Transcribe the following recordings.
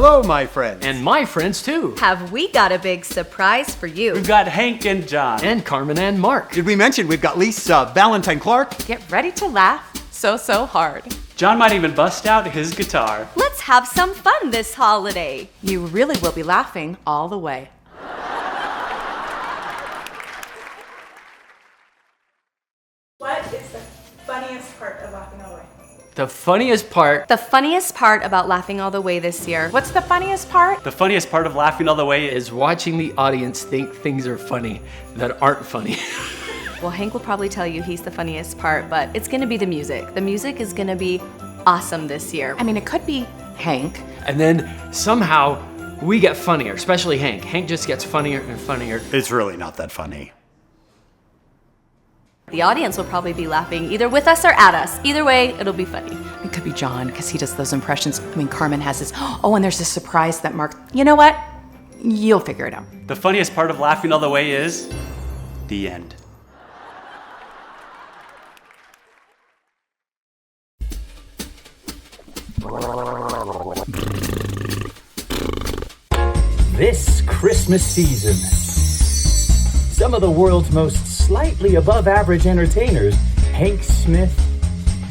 Hello, my friends. And my friends, too. Have we got a big surprise for you? We've got Hank and John. And Carmen and Mark. Did we mention we've got Lisa Valentine Clark? Get ready to laugh so hard. John might even bust out his guitar. Let's have some fun this holiday. You really will be laughing all the way. What is the funniest part of Laughing All the Way? The funniest part. The funniest part about Laughing All the Way this year. What's the funniest part? The funniest part of Laughing All the Way is Is watching the audience think things are funny that aren't funny. Well, Hank will probably tell you he's the funniest part, but it's gonna be the music. The music is gonna be awesome this year. I mean, it could be Hank. And then somehow we get funnier, especially Hank. Hank just gets funnier and funnier. It's really not that funny. The audience will probably be laughing either with us or at us. Either way, it'll be funny. It could be John, because he does those impressions. I mean, Carmen has this, oh, and there's this surprise that Mark, you know what? You'll figure it out. the funniest part of Laughing All the Way is the end. This Christmas season, some of the world's most slightly above average entertainers, Hank Smith,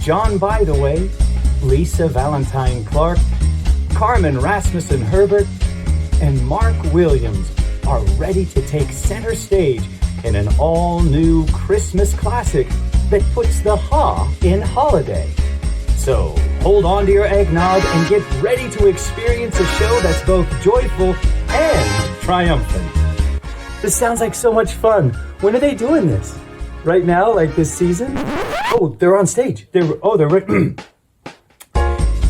John By the Way, Lisa Valentine Clark, Carmen Rasmussen Herbert, and Mark Williams are ready to take center stage in an all-new Christmas classic that puts the ha in holiday. So hold on to your eggnog and get ready to experience a show that's both joyful and triumphant. This sounds like so much fun. When are they doing this? Right now, like this season? Oh, they're on stage.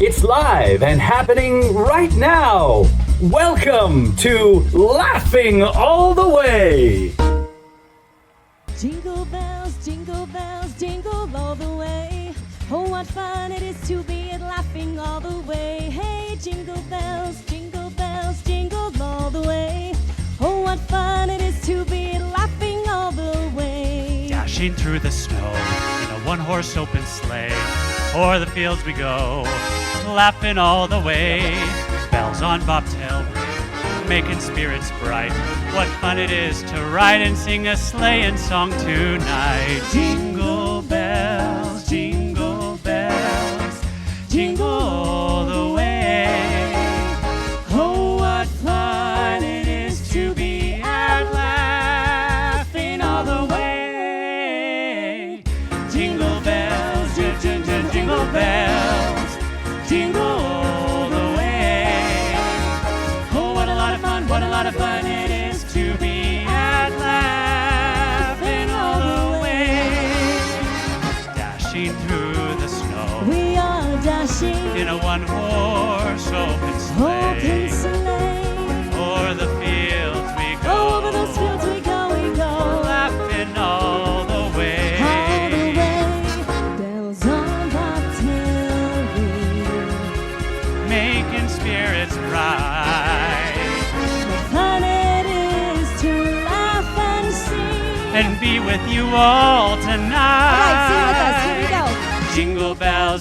It's live and happening right now. Welcome to Laughing All the Way. Jingle bells, jingle all the way. Oh, what fun it is to be at Laughing All the Way. Hey, jingle bells, jingle all the way. Oh, what fun it is to be at Laughing All the Way. Dashing through the snow in a one-horse open sleigh, o'er the fields we go, laughing all the way. Bells on bobtail ring, making spirits bright. What fun it is to ride and sing a sleighing song tonight. Jingle bells, jingle all the way. Oh, what fun it is to be out laughing all the way. Jingle bells, jingle bells, jingle all the way. Oh, what a lot of fun, what a lot of fun it is to be out laughing all the way. Dashing through the snow, We are dashing in a one-horse open open sleigh. sleigh. O'er the fields we go, Over those fields we go. laughing all the way. All the way. Bells on bobtail ring. Making spirits bright, What fun it is to laugh and sing. and be with you all tonight. All right, sing with us. Here we go. Jingle bells,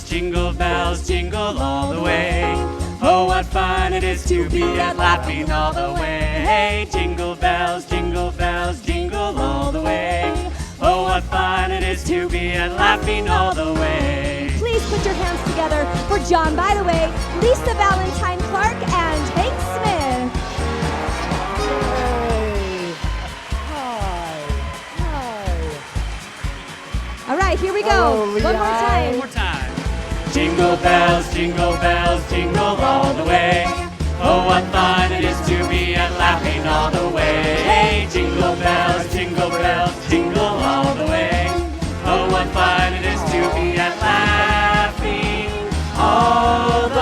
jingle all the way. Oh, what fun it is to be at Laughing All the Way. Jingle bells, jingle all the way. Oh, what fun it is to be at Laughing All the Way. Please put your hands together for John By the Way, Lisa Valentine Clark, and Hank Smith. All right, here we go. One more time. One more time. Jingle bells, jingle all the way. Oh, what fun it is to be at Laughing All the Way. Jingle bells, jingle all the way. Oh, what fun it is to be at Laughing All the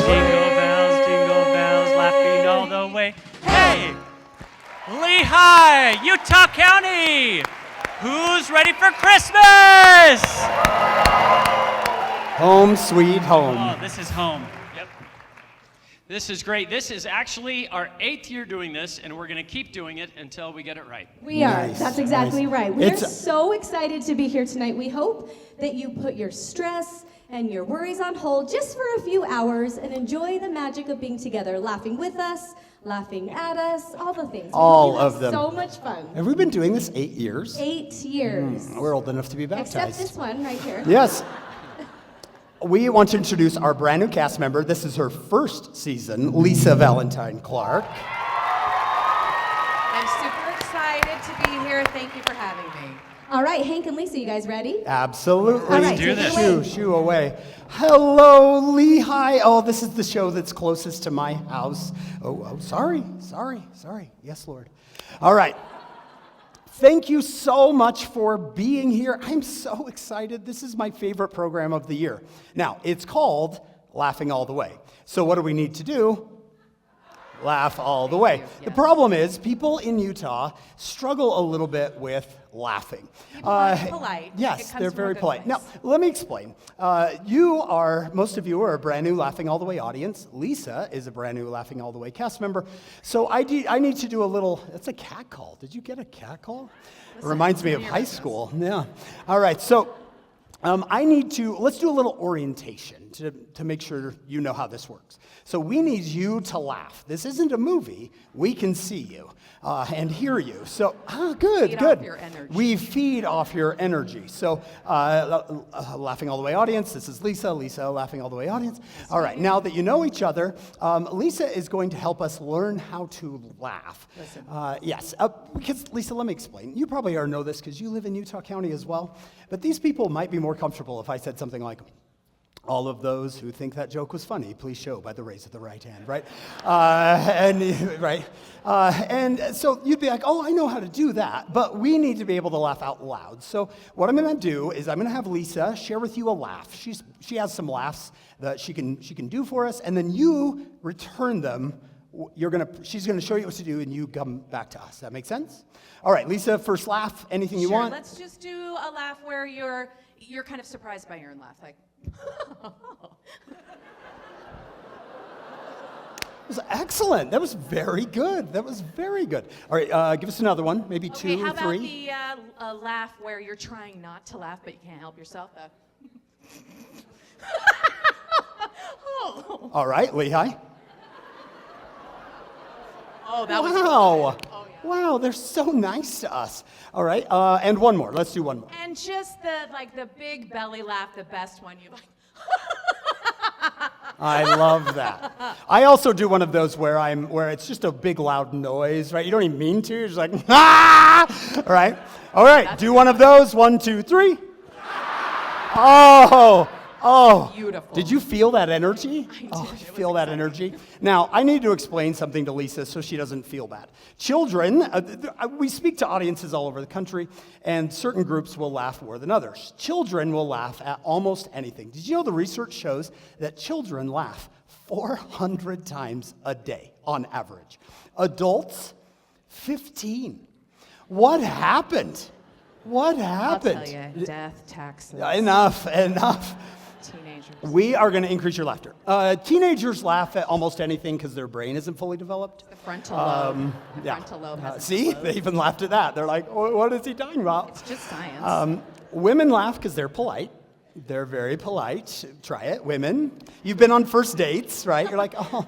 Way. Jingle bells, laughing all the way. Hey, Lehigh, Utah County, who's ready for Christmas? Home sweet home. Oh, this is home. Yep. This is great. This is actually our 8th year doing this, and we're going to keep doing it until we get it right. We are. Nice, That's exactly nice. right. We're It's- so excited to be here tonight. We hope that you put your stress and your worries on hold just for a few hours and enjoy the magic of being together, laughing with us, laughing at us, all the things. All We have of them. So much fun. Have we been doing this 8 years? 8 years. We're old enough to be Except baptized. this one right here. Yes. We want to introduce our brand new cast member. This is her first season, Lisa Valentine Clark. I'm super excited to be here. Thank you for having me. All right, Hank and Lisa, you guys ready? Absolutely. All right, do take it this. Shoo away. Hello, Lehigh. Oh, this is the show that's closest to my house. Oh, sorry. Yes, Lord. All right. Thank you so much for being here. I'm so excited. This is my favorite program of the year. Now, it's called Laughing All the Way. So what do we need to do? Laugh all the way. The problem is people in Utah struggle a little bit with laughing. People are polite. Yes, It comes they're from a very good polite. place. Now, let me explain. Most of you are a brand new Laughing All the Way audience. Lisa is a brand new Laughing All the Way cast member. So I need to do a little, it's a cat call. Did you get a cat call? It reminds me of high school. Yeah. All right, so let's do a little orientation to make sure you know how this works. So we need you to laugh. This isn't a movie. We can see you and hear you. So, good. Feed off your energy. We feed off your energy. So, Laughing All the Way audience, this is Lisa, Laughing All the Way audience. All right, now that you know each other, Lisa is going to help us learn how to laugh. Listen. Yes, because Lisa, let me explain. You probably already know this because you live in Utah County as well, but these people might be more comfortable if I said something like, all of those who think that joke was funny, please show by the raise of the right hand, right? And so you'd be like, oh, I know how to do that, but we need to be able to laugh out loud. So what I'm going to do is I'm going to have Lisa share with you a laugh. She has some laughs that she can do for us, and then you return them. She's going to show you what to do, and you come back to us. That make sense? All right, Lisa, first laugh. Anything you want? Let's just do a laugh where you're kind of surprised by your own laugh, like. That was excellent. That was very good. All right, give us another one, maybe Okay, two, how about three. the laugh where you're trying not to laugh, but you can't help yourself? Oh. All right, Lehigh. Oh, that was Wow. good. Oh, yeah. Wow, they're so nice to us. All right, and one more. Let's do one more. And just the big belly laugh, the best one. You like. I love that. I also do one of those where it's just a big loud noise, right? You don't even mean to. You're just like, ah! All right. Do one of those. 1, 2, 3. Oh. Beautiful. Did you feel that energy? I did. Oh, It you was feel that energy? Now, I need to explain something to Lisa so she doesn't feel bad. Children, we speak to audiences all over the country, and certain groups will laugh more than others. Children will laugh at almost anything. Did you know the research shows that children laugh 400 times a day on average? Adults, 15. What happened? What happened? I'll tell you, death, taxes. Enough. Teenagers. We are going to increase your laughter. Teenagers laugh at almost anything because their brain isn't fully developed. The frontal lobe. The Yeah. frontal lobe has See, they even laughed at that. They're like, what is he talking about? It's just science. Women laugh because they're polite. They're very polite. Try it, women. You've been on first dates, right? You're like, oh,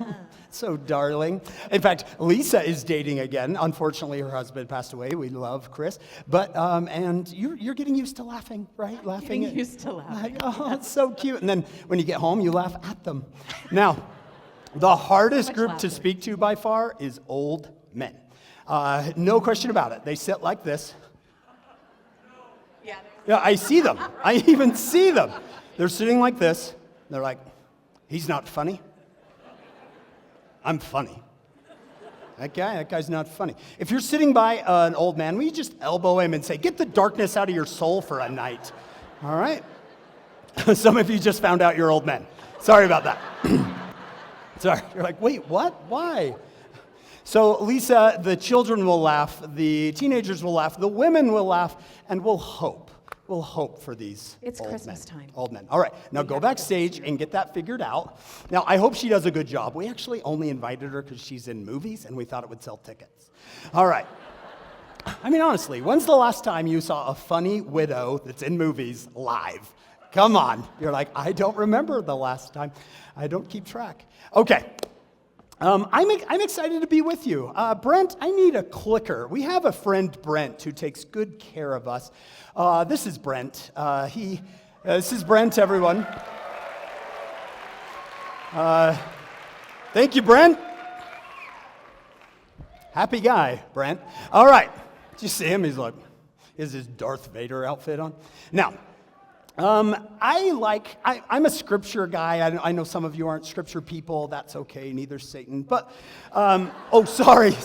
so darling. In fact, Lisa is dating again. Unfortunately, her husband passed away. We love Chris. But, and you're getting used to laughing, right? Laughing. Getting used to laughing. Like, oh, it's so cute. And then when you get home, you laugh at them. Now, the hardest much group laughter. to speak to by far is old men. No question about it. They sit like this. Yeah, I see them. I even see them. They're sitting like this. They're like, he's not funny. I'm funny. That guy's not funny. If you're sitting by an old man, will you just elbow him and say, get the darkness out of your soul for a night? All right? Some of you just found out you're old men. Sorry about that. Sorry. You're like, wait, what? Why? So, Lisa, the children will laugh, the teenagers will laugh, the women will laugh, and we'll hope. We'll hope for these It's old Christmas men. time. Old men. All right, now go backstage and get that figured out. Now, I hope she does a good job. We actually only invited her because she's in movies, and we thought it would sell tickets. All right. I mean, honestly, when's the last time you saw a funny widow that's in movies live? Come on. You're like, I don't remember the last time. I don't keep track. Okay. I'm excited to be with you. Brent, I need a clicker. We have a friend, Brent, who takes good care of us. This is Brent. This is Brent, everyone. Thank you, Brent. Happy guy, Brent. All right. Did you see him? He's like, is his Darth Vader outfit on? Now, I'm a scripture guy. I know some of you aren't scripture people. That's okay. Neither's Satan. But, sorry.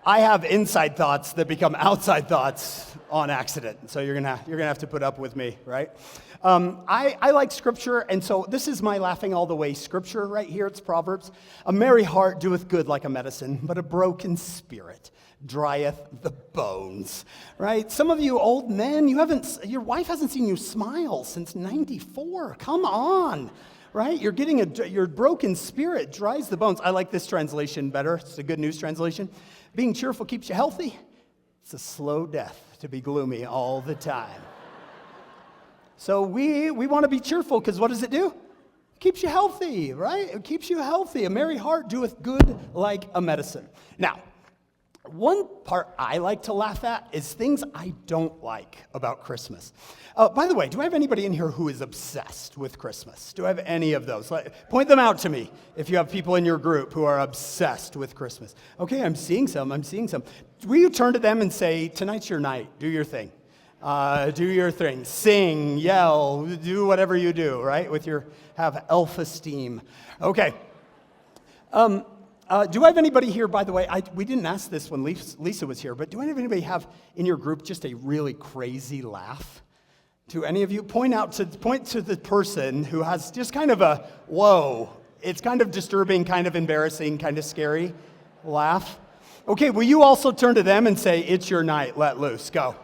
I have inside thoughts that become outside thoughts on accident. So you're gonna have to put up with me, right? I like scripture, and so this is my laughing all the way scripture right here. It's Proverbs. A merry heart doeth good like a medicine, but a broken spirit drieth the bones, right? Some of you old men, your wife hasn't seen you smile since 94. Come on, right? Your broken spirit dries the bones. I like this translation better. It's a Good News translation. Being cheerful keeps you healthy. It's a slow death to be gloomy all the time. So we want to be cheerful because what does it do? It keeps you healthy, right? It keeps you healthy. A merry heart doeth good like a medicine. Now, one part I like to laugh at is things I don't like about Christmas. By the way, do I have anybody in here who is obsessed with Christmas? Do I have any of those? Point them out to me if you have people in your group who are obsessed with Christmas. Okay, I'm seeing some. Will you turn to them and say, tonight's your night, do your thing. Do your thing. Sing, yell, do whatever you do, right? Have self-esteem. Okay. Do I have anybody here, by the way, we didn't ask this when Lisa was here, but do I have anybody have in your group just a really crazy laugh? Do any of you point to the person who has just kind of a, whoa, it's kind of disturbing, kind of embarrassing, kind of scary laugh? Okay, will you also turn to them and say, it's your night, let loose, go.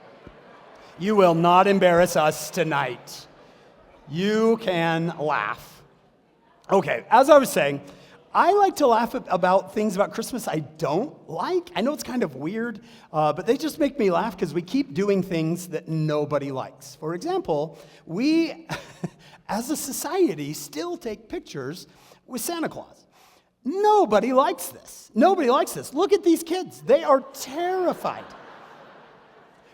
You will not embarrass us tonight. You can laugh. Okay, as I was saying, I like to laugh about things about Christmas I don't like. I know it's kind of weird, but they just make me laugh because we keep doing things that nobody likes. For example, we, as a society, still take pictures with Santa Claus. Nobody likes this. Look at these kids. They are terrified.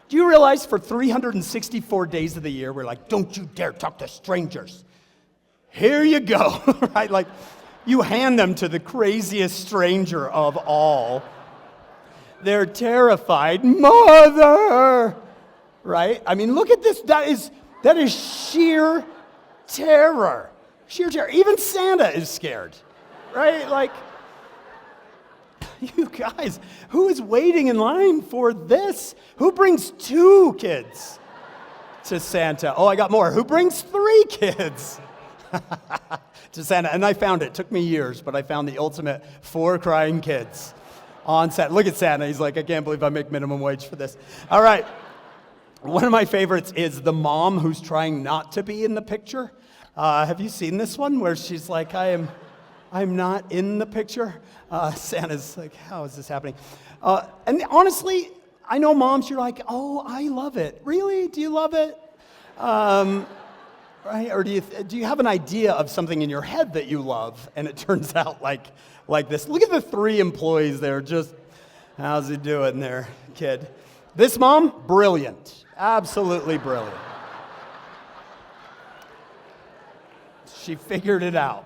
Do you realize for 364 days of the year, we're like, don't you dare talk to strangers. Here you go, right? Like, you hand them to the craziest stranger of all. They're terrified. Mother! Right? I mean, look at this. That is sheer terror. Sheer terror. Even Santa is scared. Right? Like, you guys, who is waiting in line for this? Who brings 2 kids to Santa? Oh, I got more. Who brings 3 kids? To Santa, and I found it. Took me years, but I found the ultimate 4 crying kids on Santa. Look at Santa. He's like, I can't believe I make minimum wage for this. All right. One of my favorites is the mom who's trying not to be in the picture. Have you seen this one where she's like, I'm not in the picture? Santa's like, how is this happening? And honestly, I know moms, you're like, oh, I love it. Really? Do you love it? Right? Or do you have an idea of something in your head that you love, and it turns out like this? Look at the 3 employees there. Just, how's he doing there, kid? This mom, brilliant. Absolutely brilliant. She figured it out.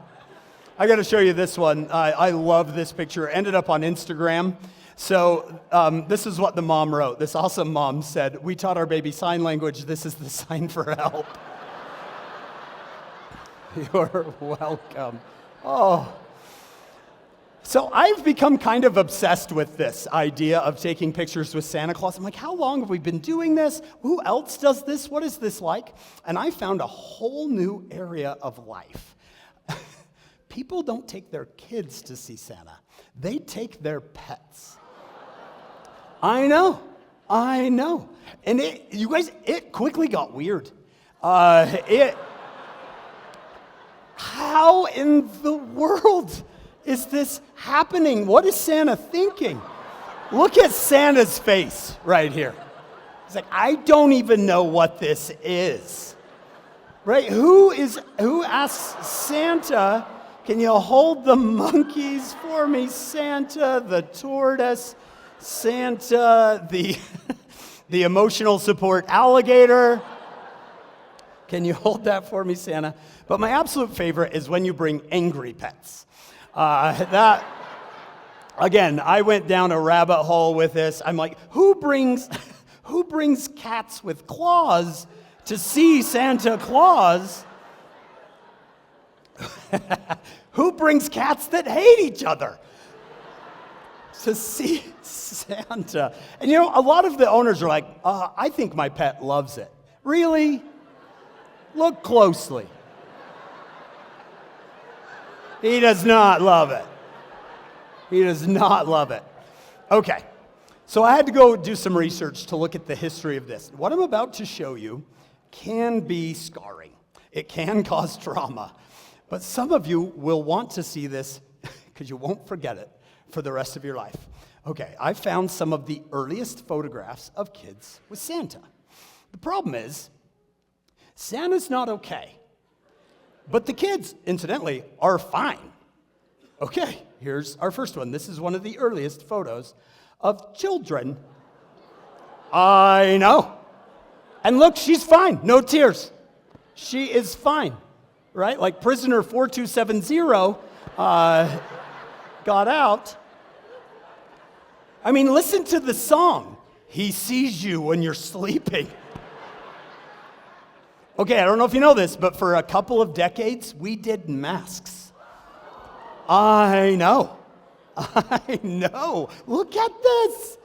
I got to show you this one. I love this picture. It ended up on Instagram. So this is what the mom wrote. This awesome mom said, we taught our baby sign language. This is the sign for help. You're welcome. Oh. So I've become kind of obsessed with this idea of taking pictures with Santa Claus. I'm like, how long have we been doing this? Who else does this? What is this like? And I found a whole new area of life. People don't take their kids to see Santa. They take their pets. I know. And you guys, it quickly got weird. How in the world is this happening? What is Santa thinking? Look at Santa's face right here. He's like, I don't even know what this is. Right? Who asks Santa, can you hold the monkeys for me, Santa? The tortoise, Santa, the emotional support alligator. Can you hold that for me, Santa? But my absolute favorite is when you bring angry pets. Again, I went down a rabbit hole with this. I'm like, who brings cats with claws to see Santa Claus? Who brings cats that hate each other to see Santa? And you know, a lot of the owners are like, I think my pet loves it. Really? Look closely. He does not love it. He does not love it. Okay, so I had to go do some research to look at the history of this. What I'm about to show you can be scarring. It can cause trauma. But some of you will want to see this because you won't forget it for the rest of your life. Okay, I found some of the earliest photographs of kids with Santa. The problem is, Santa's not okay. But the kids, incidentally, are fine. Okay, here's our first one. This is one of the earliest photos of children. I know. And look, she's fine. No tears. She is fine, right? Like prisoner 4270 got out. I mean, listen to the song. He sees you when you're sleeping. Okay, I don't know if you know this, but for a couple of decades, we did masks. I know. I know. Look at this.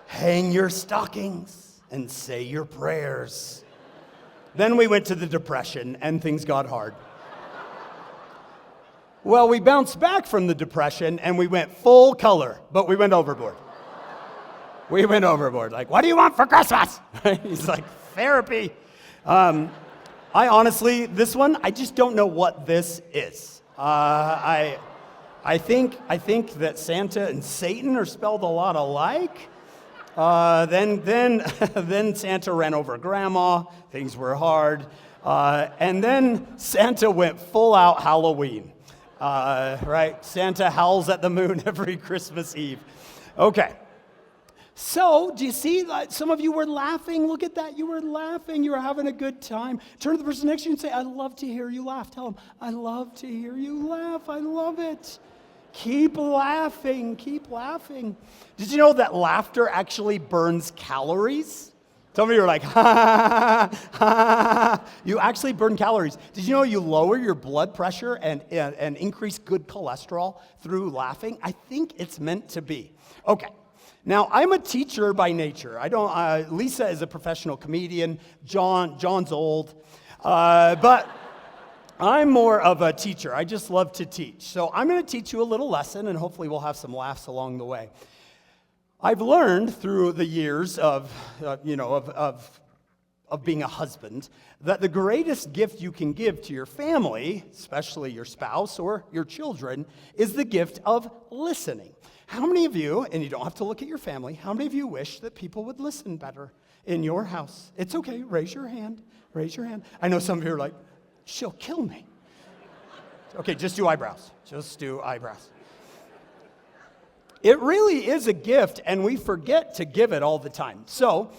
Hang your stockings and say your prayers. Then we went to the Depression and things got hard. Well, we bounced back from the Depression and we went full color, but we went overboard. We went overboard. Like, what do you want for Christmas? He's like, therapy. I honestly, this one, I just don't know what this is. I think that Santa and Satan are spelled a lot alike. Then Santa ran over Grandma. Things were hard. And then Santa went full out Halloween. Right? Santa howls at the moon every Christmas Eve. Okay. So, do you see? Some of you were laughing. Look at that. You were laughing. You were having a good time. Turn to the person next to you and say, I love to hear you laugh. Tell them, I love to hear you laugh. I love it. Keep laughing. Keep laughing. Did you know that laughter actually burns calories? Some of you are like, ha, ha, ha. You actually burn calories. Did you know you lower your blood pressure and increase good cholesterol through laughing? I think it's meant to be. Okay. Now, I'm a teacher by nature. Lisa is a professional comedian. John's old. But I'm more of a teacher. I just love to teach. So I'm going to teach you a little lesson, and hopefully we'll have some laughs along the way. I've learned through the years of being a husband that the greatest gift you can give to your family, especially your spouse or your children, is the gift of listening. How many of you, and you don't have to look at your family, how many of you wish that people would listen better in your house? It's okay. Raise your hand. Raise your hand. I know some of you are like, she'll kill me. Okay, just do eyebrows. Just do eyebrows. It really is a gift, and we forget to give it all the time. So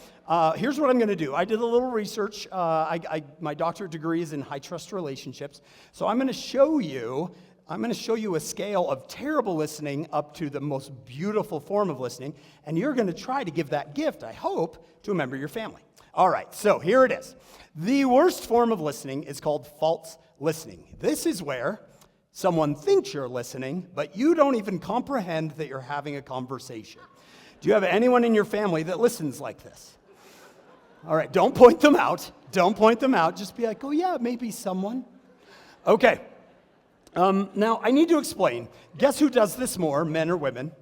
here's what I'm going to do. I did a little research. My doctorate degree is in high trust relationships. So I'm going to show you a scale of terrible listening up to the most beautiful form of listening, and you're going to try to give that gift, I hope, to a member of your family. All right, so here it is. The worst form of listening is called false listening. This is where someone thinks you're listening, but you don't even comprehend that you're having a conversation. Do you have anyone in your family that listens like this? All right, don't point them out. Don't point them out. Just be like, oh yeah, maybe someone. Okay. Now, I need to explain. Guess who does this more, men or women?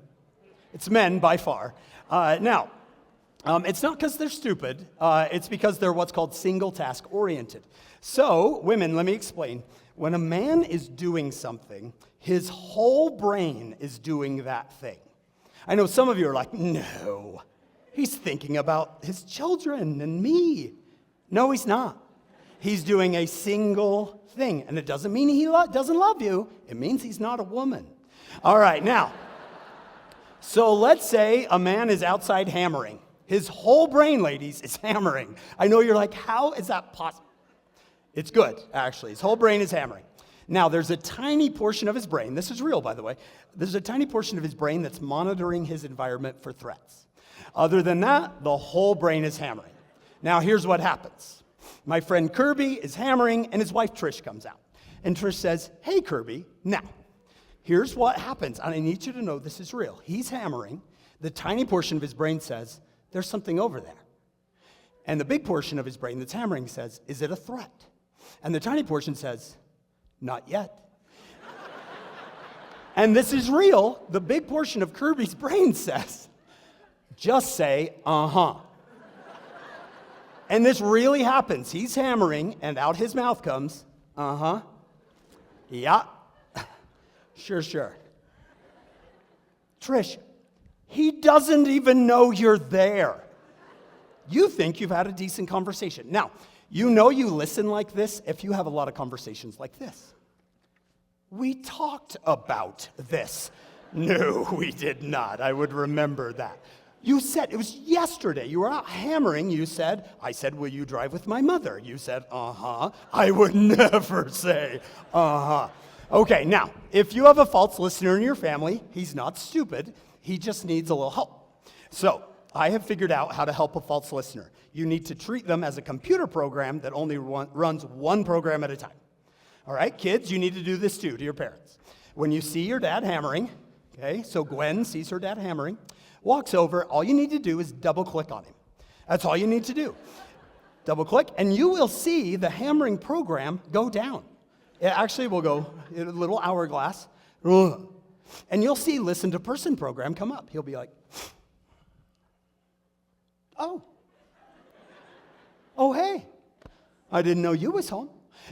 It's men by far. It's not because they're stupid. It's because they're what's called single task oriented. So, women, let me explain. When a man is doing something, his whole brain is doing that thing. I know some of you are like, no, he's thinking about his children and me. No, he's not. He's doing a single thing. And it doesn't mean he doesn't love you. It means he's not a woman. All right, now, so let's say a man is outside hammering. His whole brain, ladies, is hammering. I know you're like, how is that possible? It's good, actually. His whole brain is hammering. Now, there's a tiny portion of his brain, this is real, by the way, there's a tiny portion of his brain that's monitoring his environment for threats. Other than that, the whole brain is hammering. Now, here's what happens. My friend Kirby is hammering, and his wife Trish comes out. And Trish says, hey, Kirby, now, here's what happens. And I need you to know this is real. He's hammering. The tiny portion of his brain says, there's something over there. And the big portion of his brain that's hammering says, is it a threat? And the tiny portion says, not yet. And this is real. The big portion of Kirby's brain says, just say, uh-huh. And this really happens. He's hammering, and out his mouth comes, uh-huh. Yeah. Sure. Trish, he doesn't even know you're there. You think you've had a decent conversation. Now, you know you listen like this if you have a lot of conversations like this. We talked about this. No, we did not. I would remember that. You said, it was yesterday, you were out hammering, I said, will you drive with my mother? You said, uh-huh. I would never say, uh-huh. Okay, now, if you have a false listener in your family, he's not stupid, he just needs a little help. So, I have figured out how to help a false listener. You need to treat them as a computer program that only runs one program at a time. All right, kids, you need to do this too to your parents. When you see your dad hammering, okay, so Gwen sees her dad hammering, walks over, all you need to do is double-click on him. That's all you need to do. Double-click, and you will see the hammering program go down. It actually will go in a little hourglass, and you'll see listen to person program come up. He'll be like, oh, hey, I didn't know you was home.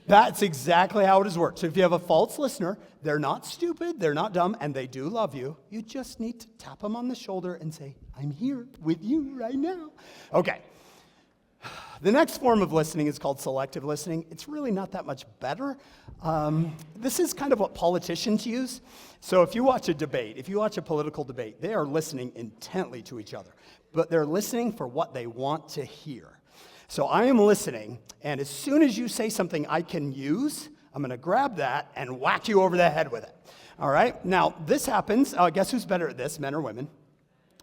That's exactly how it has worked. So if you have a false listener, they're not stupid, they're not dumb, and they do love you. You just need to tap them on the shoulder and say, I'm here with you right now. Okay. The next form of listening is called selective listening. It's really not that much better. This is kind of what politicians use. So if you watch a debate, if you watch a political debate, they are listening intently to each other, but they're listening for what they want to hear. So I am listening, and as soon as you say something I can use, I'm going to grab that and whack you over the head with it. All right? Now, this happens. Guess who's better at this, men or women?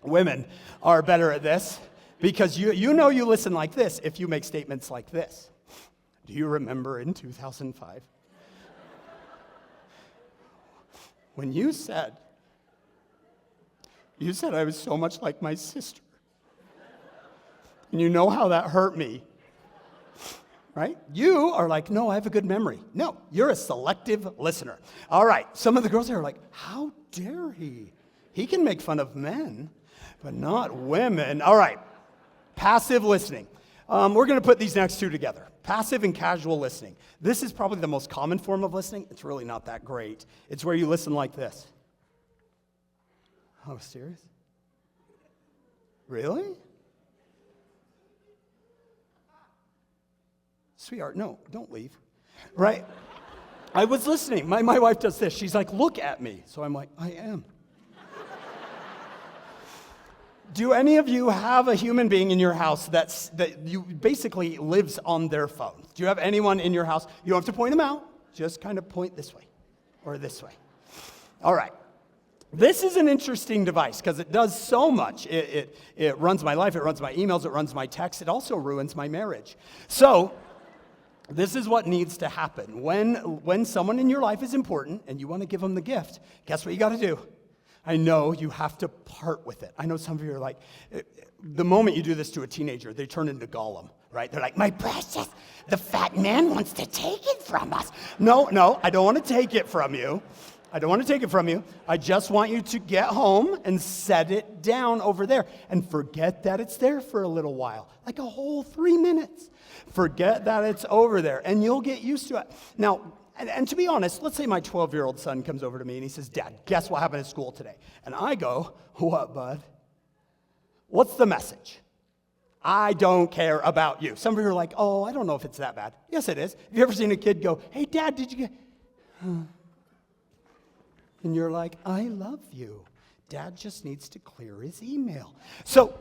Women are better at this because you know you listen like this if you make statements like this. Do you remember in 2005 when you said I was so much like my sister? And you know how that hurt me, right? You are like, no, I have a good memory. No, you're a selective listener. All right, some of the girls are like, how dare he? He can make fun of men, but not women. All right, passive listening. We're going to put these next two together. Passive and casual listening. This is probably the most common form of listening. It's really not that great. It's where you listen like this. Oh, serious? Really? Sweetheart, no, don't leave. Right? I was listening. My wife does this. She's like, look at me. So I'm like, I am. Do any of you have a human being in your house that you basically lives on their phone? Do you have anyone in your house? You don't have to point them out. Just kind of point this way or this way. All right. This is an interesting device because it does so much. It runs my life. It runs my emails. It runs my texts. It also ruins my marriage. So this is what needs to happen. When someone in your life is important and you want to give them the gift, guess what you got to do? I know you have to part with it. I know some of you are like, the moment you do this to a teenager, they turn into Gollum, right? They're like, my precious, the fat man wants to take it from us. No, I don't want to take it from you. I just want you to get home and set it down over there and forget that it's there for a little while, like a whole 3 minutes. Forget that it's over there, and you'll get used to it. Now, and to be honest, let's say my 12-year-old son comes over to me and he says, Dad, guess what happened at school today? And I go, what, bud? What's the message? I don't care about you. Some of you are like, oh, I don't know if it's that bad. Yes, it is. Have you ever seen a kid go, hey, Dad, did you get... And you're like, I love you. Dad just needs to clear his email. So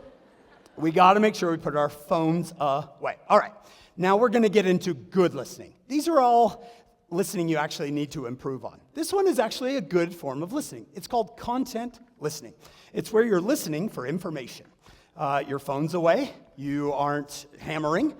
we got to make sure we put our phones away. All right. Now we're going to get into good listening. These are all listening you actually need to improve on. This one is actually a good form of listening. It's called content listening. It's where you're listening for information. Your phone's away. You aren't hammering.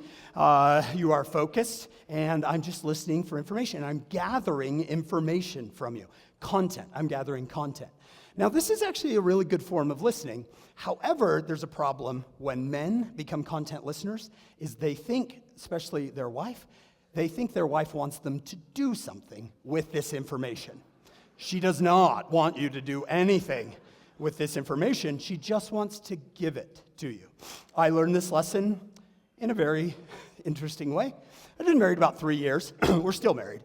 You are focused. And I'm just listening for information. I'm gathering information from you. Content. I'm gathering content. Now, this is actually a really good form of listening. However, there's a problem when men become content listeners is they think, especially their wife, they think their wife wants them to do something with this information. She does not want you to do anything with this information. She just wants to give it to you. I learned this lesson in a very interesting way. I've been married about 3 years. We're still married.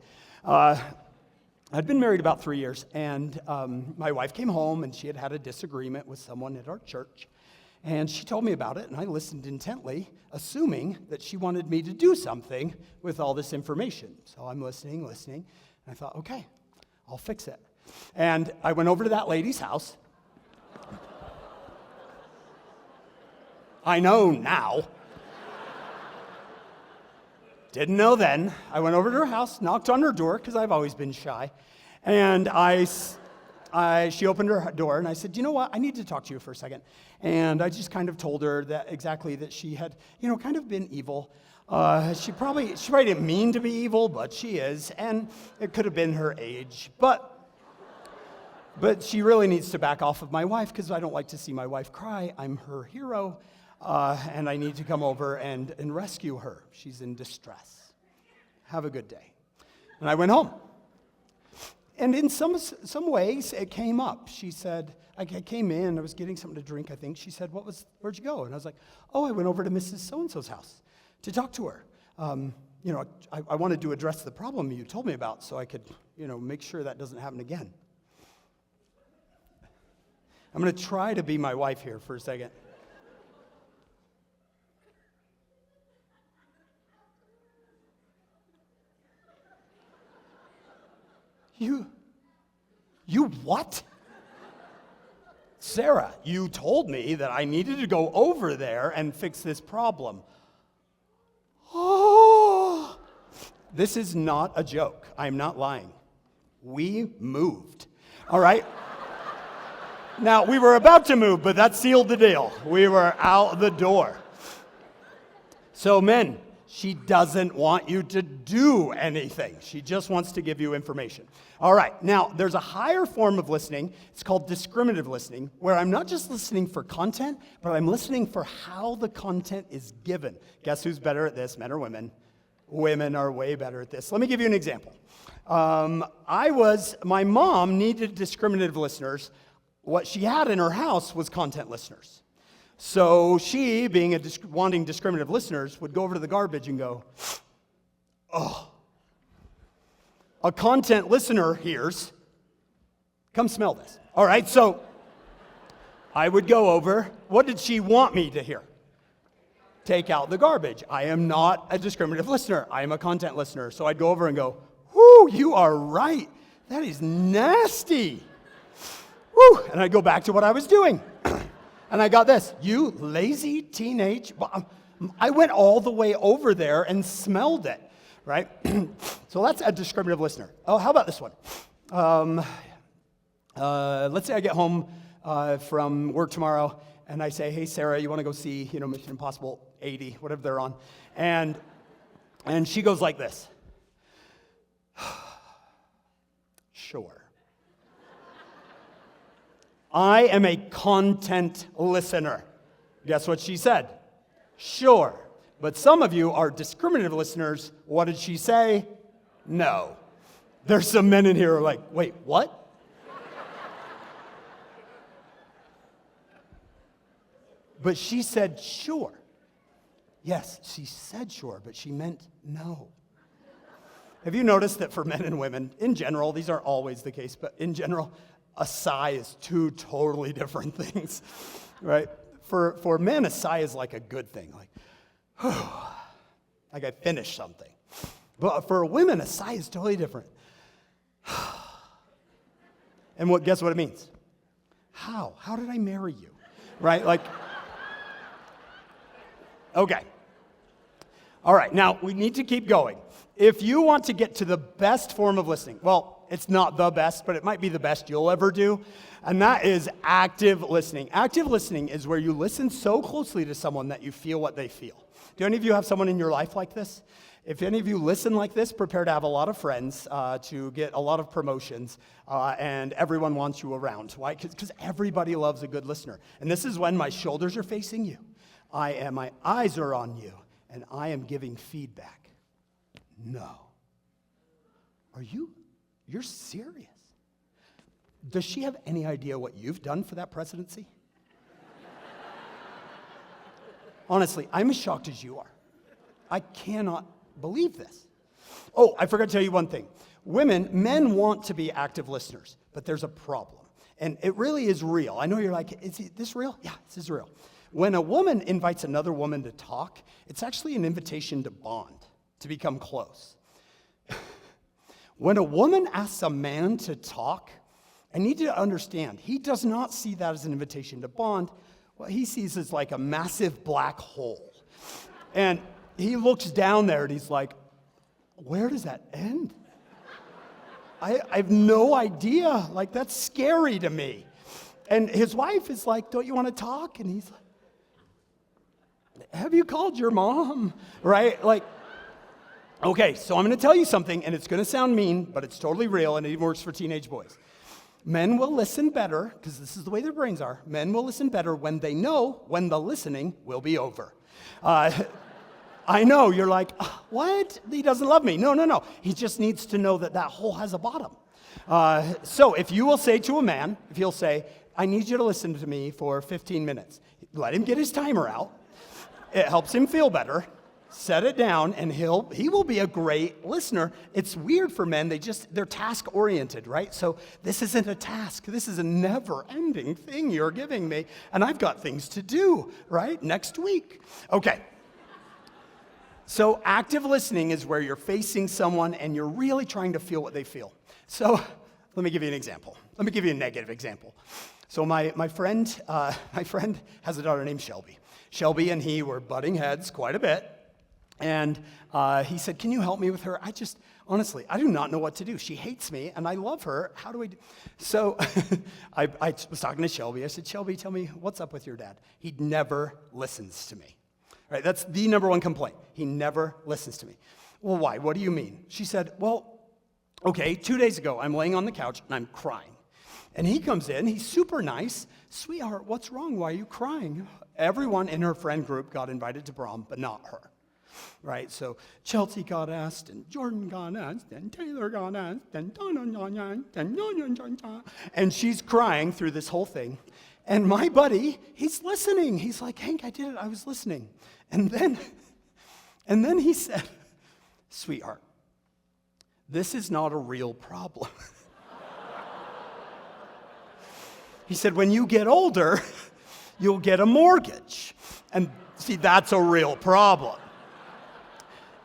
I'd been married about 3 years, and my wife came home, and she had had a disagreement with someone at our church. And she told me about it, and I listened intently, assuming that she wanted me to do something with all this information. So I'm listening, and I thought, okay, I'll fix it. And I went over to that lady's house. I know now. Didn't know then. I went over to her house, knocked on her door, because I've always been shy. And she opened her door, and I said, you know what? I need to talk to you for a second. And I just kind of told her that she had, kind of been evil. She probably didn't mean to be evil, but she is. And it could have been her age. But she really needs to back off of my wife, because I don't like to see my wife cry. I'm her hero. And I need to come over and rescue her. She's in distress. Have a good day. And I went home. And in some ways, it came up. She said, I came in, I was getting something to drink, I think. She said, where'd you go? And I was like, I went over to Mrs. So-and-so's house to talk to her. I wanted to address the problem you told me about so I could, make sure that doesn't happen again. I'm going to try to be my wife here for a second. You what? Sarah, you told me that I needed to go over there and fix this problem. Oh, this is not a joke. I'm not lying. We moved. All right? Now, we were about to move, but that sealed the deal. We were out the door. So, men, she doesn't want you to do anything. She just wants to give you information. All right, now, there's a higher form of listening. It's called discriminative listening, where I'm not just listening for content, but I'm listening for how the content is given. Guess who's better at this, men or women? Women are way better at this. Let me give you an example. My mom needed discriminative listeners. What she had in her house was content listeners. So she, being wanting discriminative listeners, would go over to the garbage and go, oh. A content listener hears, come smell this. All right, so I would go over. What did she want me to hear? Take out the garbage. I am not a discriminative listener. I am a content listener. So I'd go over and go, whoo, you are right. That is nasty. Woo, and I'd go back to what I was doing. And I got this, you lazy teenage, I went all the way over there and smelled it, right? So that's a discriminative listener. Oh, how about this one? Let's say I get home from work tomorrow, and I say, hey, Sarah, you want to go see, Mission Impossible 80, whatever they're on? And she goes like this. Sure. I am a content listener. Guess what she said? Sure. But some of you are discriminative listeners. What did she say? No. There's some men in here who are like, wait, what? But she said sure. Yes, she said sure, but she meant no. Have you noticed that for men and women, in general, these aren't always the case, but in general, a sigh is two totally different things, right? for men, a sigh is like a good thing, like I finished something. But for women, a sigh is totally different. And guess what it means? How? How did I marry you? Right? Like, okay. All right, now we need to keep going. If you want to get to the best form of listening, well, it's not the best, but it might be the best you'll ever do, and that is active listening. Active listening is where you listen so closely to someone that you feel what they feel. Do any of you have someone in your life like this? If any of you listen like this, prepare to have a lot of friends, to get a lot of promotions, and everyone wants you around. Why? Because everybody loves a good listener. And this is when my shoulders are facing you. My eyes are on you, and I am giving feedback. No. You're serious? Does she have any idea what you've done for that presidency? Honestly, I'm as shocked as you are. I cannot believe this. Oh, I forgot to tell you one thing. Men want to be active listeners, but there's a problem. And it really is real. I know you're like, is this real? Yeah, this is real. When a woman invites another woman to talk, it's actually an invitation to bond, to become close. When a woman asks a man to talk, I need you to understand, he does not see that as an invitation to bond. What he sees is like a massive black hole. And he looks down there and he's like, where does that end? I have no idea. Like, that's scary to me. And his wife is like, don't you want to talk? And he's like, have you called your mom? Right? Like, okay, so I'm going to tell you something, and it's going to sound mean, but it's totally real, and it even works for teenage boys. Men will listen better, because this is the way their brains are. Men will listen better when they know when the listening will be over. I know, you're like, what? He doesn't love me. No. He just needs to know that hole has a bottom. So if you will say to a man, if he'll say, I need you to listen to me for 15 minutes, let him get his timer out. It helps him feel better. Set it down, and he will be a great listener. It's weird for men. They're task-oriented, right? So this isn't a task. This is a never-ending thing you're giving me, and I've got things to do, right? Next week. Okay. So active listening is where you're facing someone, and you're really trying to feel what they feel. So let me give you an example. Let me give you a negative example. So my friend has a daughter named Shelby. Shelby and he were butting heads quite a bit. And he said, can you help me with her? Honestly, I do not know what to do. She hates me, and I love her. How do I do? So I was talking to Shelby. I said, Shelby, tell me, what's up with your dad? He never listens to me. Right? That's the number one complaint. He never listens to me. Well, why? What do you mean? She said, well, okay, 2 days ago, I'm laying on the couch, and I'm crying. And he comes in. He's super nice. Sweetheart, what's wrong? Why are you crying? Everyone in her friend group got invited to prom, but not her. Right, so Chelsea got asked, and Jordan got asked, and Taylor got asked, and she's crying through this whole thing. And my buddy, he's listening. He's like, Hank, I did it. I was listening. And then he said, sweetheart, this is not a real problem. He said, when you get older, you'll get a mortgage. And see, that's a real problem.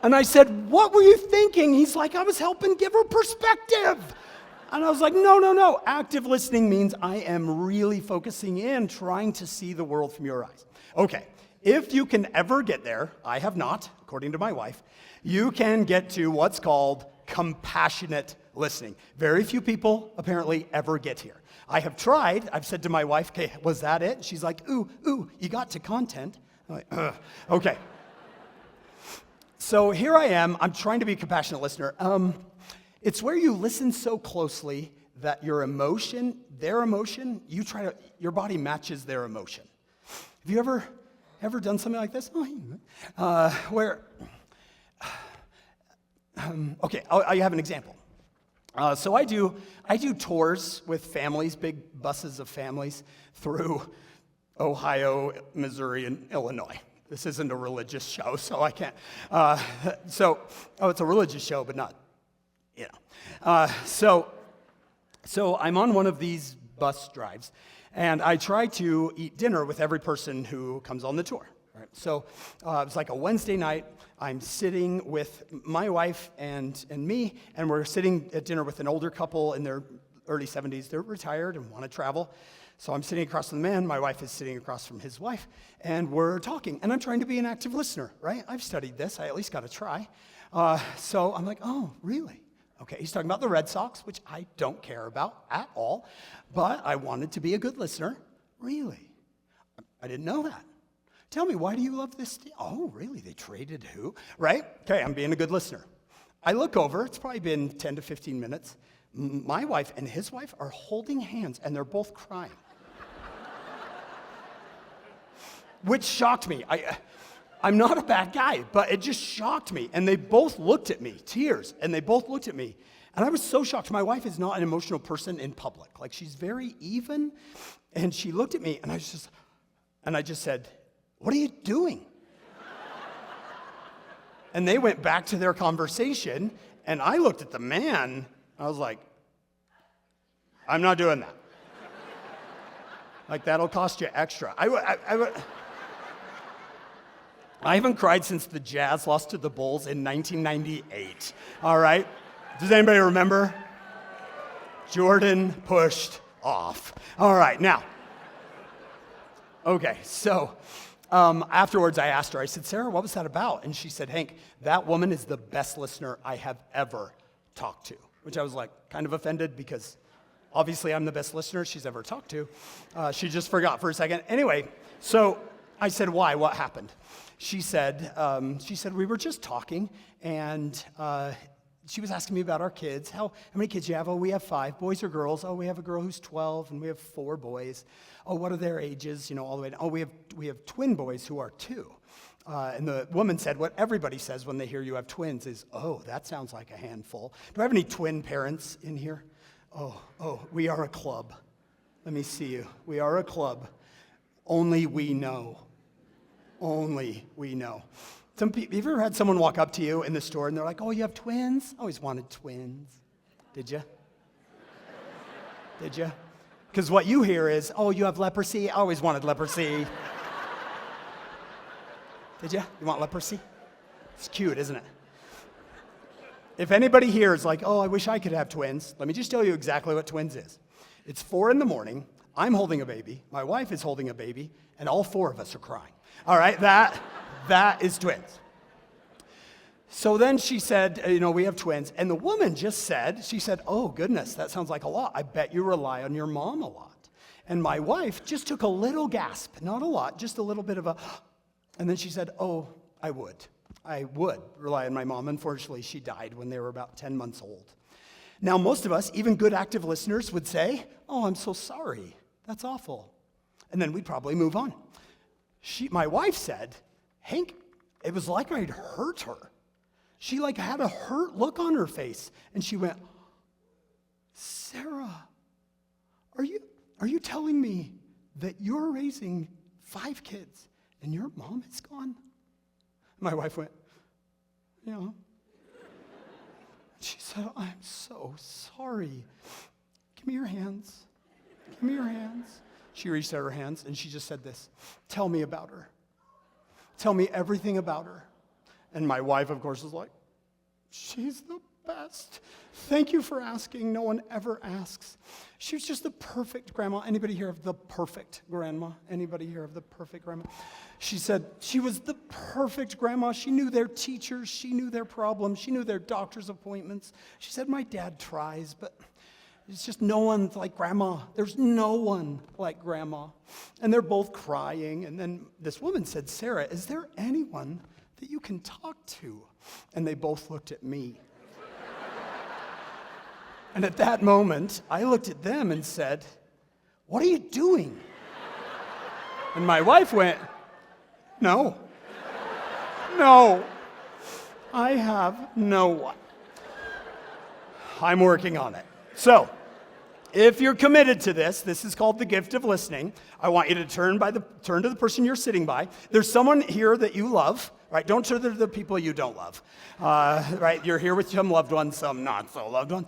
And I said, what were you thinking? He's like, I was helping give her perspective. And I was like, no. Active listening means I am really focusing in, trying to see the world from your eyes. Okay, if you can ever get there, I have not, according to my wife, you can get to what's called compassionate listening. Very few people apparently ever get here. I have tried. I've said to my wife, okay, was that it? She's like, ooh, you got to content. I'm like, okay. So here I am. I'm trying to be a compassionate listener. It's where you listen so closely that your emotion, their emotion, your body matches their emotion. Have you ever done something like this? Okay, I have an example. So I do tours with families, big buses of families through Ohio, Missouri, and Illinois. This isn't a religious show, so I can't. It's a religious show, but not, So I'm on one of these bus drives. And I try to eat dinner with every person who comes on the tour. Right? So it was like a Wednesday night. I'm sitting with my wife and me, and we're sitting at dinner with an older couple in their early 70s. They're retired and want to travel. So I'm sitting across from the man, my wife is sitting across from his wife, and we're talking. And I'm trying to be an active listener, right? I've studied this. I at least got to try. So I'm like, oh, really? Okay, he's talking about the Red Sox, which I don't care about at all, but I wanted to be a good listener. Really? I didn't know that. Tell me, why do you love this team? Oh, really? They traded who? Right? Okay, I'm being a good listener. I look over. It's probably been 10 to 15 minutes. My wife and his wife are holding hands, and they're both crying. Which shocked me. I'm not a bad guy, but it just shocked me. And they both looked at me, tears, and they both looked at me. And I was so shocked. My wife is not an emotional person in public. Like, she's very even. And she looked at me, and I just said, what are you doing? And they went back to their conversation, and I looked at the man. I was like, I'm not doing that. Like, that'll cost you extra. I haven't cried since the Jazz lost to the Bulls in 1998, all right? Does anybody remember? Jordan pushed off. All right, now, okay, so afterwards I asked her, I said, Sarah, what was that about? And she said, Hank, that woman is the best listener I have ever talked to, which I was like kind of offended because obviously I'm the best listener she's ever talked to. She just forgot for a second. Anyway, so I said, why? What happened? She said, we were just talking, and she was asking me about our kids. How many kids you have? Oh, we have 5, boys or girls? Oh, we have a girl who's 12, and we have 4 boys. Oh, what are their ages? You know, all the way down. Oh, we have twin boys who are 2. And the woman said, what everybody says when they hear you have twins is, oh, that sounds like a handful. Do I have any twin parents in here? Oh, we are a club. Let me see you. We are a club. Only we know. Only we know. Some people, have you ever had someone walk up to you in the store and they're like, oh, you have twins? I always wanted twins. Did you? Did you? Because what you hear is, oh, you have leprosy? I always wanted leprosy. Did you? You want leprosy? It's cute, isn't it? If anybody here is like, oh, I wish I could have twins, let me just tell you exactly what twins is. It's 4 a.m, I'm holding a baby, my wife is holding a baby, and all 4 of us are crying. All right, that is twins. So then she said, we have twins. And the woman just said, oh, goodness, that sounds like a lot. I bet you rely on your mom a lot. And my wife just took a little gasp, not a lot, just a little bit of a, and then she said, oh, I would rely on my mom. Unfortunately, she died when they were about 10 months old. Now, most of us, even good active listeners, would say, oh, I'm so sorry. That's awful. And then we'd probably move on. My wife said, Hank, it was like I'd hurt her. She had a hurt look on her face. And she went, Sarah, are you telling me that you're raising 5 kids and your mom is gone? My wife went, yeah. She said, I'm so sorry. Give me your hands. Give me your hands. She reached out her hands and she just said this, tell me about her. Tell me everything about her. And my wife, of course, was like, she's the best. Thank you for asking. No one ever asks. She was just the perfect grandma. Anybody here of the perfect grandma? Anybody here of the perfect grandma? She said she was the perfect grandma. She knew their teachers. She knew their problems. She knew their doctor's appointments. She said, my dad tries, but it's just no one like grandma. There's no one like grandma. And they're both crying. And then this woman said, Sarah, is there anyone that you can talk to? And they both looked at me. And at that moment, I looked at them and said, what are you doing? And my wife went, no, I have no one. I'm working on it. So, if you're committed to this is called the gift of listening. I want you to turn to the person you're sitting by. There's someone here that you love, Right? Don't turn to the people you don't love. Right? You're here with some loved ones, some not so loved ones.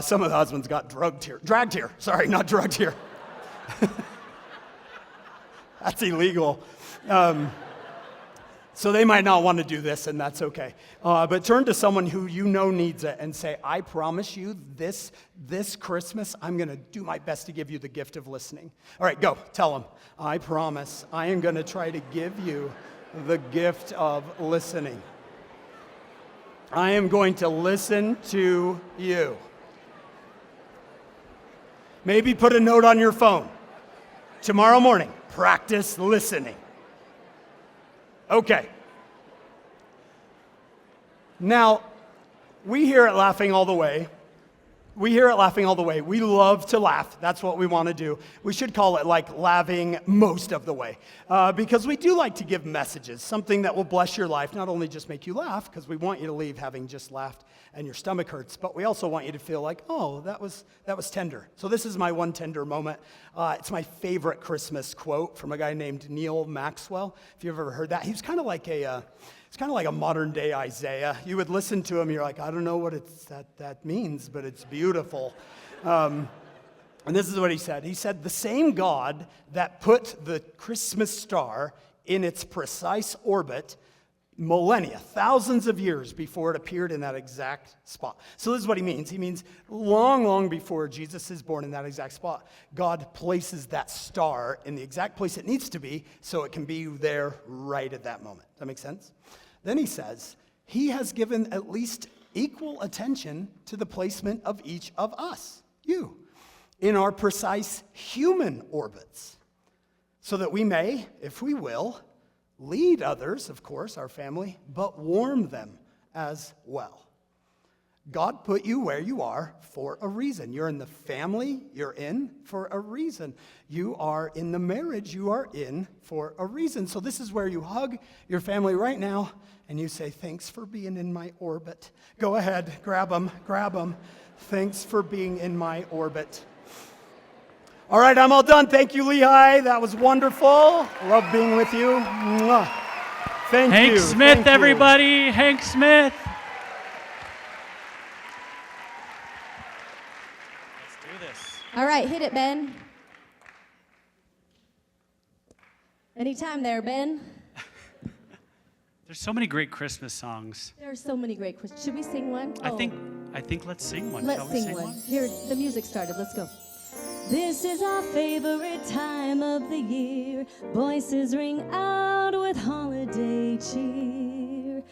Some of the husbands got dragged here. Sorry, not drugged here. That's illegal. So they might not want to do this, and that's okay. But turn to someone who you know needs it and say, I promise you this Christmas, I'm going to do my best to give you the gift of listening. All right, go. Tell them, I promise I am going to try to give you the gift of listening. I am going to listen to you. Maybe put a note on your phone. Tomorrow morning, practice listening. Okay. Now, we here at Laughing All the Way, we love to laugh. That's what we want to do. We should call it like laughing most of the way, because we do like to give messages, something that will bless your life, not only just make you laugh, because we want you to leave having just laughed and your stomach hurts, but we also want you to feel like, oh, that was tender. So this is my one tender moment. It's my favorite Christmas quote from a guy named Neil Maxwell. If you've ever heard that, he's kind of like a modern day Isaiah. You would listen to him, you're like, I don't know what that means, but it's beautiful. And this is what he said. He said, the same God that put the Christmas star in its precise orbit millennia, thousands of years before it appeared in that exact spot. So this is what he means. He means long, long before Jesus is born in that exact spot, God places that star in the exact place it needs to be so it can be there right at that moment. Does that make sense? Then he says, he has given at least equal attention to the placement of each of us, you, in our precise human orbits, so that we may, if we will, lead others, of course, our family, but warm them as well. God put you where you are for a reason. You're in the family you're in for a reason. You are in the marriage you are in for a reason. So this is where you hug your family right now and you say, thanks for being in my orbit. Go ahead, grab them. Thanks for being in my orbit. All right, I'm all done. Thank you, Lehigh. That was wonderful. Love being with you. Mwah. Thank you. Hank Smith, Thank you. everybody. Hank Smith. Let's do this. All right, hit it, Ben. Anytime there, Ben. There's so many great Christmas songs. There are so many great questions. Should we sing one? I think let's sing one. Let's Shall we sing one. Here, the music started. Let's go. This is our favorite time of the year. Voices ring out with holiday cheer.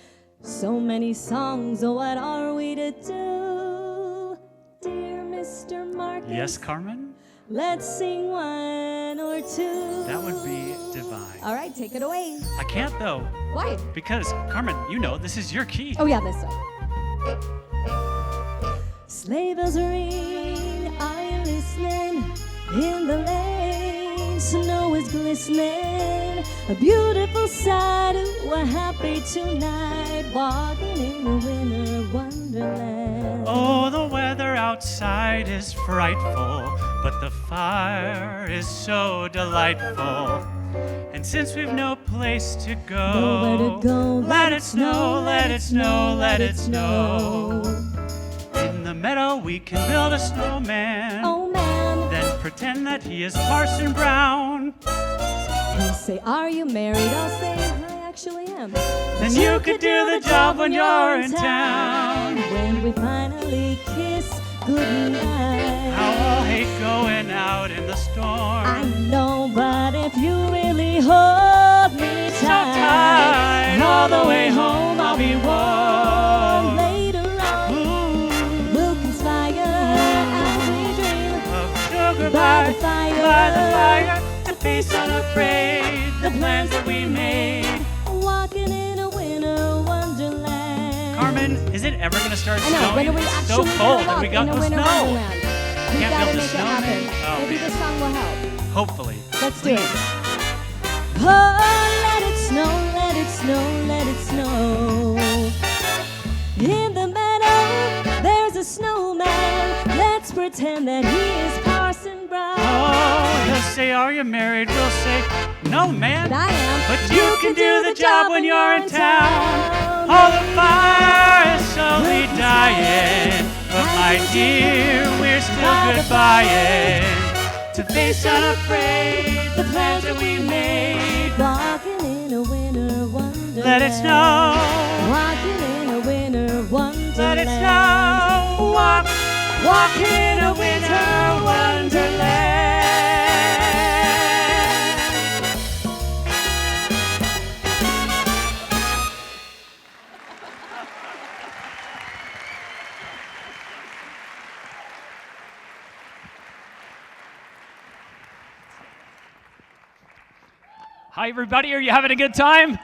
So many songs, oh, what are we to do? Dear Mr. Marcus. Yes, Carmen? Let's sing one or two. That would be divine. All right, take it away. I can't, though. Why? Because, Carmen, you know, this is your key. Oh, yeah, this way. Sleigh bells ring, are you listening? In the lane, snow is glistening. A beautiful sight, we're happy tonight. Walking in a winter wonderland. Oh, the weather outside is frightful, but the fire is so delightful. And since we've no place to go, nowhere to go, let it snow, let it snow, let it snow. In the meadow we can build a snowman. Oh man. Then pretend that he is Parson Brown. He'll say, are you married? I'll say, I actually am. Then you could do the job when you're in town. When we finally kiss goodnight. How I'll hate going out in the storm. I know, but if you really hold me so tight, all the way home I'll be warm. Later on, we'll conspire as we dream of sugar by the fire, to face unafraid the plans that we made. Walking in a winter wonderland. Carmen, is it ever going to start I know, snowing? when are we It's actually so cold gonna and we walk got in a no winter snow. wonderland? We Can't gotta build a make it happen. snowman? Oh, Maybe man. this song will help. Hopefully. Let's do it. Oh, let it snow, let it snow, let it snow. In the meadow, there's a snowman. Let's pretend that he is Parson Brown. Oh, he'll say say, are you married? We'll say, no, man. But I am. But you can do the job when you're in town. Oh, the fire is slowly dying. But my dear, we're still goodbying. To face unafraid the plans that we made. Walking in a winter wonderland. Let it snow. Walking in a winter wonderland. Let it snow. Walk in a winter wonderland. Hi, everybody. Are you having a good time?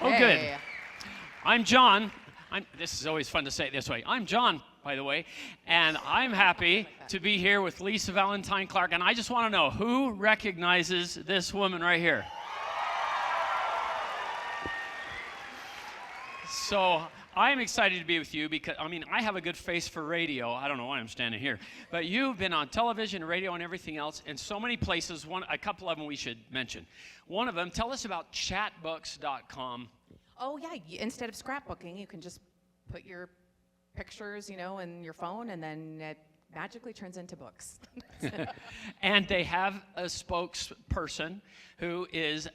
Oh, good. I'm John. This is always fun to say it this way. I'm John, by the way, and I'm happy to be here with Lisa Valentine Clark, and I just want to know who recognizes this woman right here? So I'm excited to be with you because, I have a good face for radio. I don't know why I'm standing here. But you've been on television, radio, and everything else in so many places. A couple of them we should mention. One of them, tell us about chatbooks.com. Oh, yeah. Instead of scrapbooking, you can just put your pictures, in your phone, and then it magically turns into books. And they have a spokesperson who is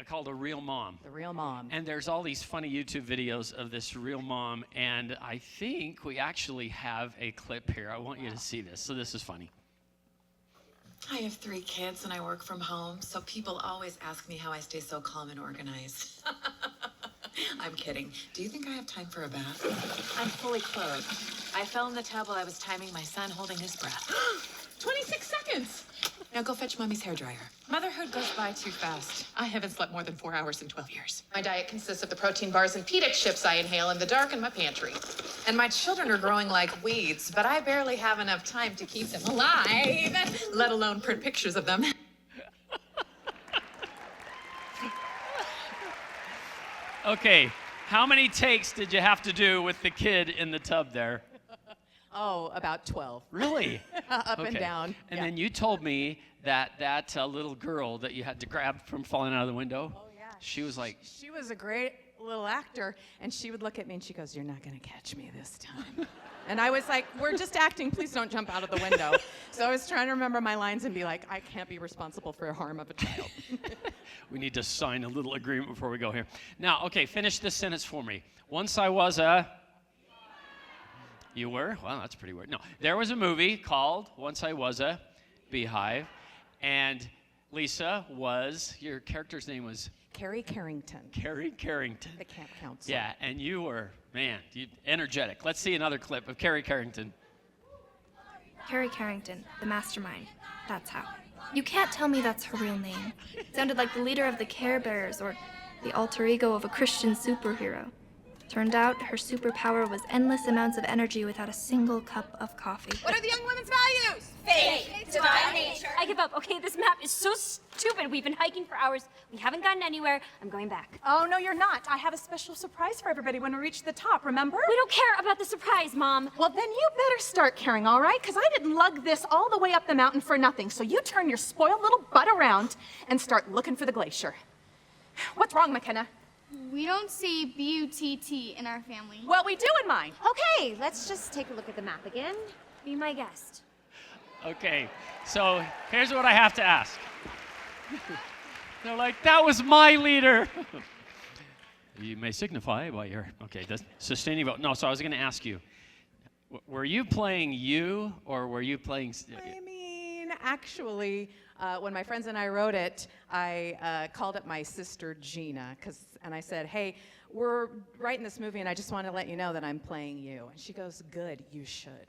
called a real mom. The real mom. And there's all these funny YouTube videos of this real mom, and I think we actually have a clip here. I want you to see this. So this is funny. I have 3 kids and I work from home, so people always ask me how I stay so calm and organized. I'm kidding. Do you think I have time for a bath? I'm fully clothed. I fell in the tub while I was timing my son holding his breath. 26 seconds! Now go fetch Mommy's hairdryer. Motherhood goes by too fast. I haven't slept more than 4 hours in 12 years. My diet consists of the protein bars and pita chips I inhale in the dark in my pantry. And my children are growing like weeds, but I barely have enough time to keep them alive, let alone print pictures of them. Okay, how many takes did you have to do with the kid in the tub there? Oh, about 12. Really? Up and down. And yeah. then you told me that little girl that you had to grab from falling out of the window, she was like... She was a great little actor, and she would look at me and she goes, "You're not going to catch me this time." And I was like, "We're just acting. Please don't jump out of the window." So I was trying to remember my lines and be like, I can't be responsible for the harm of a child. We need to sign a little agreement before we go here. Now, okay, finish this sentence for me. Once I was a... You were? Well, that's pretty weird. No, there was a movie called Once I Was a Beehive, and Lisa was, your character's name was? Carrie Carrington. Carrie Carrington. The camp counselor. Yeah, and you were, energetic. Let's see another clip of Carrie Carrington. Carrie Carrington, the mastermind. That's how. You can't tell me that's her real name. It sounded like the leader of the Care Bears or the alter ego of a Christian superhero. Turned out her superpower was endless amounts of energy without a single cup of coffee. What are the young women's values? Faith, divine nature. I give up. Okay, this map is so stupid. We've been hiking for hours. We haven't gotten anywhere. I'm going back. Oh, no, you're not. I have a special surprise for everybody when we reach the top, remember? We don't care about the surprise, Mom. Well, then you better start caring, all right? Because I didn't lug this all the way up the mountain for nothing. So you turn your spoiled little butt around and start looking for the glacier. What's wrong, McKenna? We don't see B-U-T-T in our family. Well, we do in mine. Okay, let's just take a look at the map again. Be my guest. Okay, so here's what I have to ask. They're like, that was my leader. You may signify by your, sustaining vote. No, so I was going to ask you, were you playing you or were you playing... Actually, when my friends and I wrote it, I called up my sister Gina, and I said, "Hey, we're writing this movie, and I just want to let you know that I'm playing you." And she goes, "Good, you should."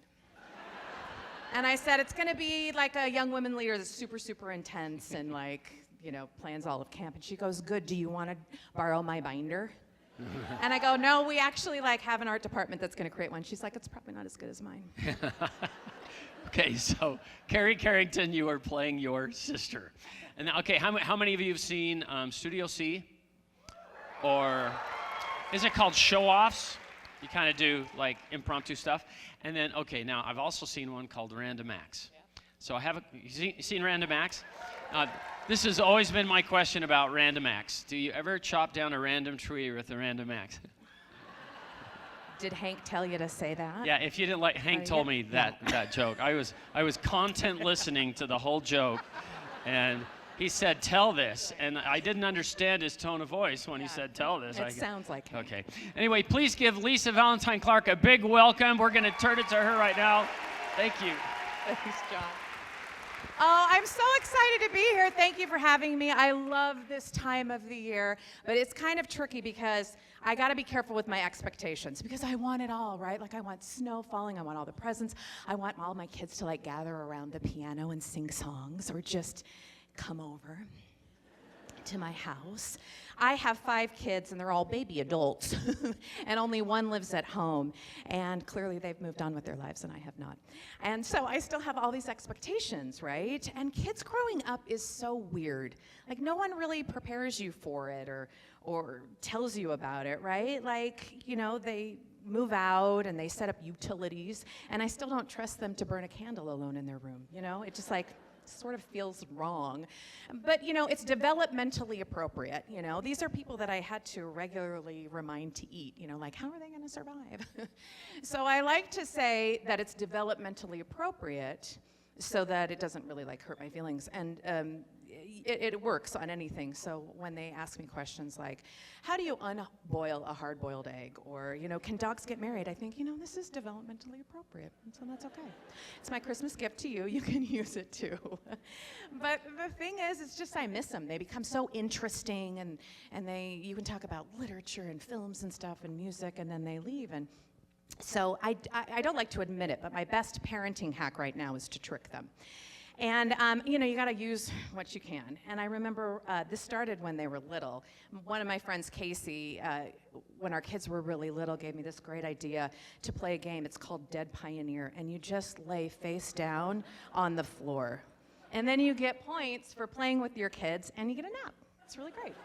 And I said, "It's going to be like a young women leader that's super, super intense and plans all of camp." And she goes, "Good, do you want to borrow my binder?" And I go, "No, we actually have an art department that's going to create one." She's like, "It's probably not as good as mine." Okay, so Carrie Carrington, you are playing your sister. And okay, how many of you have seen Studio C? Or is it called show-offs? You kind of do impromptu stuff. And then, okay, now I've also seen one called Random Acts. So I have you seen Random Acts? This has always been my question about Random Acts. Do you ever chop down a random tree with a Random Axe? Did Hank tell you to say that? Yeah, if you didn't like, Hank told me that joke. I was content listening to the whole joke, and he said, "Tell this," and I didn't understand his tone of voice when he said, "Tell this." It sounds like Hank. Okay. Anyway, please give Lisa Valentine Clark a big welcome. We're going to turn it to her right now. Thank you. Thanks, John. Oh, I'm so excited to be here. Thank you for having me. I love this time of the year, but it's kind of tricky because I got to be careful with my expectations because I want it all, right? Like I want snow falling, I want all the presents, I want all my kids to like gather around the piano and sing songs or just come over to my house. I have 5 kids and they're all baby adults and only one lives at home, and clearly they've moved on with their lives and I have not. And so I still have all these expectations, right? And kids growing up is so weird. Like no one really prepares you for it or tells you about it, right? Like, you know, they move out and they set up utilities and I still don't trust them to burn a candle alone in their room, you know? It just like sort of feels wrong. But, you know, it's developmentally appropriate, you know. These are people that I had to regularly remind to eat, you know, like, how are they going to survive? So I like to say that it's developmentally appropriate so that it doesn't really, like, hurt my feelings. And it works on anything. So when they ask me questions like, how do you unboil a hard-boiled egg? Or, you know, can dogs get married? I think, you know, this is developmentally appropriate, and so that's okay. It's my Christmas gift to you. You can use it too. But the thing is, it's just I miss them. They become so interesting, and you can talk about literature and films and stuff and music, and then they leave. And so I don't like to admit it, but my best parenting hack right now is to trick them. And, you know, you got to use what you can. And I remember this started when they were little. One of my friends, Casey, when our kids were really little, gave me this great idea to play a game. It's called Dead Pioneer. And you just lay face down on the floor. And then you get points for playing with your kids, and you get a nap. It's really great.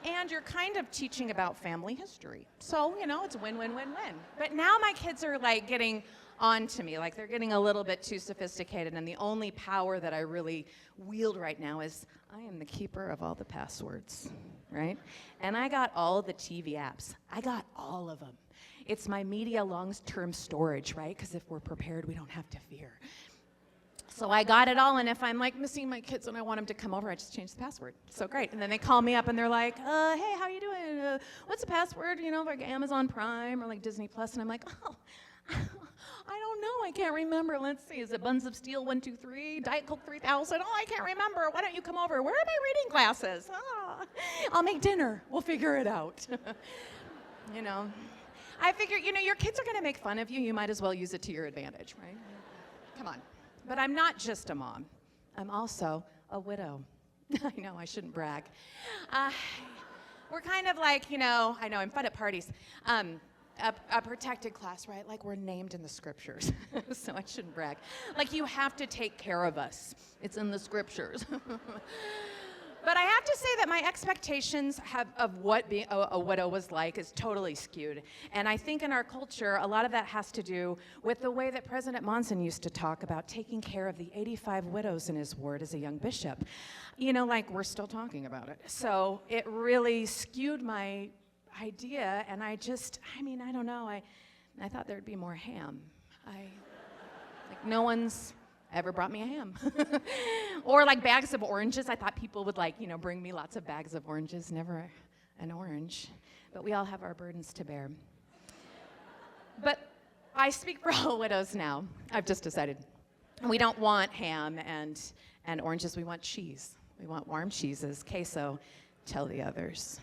And you're kind of teaching about family history. So, you know, it's win, win, win, win. But now my kids are, like, getting on to me. Like, they're getting a little bit too sophisticated, and the only power that I really wield right now is I am the keeper of all the passwords, right? And I got all the TV apps. I got all of them. It's my media long-term storage, right? Because if we're prepared, we don't have to fear. So I got it all, and if I'm like missing my kids and I want them to come over, I just change the password. So great. And then they call me up and they're like, hey, how you doing? What's the password? You know, like Amazon Prime or like Disney Plus. And I'm like, oh, I don't know. I can't remember. Let's see. Is it Buns of Steel 1, 2, 3? Diet Coke 3000? Oh, I can't remember. Why don't you come over? Where are my reading glasses? Oh, I'll make dinner. We'll figure it out. You know, I figure, you know, your kids are going to make fun of you. You might as well use it to your advantage, right? Come on. But I'm not just a mom. I'm also a widow. I know, I shouldn't brag. We're kind of like, you know, I know, I'm fun at parties. A protected class, right? Like we're named in the scriptures. So I shouldn't brag. Like you have to take care of us. It's in the scriptures. But I have to say that my expectations of what being a widow was like is totally skewed. And I think in our culture, a lot of that has to do with the way that President Monson used to talk about taking care of the 85 widows in his ward as a young bishop. You know, like we're still talking about it. So it really skewed my idea, and I mean, I don't know. I thought there'd be more ham. Like no one's ever brought me a ham. Or like bags of oranges. I thought people would like, you know, bring me lots of bags of oranges, never an orange. But we all have our burdens to bear. But I speak for all widows now. I've just decided. We don't want ham and oranges, we want cheese. We want warm cheeses, queso, tell the others.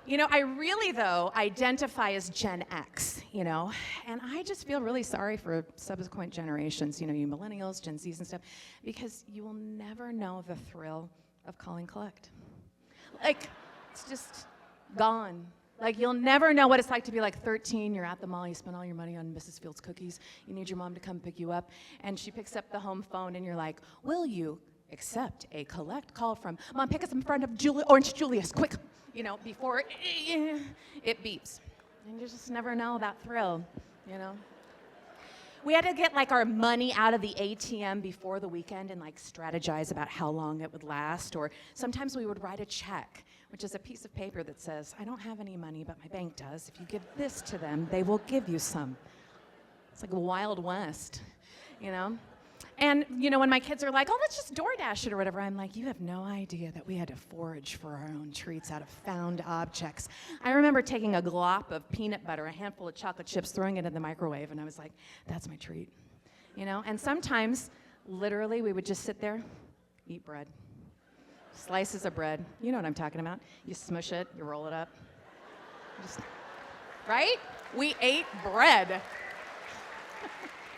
You know, I really, though, identify as Gen X, you know, and I just feel really sorry for subsequent generations, you know, you millennials, Gen Zs and stuff, because you will never know the thrill of calling collect. Like, it's just gone. Like, you'll never know what it's like to be like 13, you're at the mall, you spend all your money on Mrs. Fields cookies, you need your mom to come pick you up, and she picks up the home phone, and you're like, will you accept a collect call from, Mom, pick us in front of Orange Julius, quick. You know, before it beeps. And you just never know that thrill, you know. We had to get like our money out of the ATM before the weekend and like strategize about how long it would last. Or sometimes we would write a check, which is a piece of paper that says, I don't have any money, but my bank does. If you give this to them, they will give you some. It's like a Wild West, you know? And, you know, when my kids are like, oh, let's just DoorDash it or whatever, I'm like, you have no idea that we had to forage for our own treats out of found objects. I remember taking a glop of peanut butter, a handful of chocolate chips, throwing it in the microwave, and I was like, that's my treat, you know? And sometimes, literally, we would just sit there, eat bread. Slices of bread. You know what I'm talking about. You smush it, you roll it up. Right? We ate bread.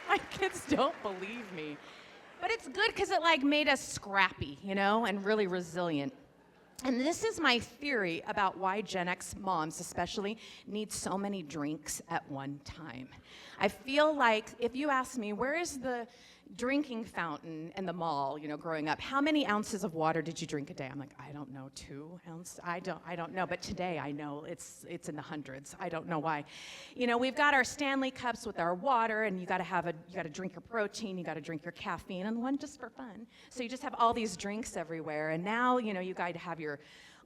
My kids don't believe me. But it's good because it like made us scrappy, you know, and really resilient. And this is my theory about why Gen X moms especially need so many drinks at one time. I feel like if you ask me, where is the drinking fountain in the mall, you know, growing up, how many ounces of water did you drink a day? I'm like, I don't know, 2 ounces? I don't know, but today I know it's in the hundreds. I don't know why. You know, we've got our Stanley cups with our water, and you gotta drink your protein, you gotta drink your caffeine, and one just for fun. So you just have all these drinks everywhere, and now, you know, you gotta have your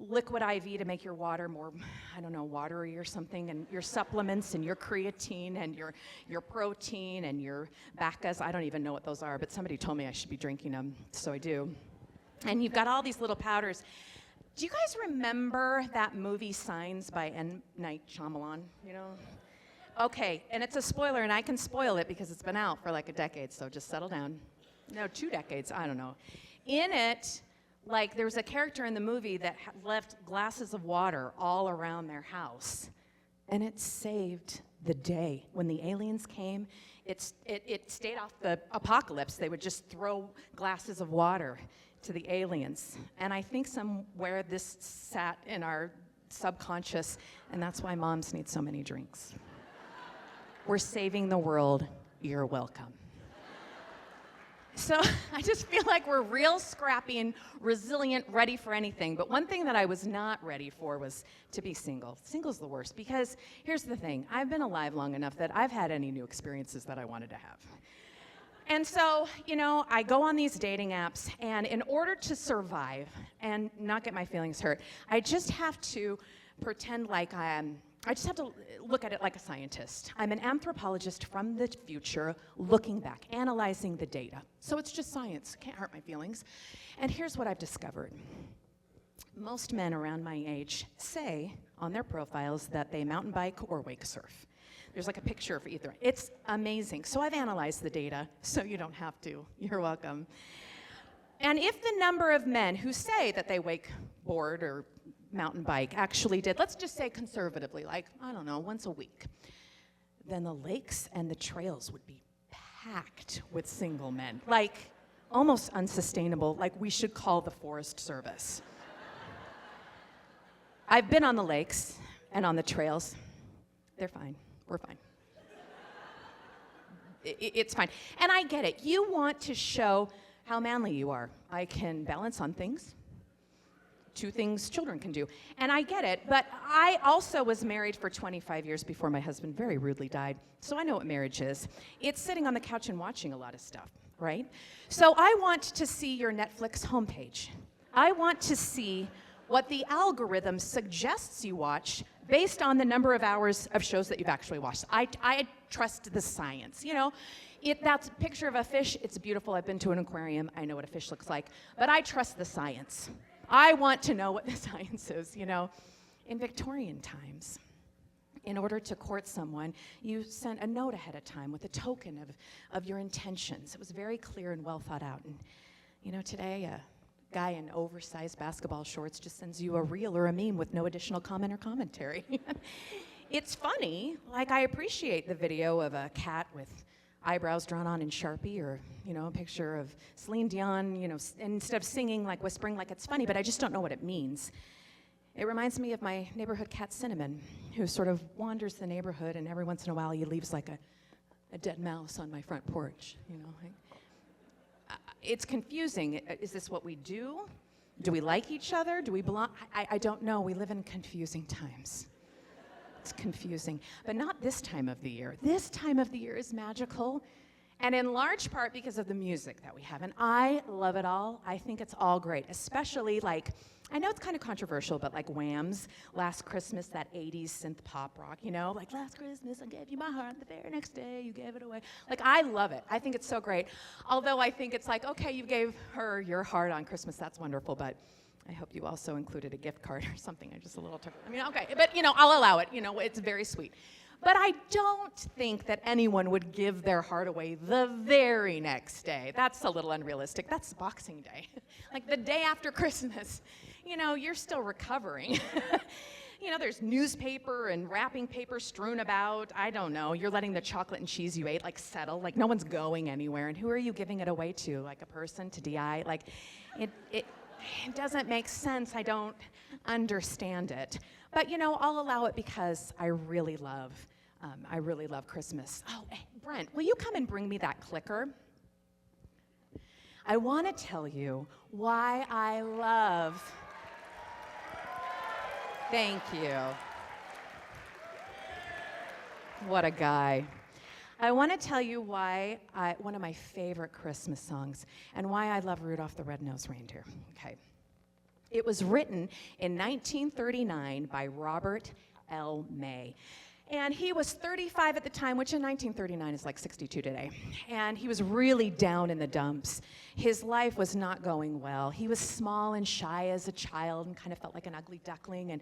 liquid IV to make your water more, I don't know, watery or something, and your supplements and your creatine and your protein and your Bacchus. I don't even know what those are, but somebody told me I should be drinking them, so I do. And you've got all these little powders. Do you guys remember that movie Signs by M. Night Shyamalan? You know? Okay, and it's a spoiler, and I can spoil it because it's been out for like a decade, so just settle down. No, 2 decades, I don't know. In it, like, there was a character in the movie that left glasses of water all around their house, and it saved the day. When the aliens came, it stayed off the apocalypse. They would just throw glasses of water to the aliens. And I think somewhere this sat in our subconscious, and that's why moms need so many drinks. We're saving the world. You're welcome. So I just feel like we're real scrappy and resilient, ready for anything. But one thing that I was not ready for was to be single. Single's the worst because here's the thing. I've been alive long enough that I've had any new experiences that I wanted to have. And so, you know, I go on these dating apps, and in order to survive and not get my feelings hurt, I just have to pretend like I just have to look at it like a scientist. I'm an anthropologist from the future, looking back, analyzing the data. So it's just science, can't hurt my feelings. And here's what I've discovered. Most men around my age say on their profiles that they mountain bike or wake surf. There's like a picture for either. It's amazing. So I've analyzed the data, so you don't have to. You're welcome. And if the number of men who say that they wakeboard or mountain bike actually did, let's just say conservatively, like, I don't know, once a week, then the lakes and the trails would be packed with single men, like almost unsustainable, like we should call the Forest Service. I've been on the lakes and on the trails. They're fine. We're fine. It's fine. And I get it. You want to show how manly you are. I can balance on things. 2 things children can do. And I get it, but I also was married for 25 years before my husband very rudely died, so I know what marriage is. It's sitting on the couch and watching a lot of stuff, right? So I want to see your Netflix homepage. I want to see what the algorithm suggests you watch based on the number of hours of shows that you've actually watched. I trust the science, you know? That's a picture of a fish, it's beautiful. I've been to an aquarium, I know what a fish looks like, but I trust the science. I want to know what the science is, you know. In Victorian times, in order to court someone, you sent a note ahead of time with a token of your intentions. It was very clear and well thought out. And, you know, today, a guy in oversized basketball shorts just sends you a reel or a meme with no additional comment or commentary. It's funny. Like, I appreciate the video of a cat with eyebrows drawn on in Sharpie, or, you know, a picture of Celine Dion, you know, instead of singing, like whispering like it's funny, but I just don't know what it means. It reminds me of my neighborhood cat Cinnamon, who sort of wanders the neighborhood, and every once in a while he leaves like a dead mouse on my front porch, you know. It's confusing. Is this what we do? Do we like each other? Do we belong? I don't know. We live in confusing times. It's confusing, but not this time of the year. This time of the year is magical And in large part because of the music that we have. And I love it all. I think it's all great, especially like, I know it's kind of controversial, but like Wham's Last Christmas, that 80s synth pop rock, you know? Like, last Christmas I gave you my heart, the very next day you gave it away. Like, I love it. I think it's so great. Although I think it's like, okay, you gave her your heart on Christmas, that's wonderful, but I hope you also included a gift card or something. I'm just a little, I mean, okay, but you know, I'll allow it. You know, it's very sweet. But I don't think that anyone would give their heart away the very next day. That's a little unrealistic. That's Boxing Day. Like the day after Christmas, you know, you're still recovering. You know, there's newspaper and wrapping paper strewn about. I don't know. You're letting the chocolate and cheese you ate like settle. Like no one's going anywhere. And who are you giving it away to? Like a person to DI? Like it doesn't make sense. I don't understand it. But you know, I'll allow it because I really love Christmas. Oh, hey, Brent, will you come and bring me that clicker? I want to tell you why I love. Thank you. What a guy. I want to tell you why one of my favorite Christmas songs and why I love Rudolph the Red-Nosed Reindeer. Okay. It was written in 1939 by Robert L. May. And he was 35 at the time, which in 1939 is like 62 today. And he was really down in the dumps. His life was not going well. He was small and shy as a child and kind of felt like an ugly duckling.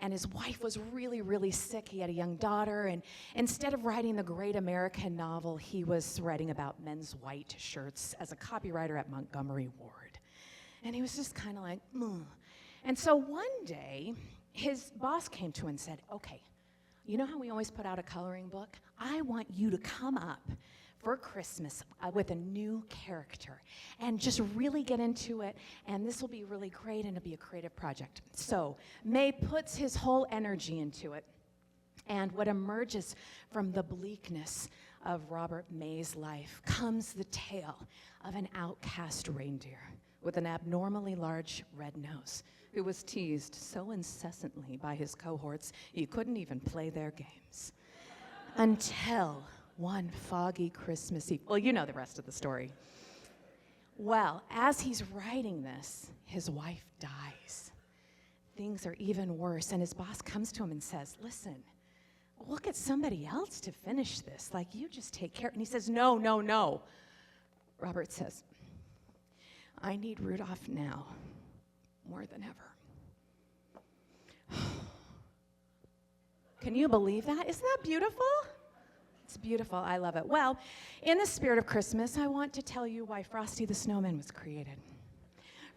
And his wife was really, really sick. He had a young daughter. And instead of writing the great American novel, he was writing about men's white shirts as a copywriter at Montgomery Ward. And he was just kind of like, And so one day, his boss came to him and said, okay, you know how we always put out a coloring book? I want you to come up for Christmas with a new character and just really get into it, and this will be really great, and it'll be a creative project. So May puts his whole energy into it, and what emerges from the bleakness of Robert May's life comes the tale of an outcast reindeer with an abnormally large red nose who was teased so incessantly by his cohorts he couldn't even play their games. Until one foggy Christmas Eve. Well, you know the rest of the story. Well, as he's writing this, his wife dies. Things are even worse, and his boss comes to him and says, listen, we'll get somebody else to finish this. Like, you just take care. And he says, no, no, no. Robert says, I need Rudolph now more than ever. Can you believe that? Isn't that beautiful? It's beautiful. I love it. Well, in the spirit of Christmas, I want to tell you why Frosty the Snowman was created.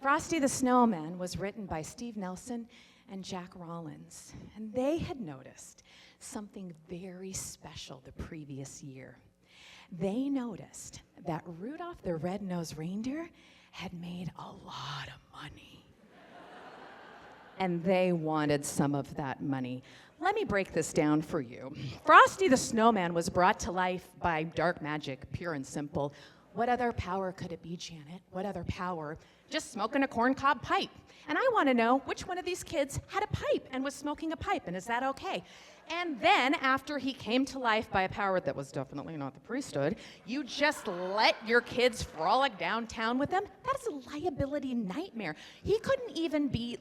Frosty the Snowman was written by Steve Nelson and Jack Rollins, and they had noticed something very special the previous year. They noticed that Rudolph the Red-Nosed Reindeer had made a lot of money. And they wanted some of that money. Let me break this down for you. Frosty the Snowman was brought to life by dark magic, pure and simple. What other power could it be, Janet? What other power? Just smoking a corncob pipe. And I want to know which one of these kids had a pipe and was smoking a pipe, and is that okay? And then, after he came to life by a power that was definitely not the priesthood, you just let your kids frolic downtown with them? That is a liability nightmare. He couldn't even be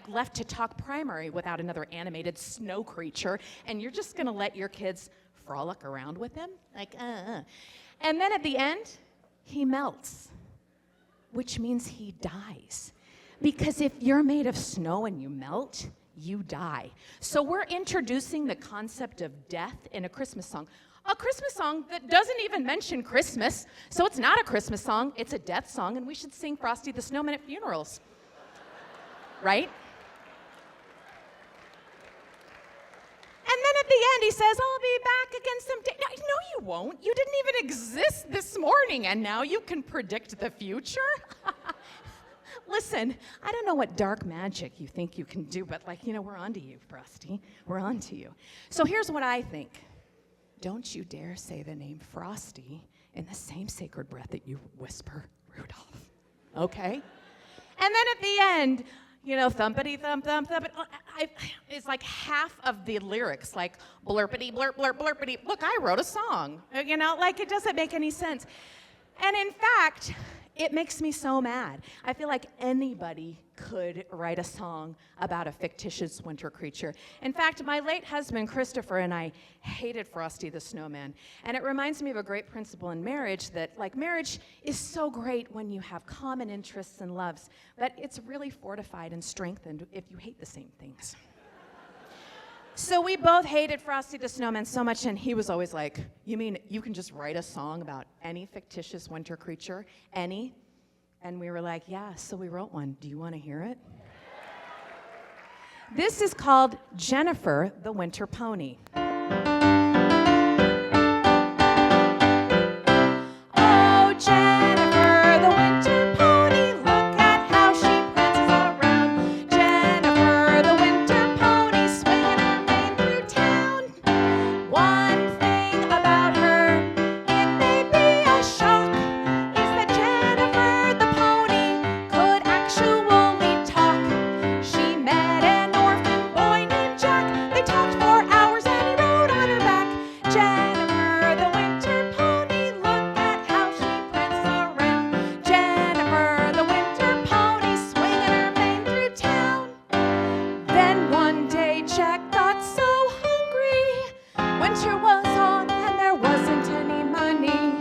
left to talk primary without another animated snow creature, and you're just gonna let your kids frolic around with him? And then at the end, he melts, which means he dies. Because if you're made of snow and you melt, you die. So we're introducing the concept of death in a Christmas song. A Christmas song that doesn't even mention Christmas. So it's not a Christmas song, it's a death song, and we should sing Frosty the Snowman at funerals. Right? And then at the end he says, I'll be back again someday. No, you won't. You didn't even exist this morning, and now you can predict the future? Listen, I don't know what dark magic you think you can do, but we're on to you, Frosty. We're on to you. So here's what I think. Don't you dare say the name Frosty in the same sacred breath that you whisper Rudolph, okay? And then at the end, thumpity thump thump thump. it's like half of the lyrics, like blurpity, blurp, blurp, blurpity. Look, I wrote a song. You know, like it doesn't make any sense. And in fact, it makes me so mad. I feel like anybody could write a song about a fictitious winter creature. In fact, my late husband, Christopher, and I hated Frosty the Snowman. And it reminds me of a great principle in marriage that, like, marriage is so great when you have common interests and loves, but it's really fortified and strengthened if you hate the same things. So we both hated Frosty the Snowman so much, and he was always like, you mean you can just write a song about any fictitious winter creature? Any? And we were like, yeah, so we wrote one. Do you want to hear it? This is called Jennifer the Winter Pony. Oh, Jennifer the Winter Pony, look at how she prances around. Jennifer the Winter Pony, swinging her mane through town. One thing about her, it may be a shock, is that Jennifer the Pony could actually talk. She met an orphan boy named Jack. They talked for hours and he rode on her back. Jennifer the Winter Pony, look at how she prances around. Jennifer the Winter Pony, swinging her mane through town. Then one day Jack got so hungry. Winter was on and there wasn't any money.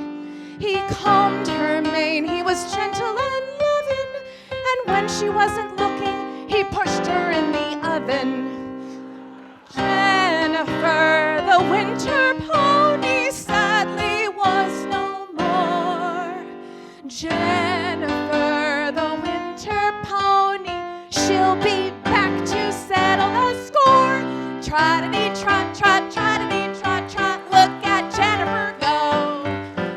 He combed her mane, he was gentle and loving. And when she wasn't looking, he pushed her in the oven. Jennifer the Winter Pony sadly was no more. Jennifer the Winter Pony, she'll be back to settle the score. Trot-a-dee-trot, trot, trot-a-dee-trot, trot, look at Jennifer go.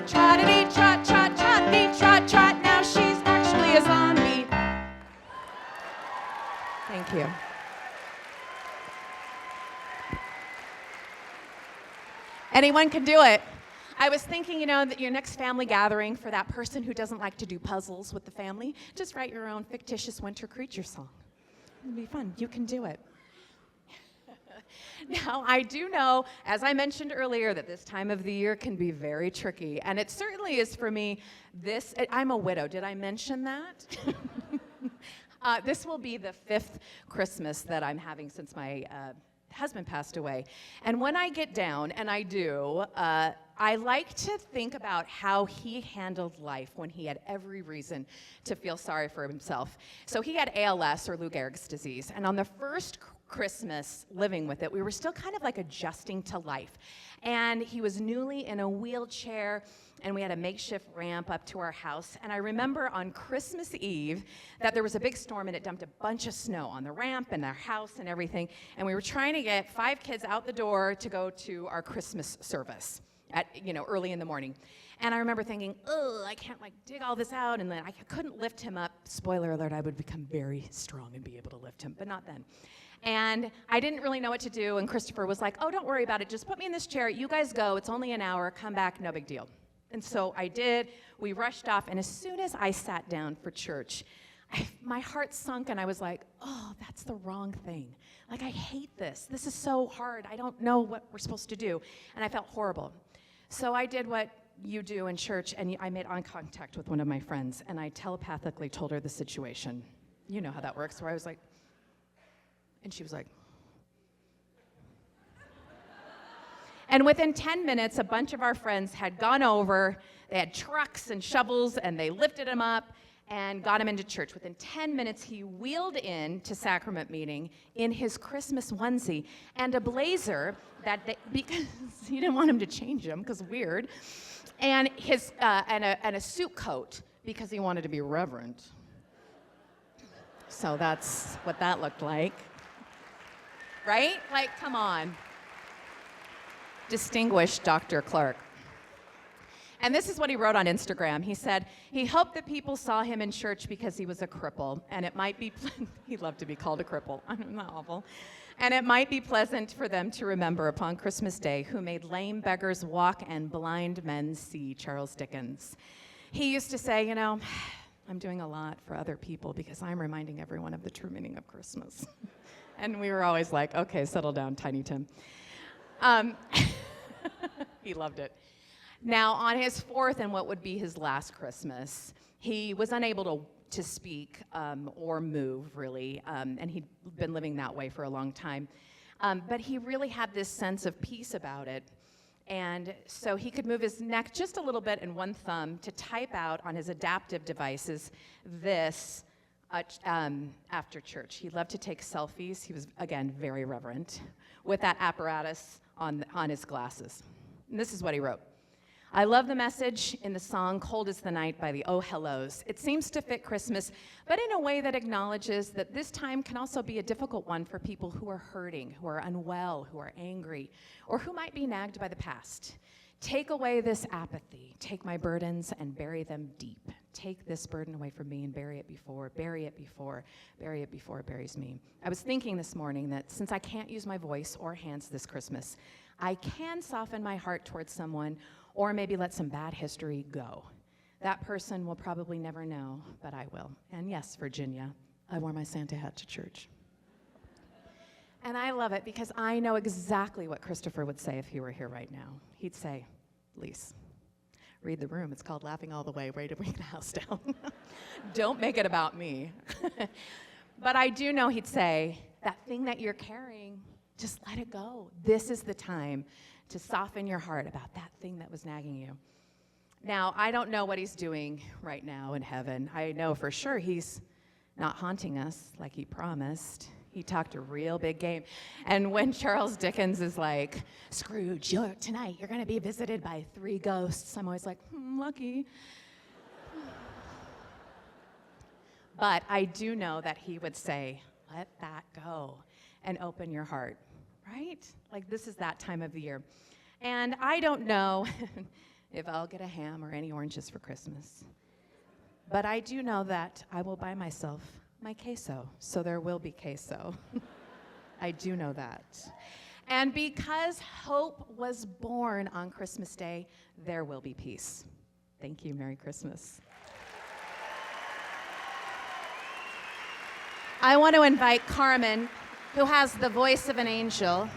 Trot-a-dee-trot, trot, trot-a-dee-trot, trot, now she's actually a zombie. Thank you. Anyone can do it. I was thinking, you know, that your next family gathering, for that person who doesn't like to do puzzles with the family, just write your own fictitious winter creature song. It'll be fun. You can do it. Now, I do know, as I mentioned earlier, that this time of the year can be very tricky, and it certainly is for me. I'm a widow. Did I mention that? This will be the 5th Christmas that I'm having since my husband passed away. And when I get down, and I do, I like to think about how he handled life when he had every reason to feel sorry for himself. So he had ALS, or Lou Gehrig's disease, and on the first Christmas living with it, we were still kind of like adjusting to life. And he was newly in a wheelchair, and we had a makeshift ramp up to our house. And I remember on Christmas Eve that there was a big storm, and it dumped a bunch of snow on the ramp and our house and everything. And we were trying to get 5 kids out the door to go to our Christmas service at, early in the morning. And I remember thinking, oh, I can't dig all this out. And then I couldn't lift him up. Spoiler alert, I would become very strong and be able to lift him, but not then. And I didn't really know what to do, and Christopher was like, oh, don't worry about it. Just put me in this chair. You guys go. It's only an hour. Come back. No big deal. And so I did. We rushed off, and as soon as I sat down for church, my heart sunk, and I was like, oh, that's the wrong thing. I hate this. This is so hard. I don't know what we're supposed to do. And I felt horrible. So I did what you do in church, and I made eye contact with one of my friends, and I telepathically told her the situation. You know how that works, where I was like, and she was like, and within 10 minutes, a bunch of our friends had gone over, they had trucks and shovels, and they lifted him up and got him into church. Within 10 minutes, he wheeled in to sacrament meeting in his Christmas onesie and a blazer because he didn't want him to change him, because weird, and a suit coat because he wanted to be reverent. So that's what that looked like. Right? Come on. Distinguished Dr. Clark. And this is what he wrote on Instagram. He said, he hoped that people saw him in church because he was a cripple, and it might be, he loved to be called a cripple. I'm not awful. And it might be pleasant for them to remember upon Christmas Day who made lame beggars walk and blind men see, Charles Dickens. He used to say, I'm doing a lot for other people because I'm reminding everyone of the true meaning of Christmas. And we were always like, okay, settle down, Tiny Tim. He loved it. Now, on his fourth and what would be his last Christmas, he was unable to speak or move, really, and he'd been living that way for a long time. But he really had this sense of peace about it. And so he could move his neck just a little bit and one thumb to type out on his adaptive devices this after church. He loved to take selfies. He was, again, very reverent with that apparatus on his glasses. And this is what he wrote. I love the message in the song Cold is the Night by the Oh Hellos. It seems to fit Christmas, but in a way that acknowledges that this time can also be a difficult one for people who are hurting, who are unwell, who are angry, or who might be nagged by the past. Take away this apathy. Take my burdens and bury them deep. Take this burden away from me and bury it before it buries me. I was thinking this morning that since I can't use my voice or hands this Christmas, I can soften my heart towards someone or maybe let some bad history go. That person will probably never know, but I will. And yes, Virginia, I wore my Santa hat to church. And I love it because I know exactly what Christopher would say if he were here right now. He'd say, Lise, read the room. It's called Laughing All the Way, Ready to Bring the House Down. Don't make it about me. But I do know he'd say, that thing that you're carrying, just let it go. This is the time to soften your heart about that thing that was nagging you. Now, I don't know what he's doing right now in heaven. I know for sure he's not haunting us like he promised. He talked a real big game. And when Charles Dickens is like, Scrooge, tonight you're going to be visited by 3 ghosts, I'm always like, lucky. But I do know that he would say, let that go and open your heart, right? Like this is that time of the year. And I don't know if I'll get a ham or any oranges for Christmas. But I do know that I will buy myself my queso, so there will be queso. I do know that. And because hope was born on Christmas Day, there will be peace. Thank you. Merry Christmas. I want to invite Carmen, who has the voice of an angel.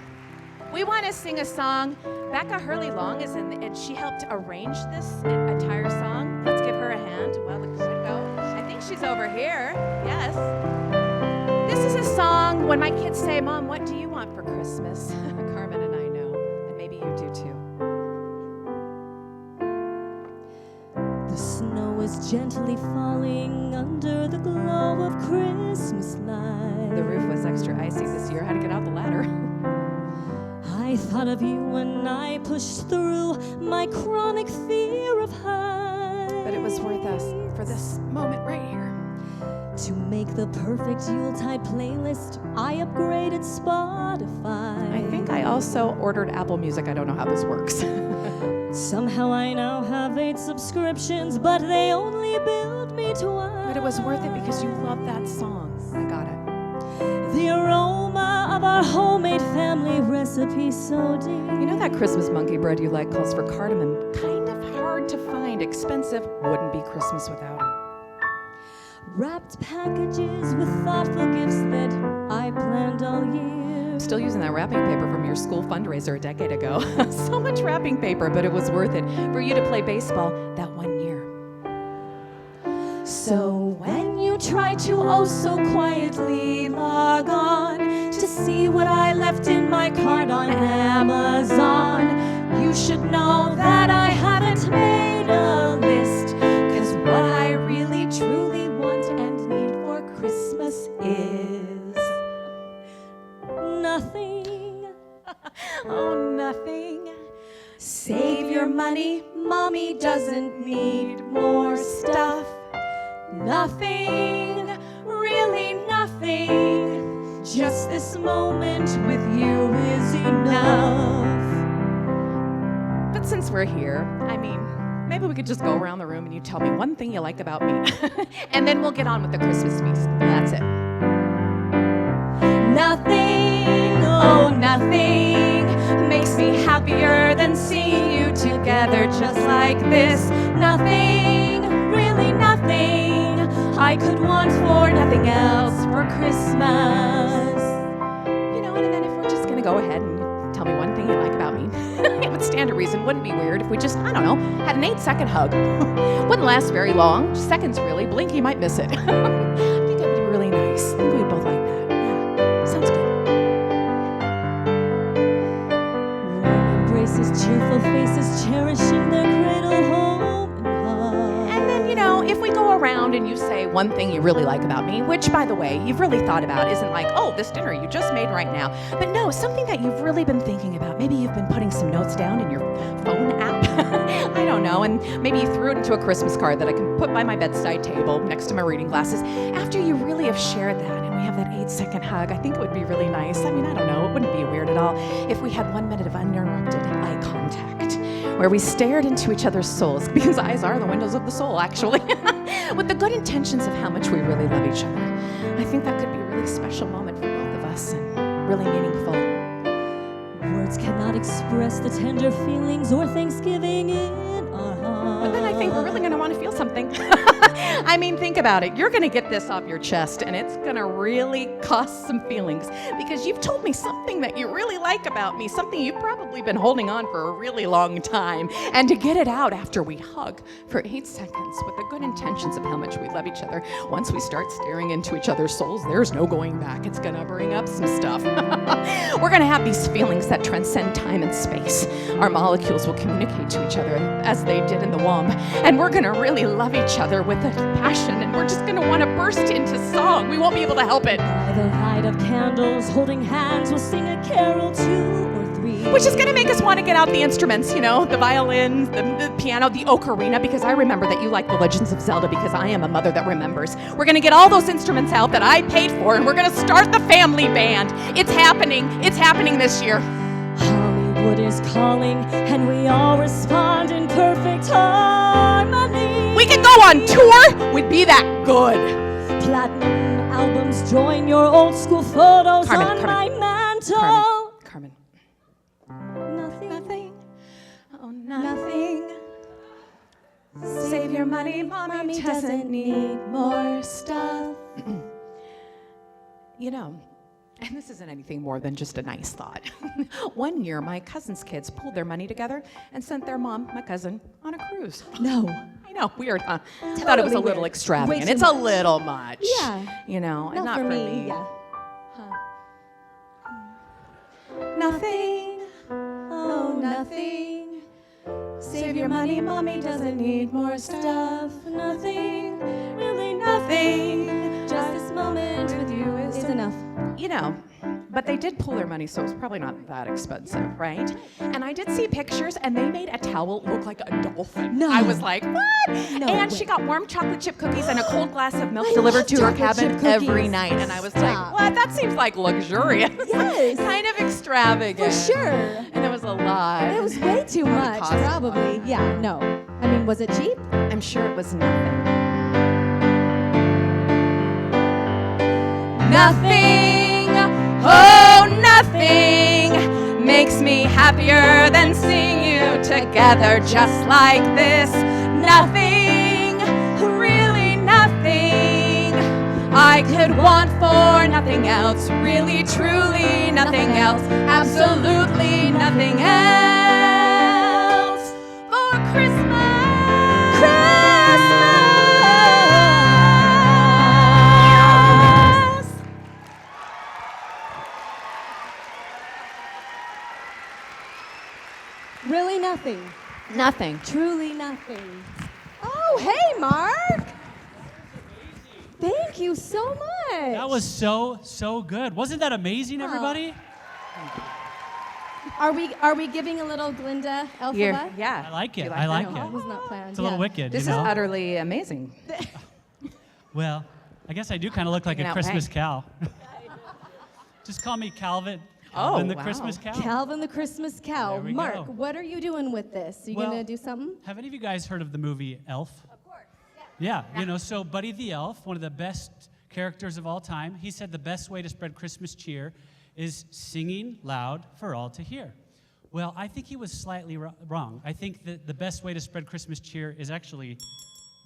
We want to sing a song. Becca Hurley Long is in, and she helped arrange this entire song. Let's give her a hand. Well, look where to go. I think she's over here. Yes. This is a song when my kids say, Mom, what do you want for Christmas? Carmen and I know, and maybe you do too. The snow is gently falling under the glow of Christmas light. The roof was extra icy this year. I had to get out the ladder. I thought of you when I pushed through my chronic fear of heights. But it was worth us for this moment right here. To make the perfect Yuletide playlist, I upgraded Spotify. I think I also ordered Apple Music. I don't know how this works. Somehow I now have 8 subscriptions, but they only billed me twice. But it was worth it because you love that song. I got it. The aroma of our homemade family recipe so deep. You know that Christmas monkey bread you like calls for cardamom? Kind of hard to find, expensive. Wouldn't be Christmas without it. Wrapped packages with thoughtful gifts that I planned all year. Still using that wrapping paper from your school fundraiser a decade ago. So much wrapping paper, but it was worth it for you to play baseball that one year. So when you try to oh so quietly log on to see what I left in my cart on Amazon, you should know that I haven't made a list, 'cause what I really truly want and need for Christmas is nothing. Oh, nothing. Save your money, Mommy doesn't need more stuff. Nothing, really nothing. Just this moment with you is enough. But since we're here, I mean, maybe we could just go around the room and you tell me one thing you like about me. And then we'll get on with the Christmas feast. That's it. Nothing, oh nothing, makes me happier than seeing you together just like this. Nothing, really nothing, I could want for nothing else for Christmas. go ahead and tell me one thing you like about me. It would stand to reason. Wouldn't be weird if we just, I don't know, had an 8-second hug. Wouldn't last very long. Seconds, really. Blink, you might miss it. I think it would be really nice. I think we'd both like that. Yeah, sounds good. Warm embraces, cheerful faces, cherishing their cradle home and hug. And then, you know, if we go around and you say one thing you really like about me, which, by the way, you've really thought about, isn't like, oh, this dinner you just made right now. But no, something that you've really been thinking about. Maybe you've been putting some notes down in your phone app. I don't know. And maybe you threw it into a Christmas card that I can put by my bedside table next to my reading glasses. After you really have shared that and we have that 8-second hug, I think it would be really nice. I mean, I don't know. It wouldn't be weird at all if we had 1 minute of uninterrupted eye contact where we stared into each other's souls, because eyes are the windows of the soul, actually, with the good intentions of how much we really love each other. I think that could be a really special moment for both of us and really meaningful. Words cannot express the tender feelings or thanksgiving in our hearts. But then I think we're really going to want to feel something. I mean, think about it. You're going to get this off your chest, and it's going to really cost some feelings, because you've told me something that you really like about me, something you've probably been holding on for a really long time. And to get it out after we hug for 8 seconds with the good intentions of how much we love each other, once we start staring into each other's souls, there's no going back. It's going to bring up some stuff. We're going to have these feelings that transcend time and space. Our molecules will communicate to each other as they did in the womb, and we're going to really love each other with a passion, and we're just going to want to burst into song. We won't be able to help it. By the light of candles, holding hands, we'll sing a carol 2 or 3. Which is going to make us want to get out the instruments, you know, the violin, the piano, the ocarina, because I remember that you like The Legends of Zelda, because I am a mother that remembers. We're going to get all those instruments out that I paid for, and we're going to start the family band. It's happening. It's happening this year. Hollywood is calling, and we all respond in perfect harmony. We could go on tour. We'd be that good. Platinum albums join your old school photos on my mantle. Carmen. Nothing. Oh, nothing. Save your money, mommy doesn't need more stuff. You know, and this isn't anything more than just a nice thought. One year, my cousin's kids pulled their money together and sent their mom, my cousin, on a cruise. No. I know, weird, huh? I thought it was a little extravagant. Way It's too a much. little much. Yeah. You know, Not not for for me, me. yeah. Nothing. Oh, nothing. Save your money, mommy doesn't need more stuff. Nothing, really nothing. Just this moment with you is enough. You know, but they did pull their money, so it's probably not that expensive, right? And I did see pictures, and they made a towel look like a dolphin. No. I was like, what? No and way. she got warm chocolate chip cookies and a cold glass of milk I delivered love to her chocolate cabin chip every cookies. night. And I was Stop. like, what? That seems like luxurious. Yes. Kind of extravagant. For sure. And it was a lot. It was way too Probably much, cost a lot. probably. Yeah, no. I mean, was it cheap? I'm sure it was nothing. Nothing, oh, nothing makes me happier than seeing you together just like this. Nothing, really nothing. I could want for nothing else, really, truly nothing else, absolutely nothing else for Christmas. Really nothing. Nothing. Truly nothing. Oh, hey, Mark. Thank you so much. That was so good. Wasn't that amazing, everybody? Are we giving a little Glinda Elphaba? Here, yeah. I like it. You I like that? it. That was not planned. It's a little yeah. wicked, This you is know? utterly amazing. Well, I guess I do kind of look like Hanging a out Christmas with cow. Just call me Calvin. Oh, Calvin the wow. Christmas cow. Calvin the Christmas Cow. There we Mark, go. what are you doing with this? Are you Well, gonna do something? Have any of you guys heard of the movie Elf? Of course. Yeah, you know, so Buddy the Elf, one of the best characters of all time, he said the best way to spread Christmas cheer is singing loud for all to hear. Well, I think he was slightly wrong. I think that the best way to spread Christmas cheer is actually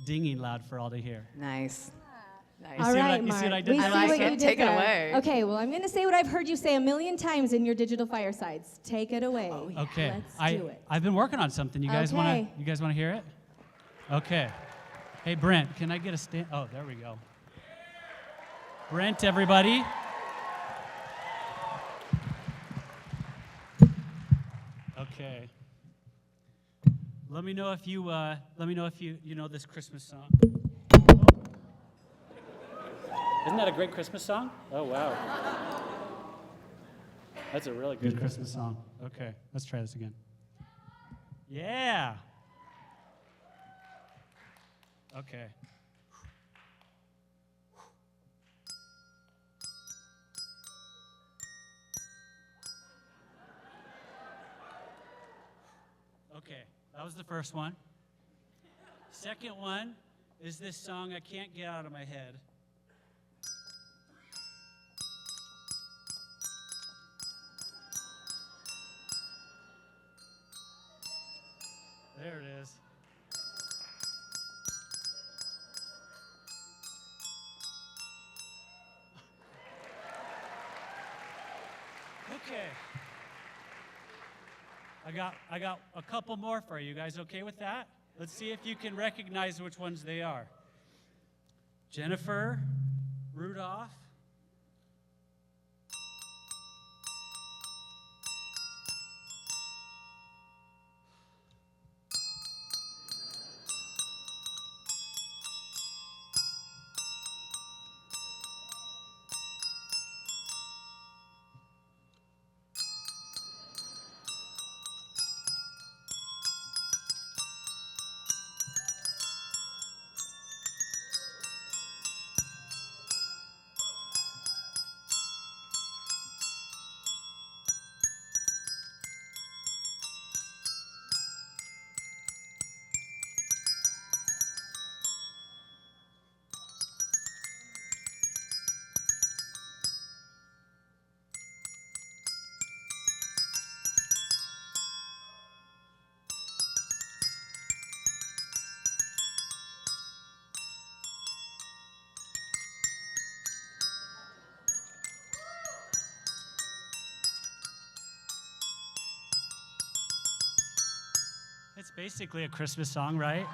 dinging loud for all to hear. Nice. Nice. All right, you see what I Mark. did We there? see I like what you it. did Take it there. away. Okay, well, I'm going to say what I've heard you say a million times in your digital firesides. Take it away. Okay. Let's do it. I've been working on something. You guys want Okay. to hear it? Okay. Hey Brent, can I get a stand? Oh, there we go. Brent, everybody. Okay. Let me know if you know this Christmas song. Isn't that a great Christmas song? Oh wow. That's a really good Christmas song. Okay, let's try this again. Yeah. Okay. Okay, that was the first one. Second one is this song I can't get out of my head. There it is. Okay. I got a couple more for you. You guys okay with that? Let's see if you can recognize which ones they are. Jennifer, Rudolph. It's basically a Christmas song, right?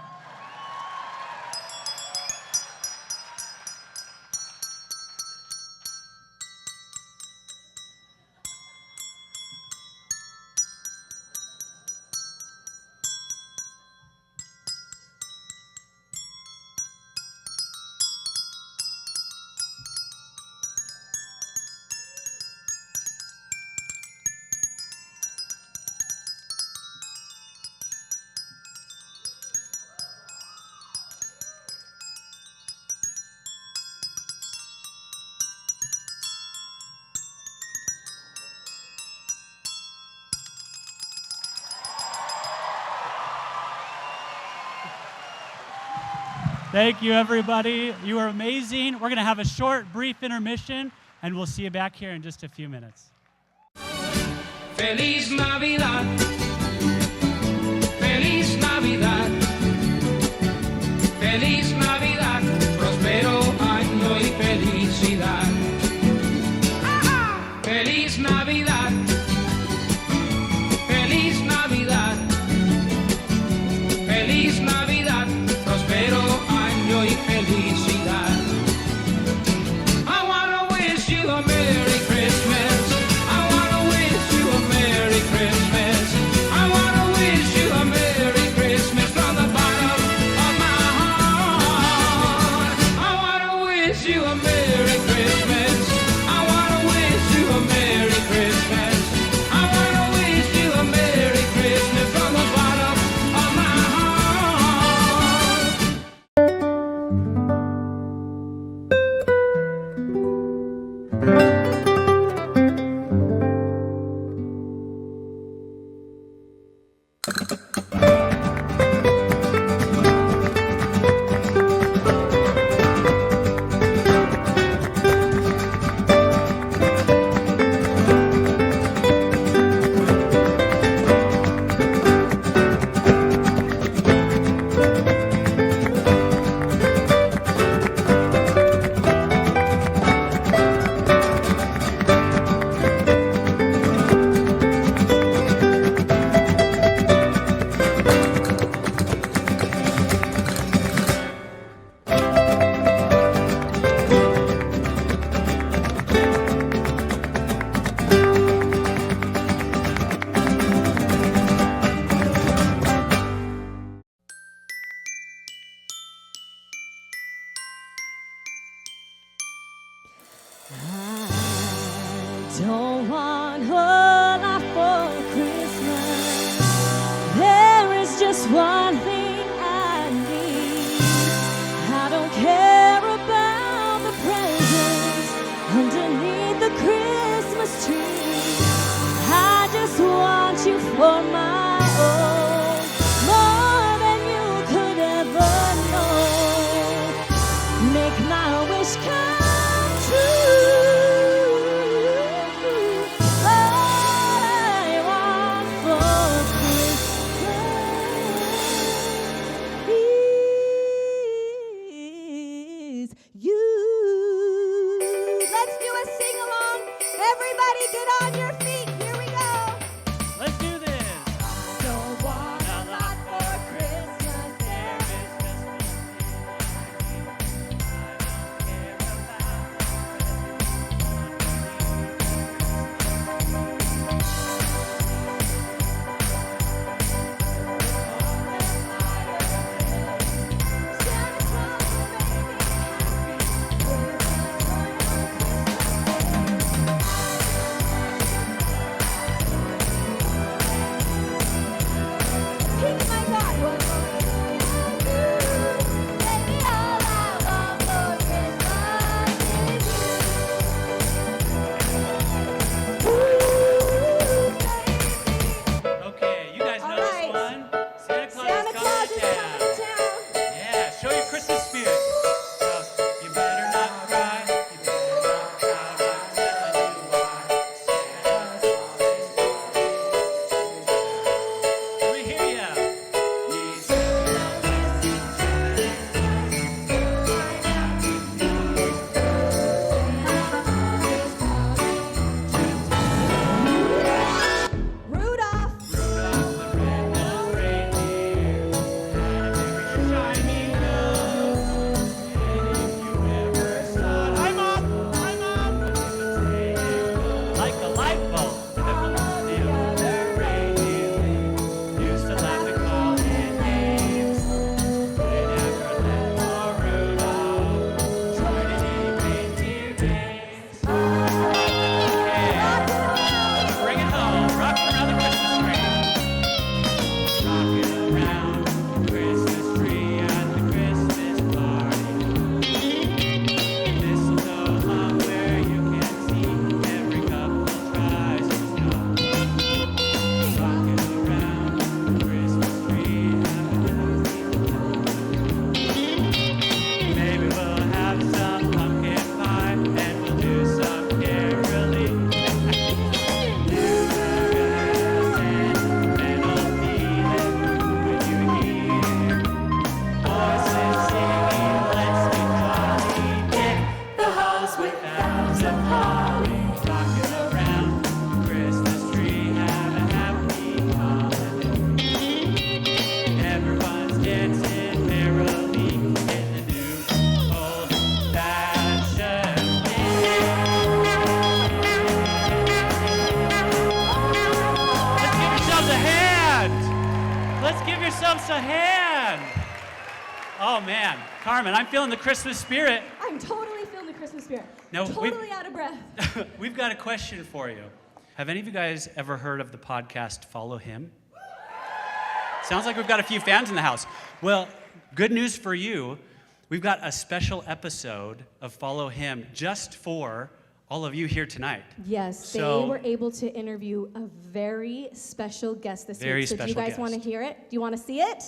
Thank you, everybody. You are amazing. We're going to have a short, brief intermission, and we'll see you back here in just a few minutes. Feliz Navidad. Feliz Navidad. Feliz Navidad. Prospero año y felicidad. Feliz Navidad. Feliz Navidad. Feliz Navidad. Prospero año y felicidad. I wanna wish you a Merry Christmas. I wanna wish you a Merry Christmas. I wanna wish you a Merry Christmas from the bottom of my heart. I wanna wish you a Merry Christmas. I wanna wish you a Merry Christmas. I wanna wish you a Merry Christmas from the bottom of my heart. Don't want a lot for Christmas. There is just one thing I need. I don't care about the presents underneath the Christmas tree. I just want you for my own, more than you could ever know. Make my wish come true. Everybody get on your feet. Here we go. Let's do this. Don't want a lot for Christmas. There is just one Okay, you guys know this one. Santa Claus is coming to town. Yeah, show your Christmas spirit. So, you better not cry. You better not cry. I'm telling you why. Santa Claus is coming. We hear ya. Rudolph. Rudolph the red-nosed reindeer had a very shiny nose. And if you ever saw it, hi Mom, like a light bulb that belonged to the other reindeer. Used to laugh and call him names. They never let poor Rudolph join in any reindeer games. Okay, bring it home. Rock around the Christmas tree. Rocking around the Christmas tree at the Christmas party. Mistletoe hung where you can see every couple tries to stop. Rocking around the Christmas tree, maybe we'll have some pumpkin pie and we'll do some caroling. Let's give yourselves a hand. Oh man, Carmen, I'm feeling the Christmas spirit. I'm totally feeling the Christmas spirit. No, Totally out of breath. We've got a question for you. Have any of you guys ever heard of the podcast Follow Him? Sounds like we've got a few fans in the house. Well, good news for you. We've got a special episode of Follow Him just for all of you here tonight. Yes, they So- were able to interview a very special guest this Very week. So do you special guys want to guest. hear it? Do you want to see it?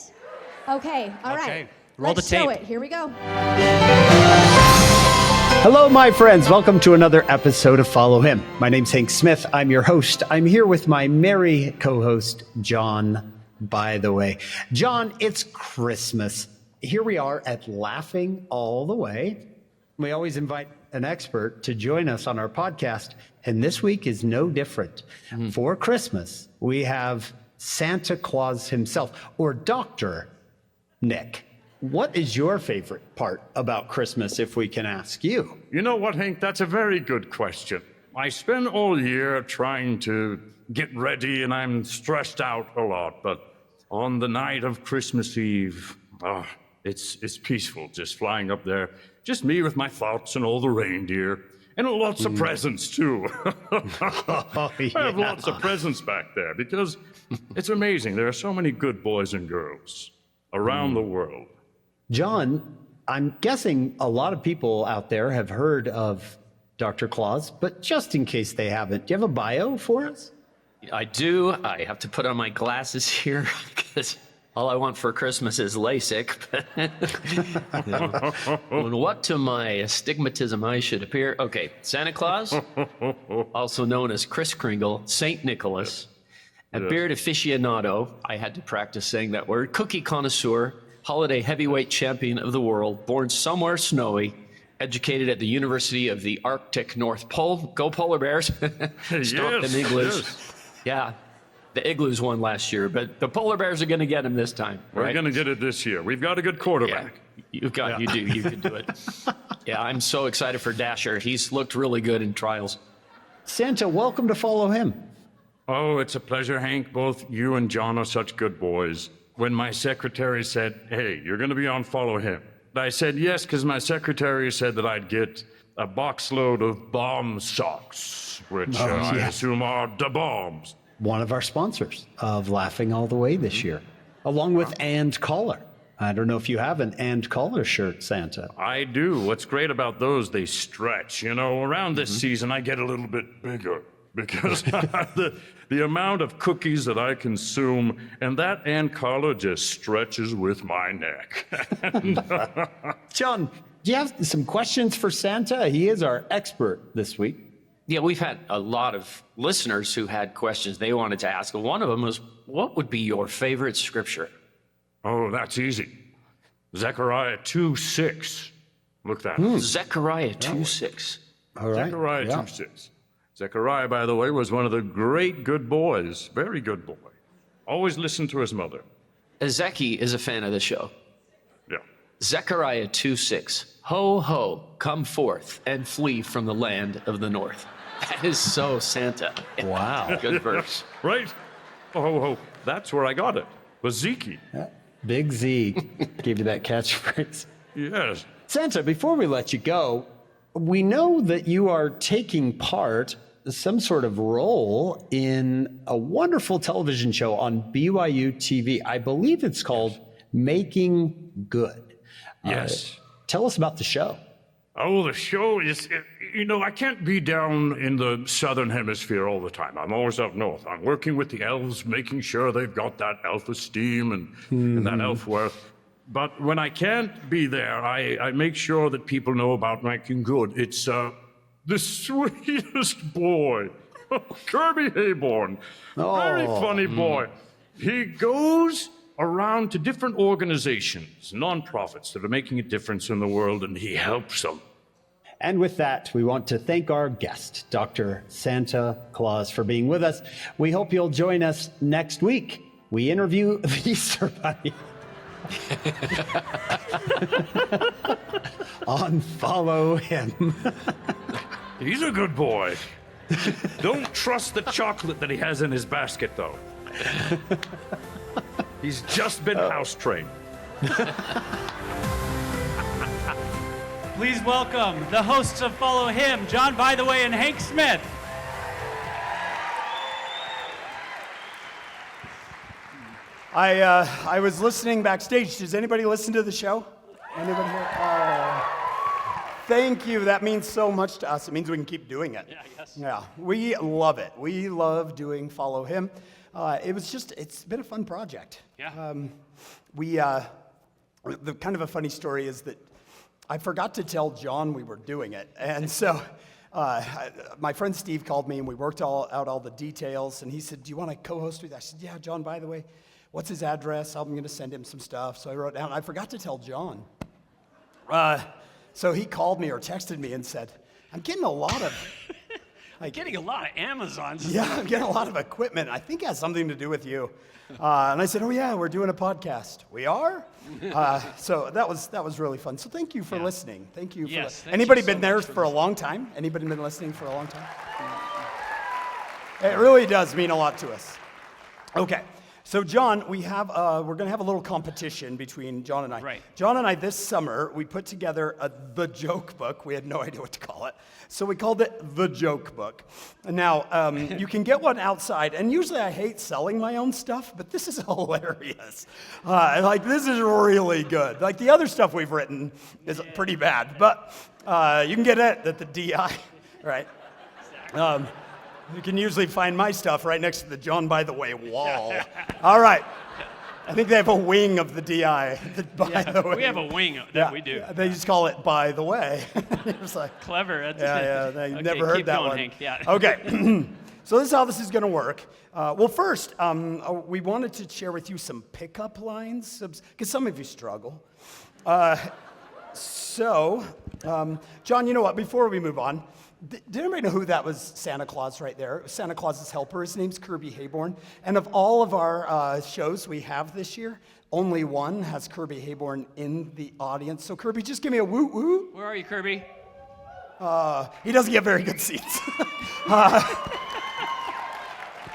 Okay, all right. Okay, roll Let's the show tape. it. Here we go. Hello, my friends. Welcome to another episode of Follow Him. My name's Hank Smith. I'm your host. I'm here with my merry co-host, John, by the way. John, it's Christmas. Here we are at Laughing All the Way. We always invite an expert to join us on our podcast, and this week is no different. For Christmas, we have Santa Claus himself, or Dr. Nick. What is your favorite part about Christmas, if we can ask you? You know what, Hank? That's a very good question. I spend all year trying to get ready, and I'm stressed out a lot. But on the night of Christmas Eve, it's peaceful, just flying up there. Just me with my thoughts and all the reindeer. And lots of presents, too. I have lots of presents back there because it's amazing. There are so many good boys and girls around the world. John, I'm guessing a lot of people out there have heard of Dr. Claus, but just in case they haven't, do you have a bio for us? I do. I have to put on my glasses here because all I want for Christmas is LASIK. And what to my astigmatism I should appear? Okay, Santa Claus, also known as Kris Kringle, Saint Nicholas, a beard aficionado, I had to practice saying that word, cookie connoisseur, holiday heavyweight champion of the world, born somewhere snowy, educated at the University of the Arctic North Pole. Go Polar Bears. Stomp them igloos. Yes. Yeah, the Igloos won last year, but the Polar Bears are going to get him this time. We're right? going to get it this year. We've got a good quarterback. You can do it. Yeah, I'm so excited for Dasher. He's looked really good in trials. Santa, welcome to Follow Him. Oh, it's a pleasure, Hank. Both you and John are such good boys. When my secretary said, hey, you're going to be on Follow Him, I said yes, because my secretary said that I'd get a box load of bomb socks, which I assume are da bombs. One of our sponsors of Laughing All the Way this year, along with And Collar. I don't know if you have an And Collar shirt, Santa. I do. What's great about those, they stretch. You know, around this season, I get a little bit bigger because the amount of cookies that I consume, and that And Collar just stretches with my neck. John, do you have some questions for Santa? He is our expert this week. Yeah, we've had a lot of listeners who had questions they wanted to ask. And one of them was, what would be your favorite scripture? Oh, that's easy. Zechariah 2:6. Look that up. Zechariah 2:6. All right. Zechariah 2:6. Zechariah, by the way, was one of the great good boys. Very good boy. Always listened to his mother. Ezeki is a fan of the show. Yeah. Zechariah 2:6. Ho, ho, come forth and flee from the land of the north. That is so Santa. Wow. Good verse. Right? Oh, that's where I got it. Was Zeke. Big Z gave you that catchphrase. Yes. Santa, before we let you go, we know that you are taking part, some sort of role, in a wonderful television show on BYU TV. I believe it's called Making Good. Yes. Tell us about the show. Oh, the show is, I can't be down in the southern hemisphere all the time. I'm always up north. I'm working with the elves, making sure they've got that elf esteem and that elf worth. But when I can't be there, I make sure that people know about Making Good. It's the sweetest boy, Kirby Hayborn. Very funny boy. He goes around to different organizations, nonprofits that are making a difference in the world, and he helps them. And with that, we want to thank our guest, Dr. Santa Claus, for being with us. We hope you'll join us next week. We interview the Easter Bunny on Follow Him. He's a good boy. Don't trust the chocolate that he has in his basket, though. He's just been house trained. Please welcome the hosts of Follow Him, John By the Way and Hank Smith. I was listening backstage. Does anybody listen to the show? Anybody here? Thank you. That means so much to us. It means we can keep doing it. Yeah, we love it. We love doing Follow Him. It's been a fun project. Yeah. The kind of a funny story is that I forgot to tell John we were doing it. And so my friend Steve called me and we worked out all the details. And he said, do you want to co-host with? I said, yeah, John, by the way, what's his address? I'm going to send him some stuff. So I wrote down, I forgot to tell John. So he called me or texted me and said, I'm getting a lot of... Getting a lot of Amazons. Yeah, I'm getting a lot of equipment. I think it has something to do with you. And I said, oh yeah, we're doing a podcast. We are? So that was really fun. So thank you for listening. Thank you. Anybody been there for a long time? Anybody been listening for a long time? It really does mean a lot to us. Okay, So, John, we're going to have a little competition between John and I. Right. John and I, this summer, we put together the joke book. We had no idea what to call it. So we called it The Joke Book. Now, you can get one outside, and usually I hate selling my own stuff, but this is hilarious. This is really good. Like, the other stuff we've written is pretty bad, but you can get it at the DI, right? You can usually find my stuff right next to the John By the Way wall. All right. I think they have a wing of the DI. By the way. We have a wing that we do. Yeah, they just call it By the Way. It's like, Clever. they Okay, never heard keep that going, one. Hank. Yeah. Okay. So this is how this is going to work. Well, first, we wanted to share with you some pickup lines, because some of you struggle. John, you know what? Before we move on, did anybody know who that was? Santa Claus right there. Santa Claus's helper. His name's Kirby Hayborn. And of all of our shows we have this year, only one has Kirby Hayborn in the audience. So Kirby, just give me a woo woo. Where are you, Kirby? He doesn't get very good seats.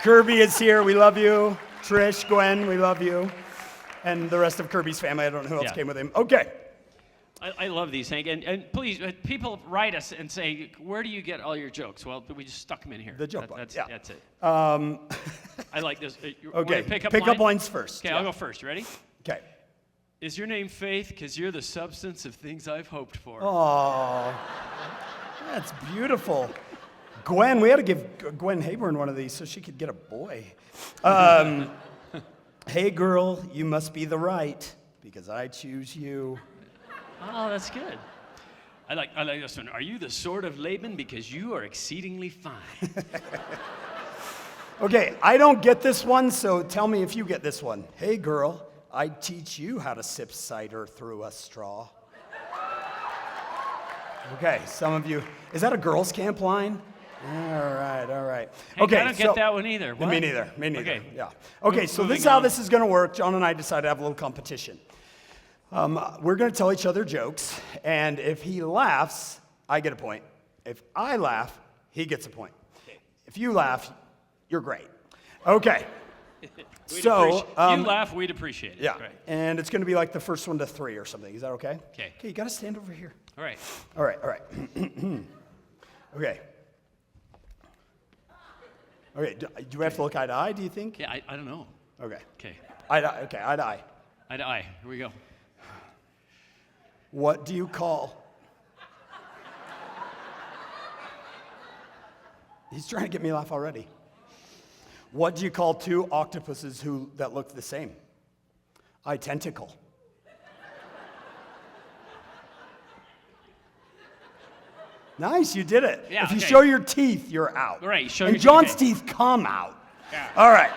Kirby is here. We love you. Trish, Gwen, we love you. And the rest of Kirby's family. I don't know who else came with him. Okay. I love these, Hank. And please, people write us and say, where do you get all your jokes? Well, we just stuck them in here. The joke book, That's it. I like this. Okay, pick up pick up lines first. Okay, I'll go first. Ready? Okay. Is your name Faith? Because you're the substance of things I've hoped for. Oh, that's beautiful. Gwen, we had to give Gwen Hayborn one of these so she could get a boy. Hey, girl, you must be the right because I choose you. Oh, that's good. I like this one. Are you the sword of Laban? Because you are exceedingly fine. Okay, I don't get this one, so tell me if you get this one. Hey, girl, I'd teach you how to sip cider through a straw. Okay, some of you. Is that a girls' camp line? All right. Hey, Okay, I don't get that one either. What? Me neither. Okay. Yeah. Okay, so this is how this is going to work. John and I decided to have a little competition. We're going to tell each other jokes, and if he laughs, I get a point. If I laugh, he gets a point. If you laugh, you're great. Okay. You laugh, we'd appreciate it. Yeah. Right. And it's going to be like the first one to 3 or something. Is that okay? Okay. Okay, you got to stand over here. All right. All right. Okay. Okay, do we have to look eye to eye, do you think? Yeah, I don't know. Okay. Okay. Eye to eye. Okay, eye to eye. Eye to eye. Here we go. What do you call? He's trying to get me to laugh already. What do you call two octopuses that look the same? Identical. Nice, you did it. Yeah, if you okay. show your teeth, you're out. Right, show and your John's teeth, teeth come out. Yeah. All right.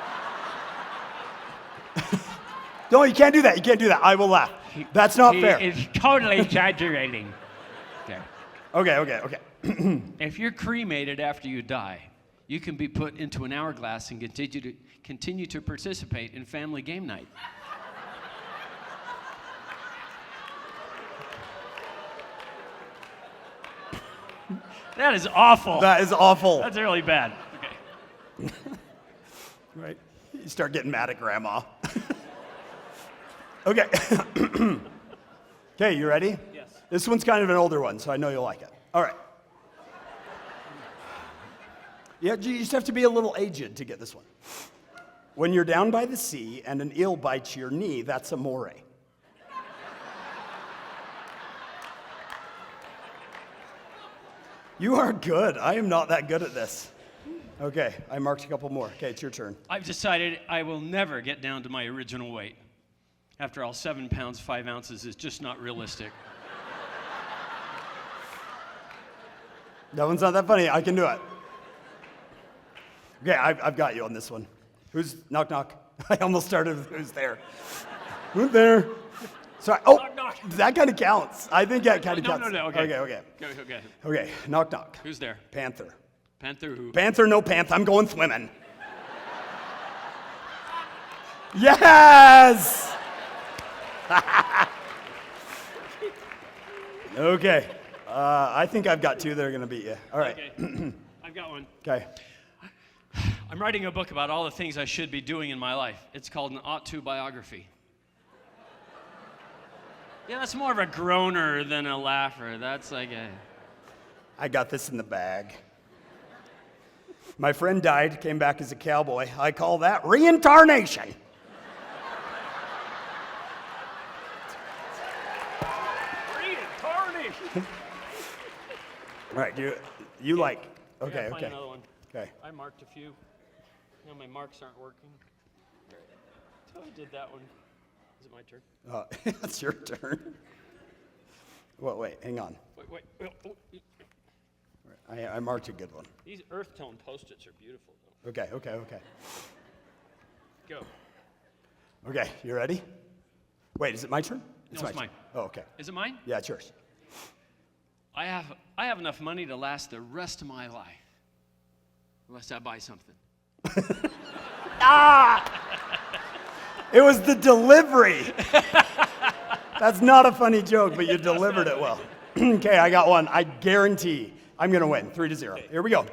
No, you can't do that. You can't do that. I will laugh. That's not fair. It's totally exaggerating. Okay. If you're cremated after you die, you can be put into an hourglass and continue to participate in family game night. That is awful. That is awful. That's really bad. Okay. Right. You start getting mad at grandma. Okay. Okay, you ready? Yes. This one's kind of an older one, so I know you'll like it. All right. Yeah, you just have to be a little aged to get this one. When you're down by the sea and an eel bites your knee, that's amore. You are good. I am not that good at this. Okay, I marked a couple more. Okay, it's your turn. I've decided I will never get down to my original weight. After all, 7 pounds, 5 ounces is just not realistic. That one's not that funny. I can do it. Okay, I've got you on this one. Who's knock knock? I almost started with who's there. Who's there? Sorry. Oh, knock, knock. That kind of counts. I think that kind of counts. No. Okay. Okay. Okay. Okay. Knock knock. Who's there? Panther. Panther who? Panther, no pants. I'm going swimming. Yes. Okay. I think I've got two that are going to beat you. All right. Okay. I've got one. Okay. I'm writing a book about all the things I should be doing in my life. It's called an ought to biography. Yeah, that's more of a groaner than a laugher. That's like a... I got this in the bag. My friend died, came back as a cowboy. I call that reincarnation. Reincarnation. All right, you like, I okay, gotta find okay. another one. Okay. I marked a few. Now my marks aren't working. So I did that one. Is it my turn? It's your turn. Well, wait, hang on. Wait. I marked a good one. These earth tone Post-its are beautiful, though. Okay. Go. Okay, you ready? Wait, is it my turn? No, it's mine. Oh, okay. Is it mine? Yeah, it's yours. I have enough money to last the rest of my life. Unless I buy something. It was the delivery. That's not a funny joke, but you delivered it well. Okay, I got one. I guarantee I'm going to win. 3-0. Here we go.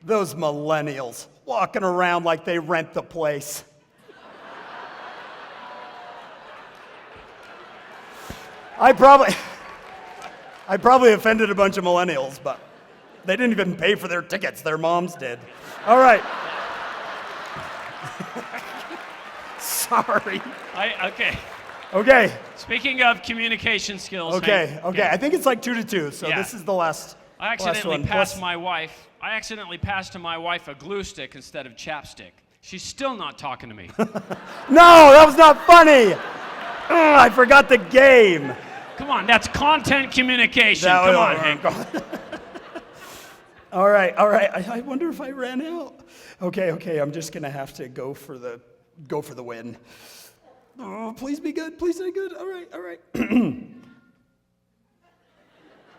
Those millennials walking around like they rent the place. I probably offended a bunch of millennials, but they didn't even pay for their tickets. Their moms did. All right. Sorry. Okay. Speaking of communication skills. Okay. I think it's like 2-2, so Yeah. This is the last. I accidentally last one. passed Plus- my wife. I accidentally passed to my wife a glue stick instead of chapstick. She's still not talking to me. No, that was not funny. I forgot the game. Come on, that's content communication. That Come was- on, Hank. All right. I wonder if I ran out. Okay. I'm just gonna have to go for the win. Oh, please be good. Please be good. All right.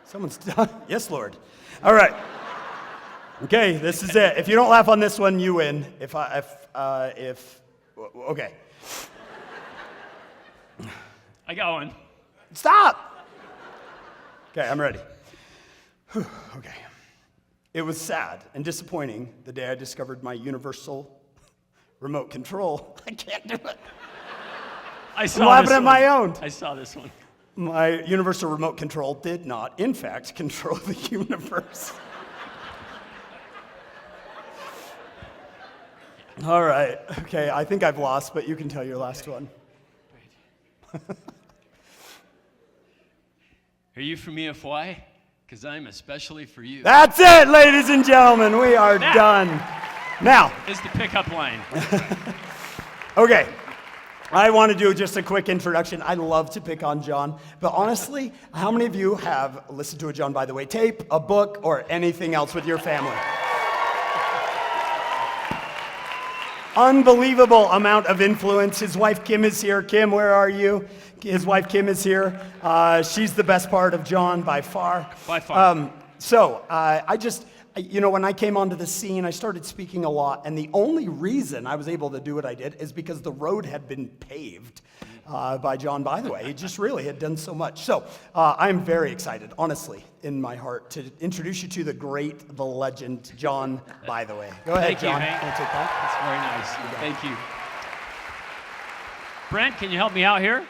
Someone's done. Yes, Lord. All right. Okay, this is it. If you don't laugh on this one, you win. Okay. I got one. Stop. Okay, I'm ready. Okay. It was sad and disappointing the day I discovered my universal remote control. I can't do it. I I'm laughing at my own. I saw this one. My universal remote control did not, in fact, control the universe. All right. Okay, I think I've lost, but you can tell your last one. Are you from EFY? Because I'm especially for you. That's it, ladies and gentlemen. We are done. Now is the pickup line. Okay. I want to do just a quick introduction. I love to pick on John, but honestly, how many of you have listened to a John By the Way tape, a book, or anything else with your family? Unbelievable amount of influence. His wife Kim is here. Kim, where are you? His wife Kim is here. She's the best part of John by far. By far. When I came onto the scene, I started speaking a lot, and the only reason I was able to do what I did is because the road had been paved by John By the Way. He just really had done so much. So I'm very excited, honestly, in my heart, to introduce you to the great, the legend, John By the Way. Go ahead, Thank John. you, Hank. Wanna take that? That's very nice. Thank you. Brent, can you help me out here?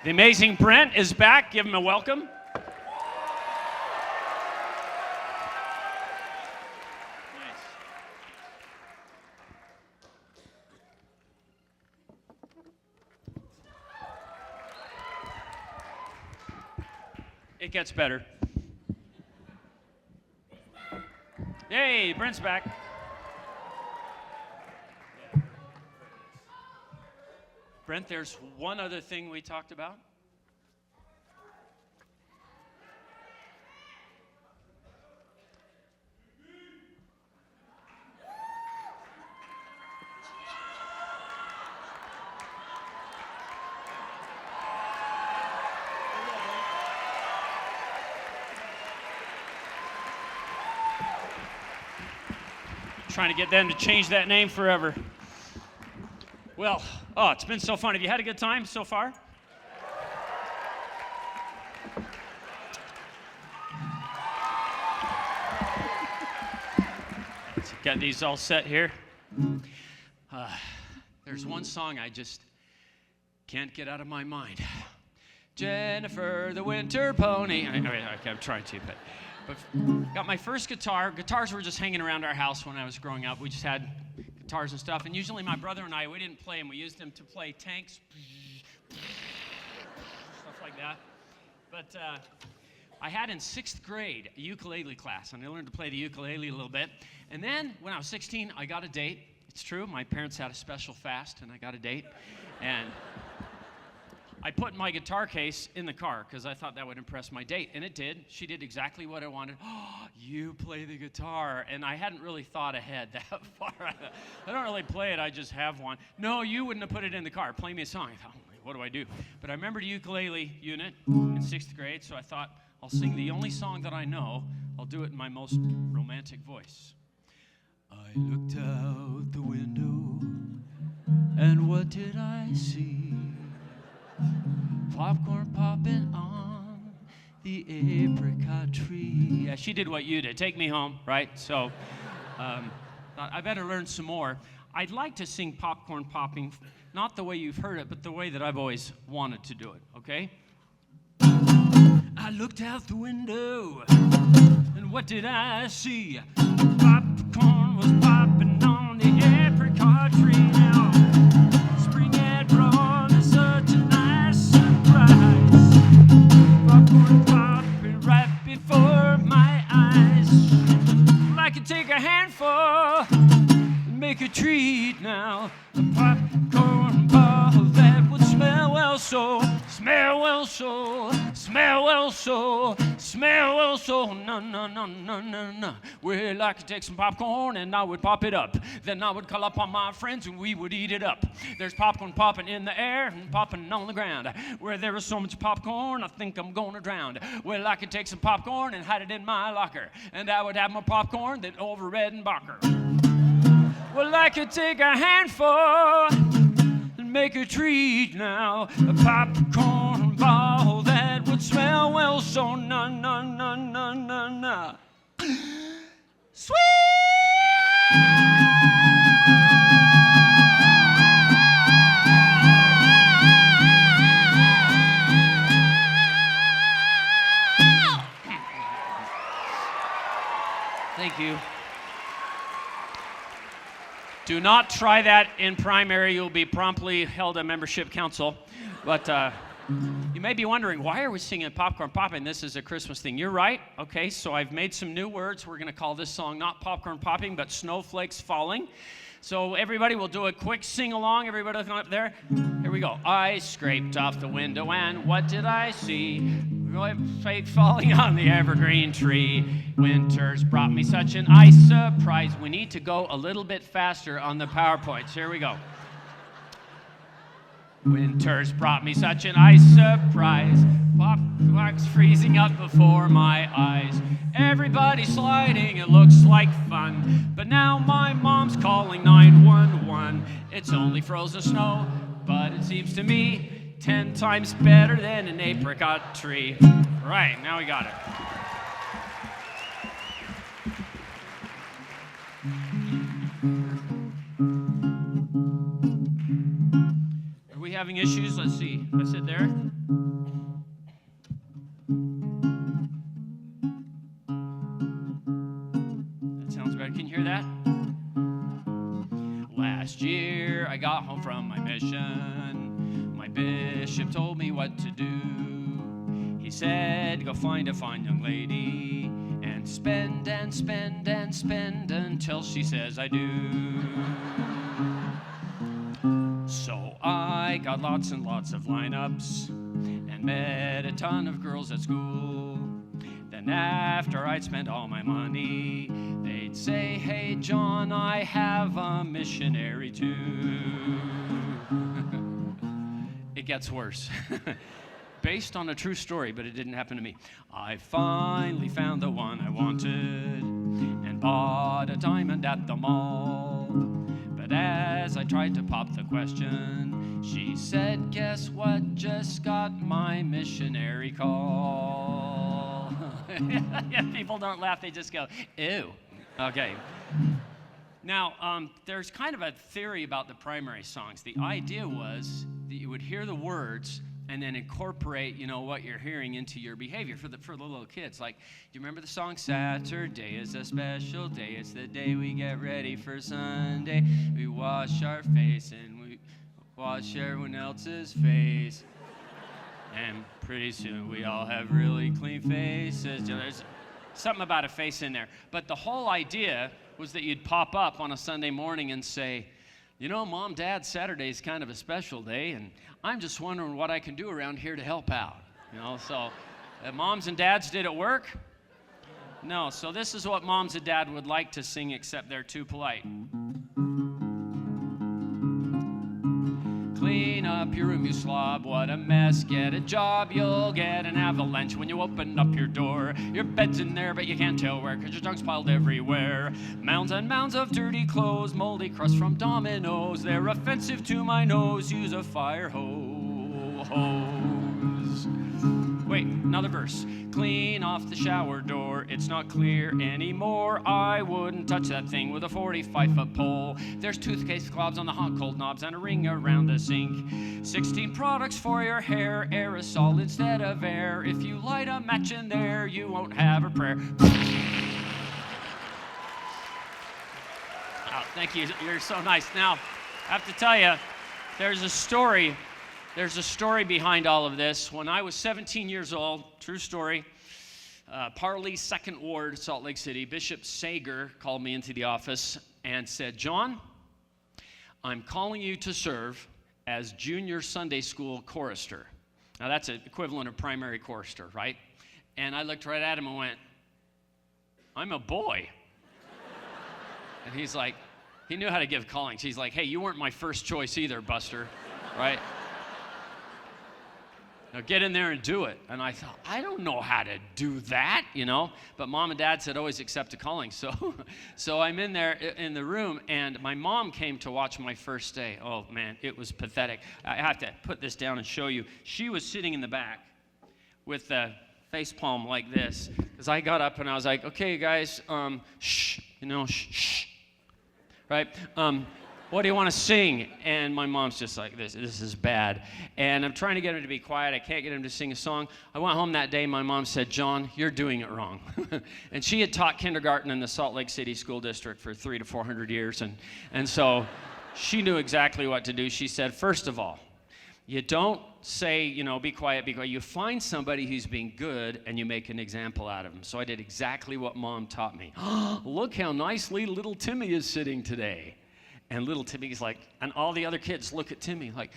The amazing Brent is back. Give him a welcome. It gets better. Hey, Brent's back. Brent, there's one other thing we talked about. Trying to get them to change that name forever. Well, it's been so fun. Have you had a good time so far? Got these all set here. There's one song I just can't get out of my mind. Jennifer the Winter Pony. I'm trying to, but got my first guitar. Guitars were just hanging around our house when I was growing up. We just had guitars and stuff, and usually my brother and I, we didn't play them. We used them to play tanks, stuff like that. But I had in 6th grade a ukulele class, and I learned to play the ukulele a little bit. And then when I was 16, I got a date. It's true, my parents had a special fast, and I got a date. And I put my guitar case in the car because I thought that would impress my date, and it did. She did exactly what I wanted. Oh, you play the guitar. And I hadn't really thought ahead that far. I don't really play it, I just have one. No, you wouldn't have put it in the car. Play me a song. I thought, what do I do? But I remembered a ukulele unit in 6th grade, so I thought, I'll sing the only song that I know. I'll do it in my most romantic voice. I looked out the window, and what did I see? Popcorn popping on the apricot tree. Yeah, she did what you did. Take me home, right? So I better learn some more. I'd like to sing popcorn popping, not the way you've heard it, but the way that I've always wanted to do it, okay? I looked out the window, and what did I see? Popcorn was popping on the apricot tree. Now, spring had brought us such a nice surprise. Popcorn popping right before my eyes. Well, I could take a handful and make a treat now. A popcorn ball that would smell well so, smell well so, smell well so, smell well so, no, no, no, no, no, no. Well, I could take some popcorn and I would pop it up. Then I would call up on my friends and we would eat it up. There's popcorn popping in the air and popping on the ground. Where there was so much popcorn, I think I'm gonna drown. Well, I could take some popcorn and hide it in my locker. And I would have more popcorn than over Redenbacher. Well, I could take a handful and make a treat now. A popcorn ball that would smell well so, no, no, no, no, no, no. Sweet! Thank you. Do not try that in primary. You'll be promptly held a membership council. But you may be wondering, why are we singing Popcorn Popping? This is a Christmas thing. You're right. Okay, so I've made some new words. We're going to call this song not Popcorn Popping, but Snowflakes Falling. So everybody will do a quick sing-along. Everybody looking up there. Here we go. I scraped off the window, and what did I see? Snowflakes falling on the evergreen tree. Winter's brought me such an ice surprise. We need to go a little bit faster on the PowerPoints. Here we go. Winter's brought me such an ice surprise. Popcorn's freezing up before my eyes. Everybody sliding, it looks like fun. But now my mom's calling 911. It's only frozen snow, but it seems to me 10 times better than an apricot tree. Right, now we got it. Are we having issues? Let's see. I sit there. That sounds better. Can you hear that? Last year I got home from my mission. My bishop told me what to do. He said, go find a fine young lady and spend and spend and spend until she says I do. So I got lots and lots of lineups and met a ton of girls at school. Then after I'd spent all my money, they'd say, hey John, I have a missionary too. It gets worse. Based on a true story, but it didn't happen to me. I finally found the one I wanted and bought a diamond at the mall. But as I tried to pop the question, she said, guess what? Just got my missionary call. Yeah, people don't laugh, they just go, ew. Okay. Now, there's kind of a theory about the primary songs. The idea was that you would hear the words and then incorporate, what you're hearing into your behavior for the little kids. Like, do you remember the song, Saturday is a special day. It's the day we get ready for Sunday. We wash our face and we wash everyone else's face. And pretty soon we all have really clean faces. There's something about a face in there. But the whole idea was that you'd pop up on a Sunday morning and say, Mom, Dad, Saturday's kind of a special day, and I'm just wondering what I can do around here to help out. So moms and dads, did it work? No, so this is what moms and dad would like to sing, except they're too polite. Clean up your room, you slob, what a mess. Get a job, you'll get an avalanche when you open up your door. Your bed's in there, but you can't tell where, 'cause your junk's piled everywhere. Mounds and mounds of dirty clothes, moldy crust from Domino's. They're offensive to my nose, use a fire hose. Wait, another verse. Clean off the shower door, it's not clear anymore. I wouldn't touch that thing with a 45-foot pole. There's toothpaste globs on the hot cold knobs and a ring around the sink. 16 products for your hair, aerosol instead of air. If you light a match in there, you won't have a prayer. Oh, thank you, you're so nice. Now, I have to tell you, there's a story behind all of this. When I was 17 years old, true story, Parley 2nd Ward, Salt Lake City, Bishop Sager called me into the office and said, John, I'm calling you to serve as junior Sunday school chorister. Now that's an equivalent of primary chorister, right? And I looked right at him and went, I'm a boy. And he's like, he knew how to give callings. He's like, hey, you weren't my first choice either, Buster, right? Now get in there and do it. And I thought, I don't know how to do that, But Mom and Dad said, always accept a calling. So I'm in there in the room, and my mom came to watch my first day. Oh, man, it was pathetic. I have to put this down and show you. She was sitting in the back with the face palm like this. Because I got up and I was like, okay, guys, shh, shh. Right? What do you want to sing? And my mom's just like, this is bad. And I'm trying to get him to be quiet. I can't get him to sing a song. I went home that day. My mom said, John, you're doing it wrong. And she had taught kindergarten in the Salt Lake City School District for 300 to 400 years. And so she knew exactly what to do. She said, first of all, you don't say, be quiet, be quiet. You find somebody who's being good and you make an example out of them. So I did exactly what Mom taught me. Look how nicely little Timmy is sitting today. And little Timmy's like, and all the other kids look at Timmy like,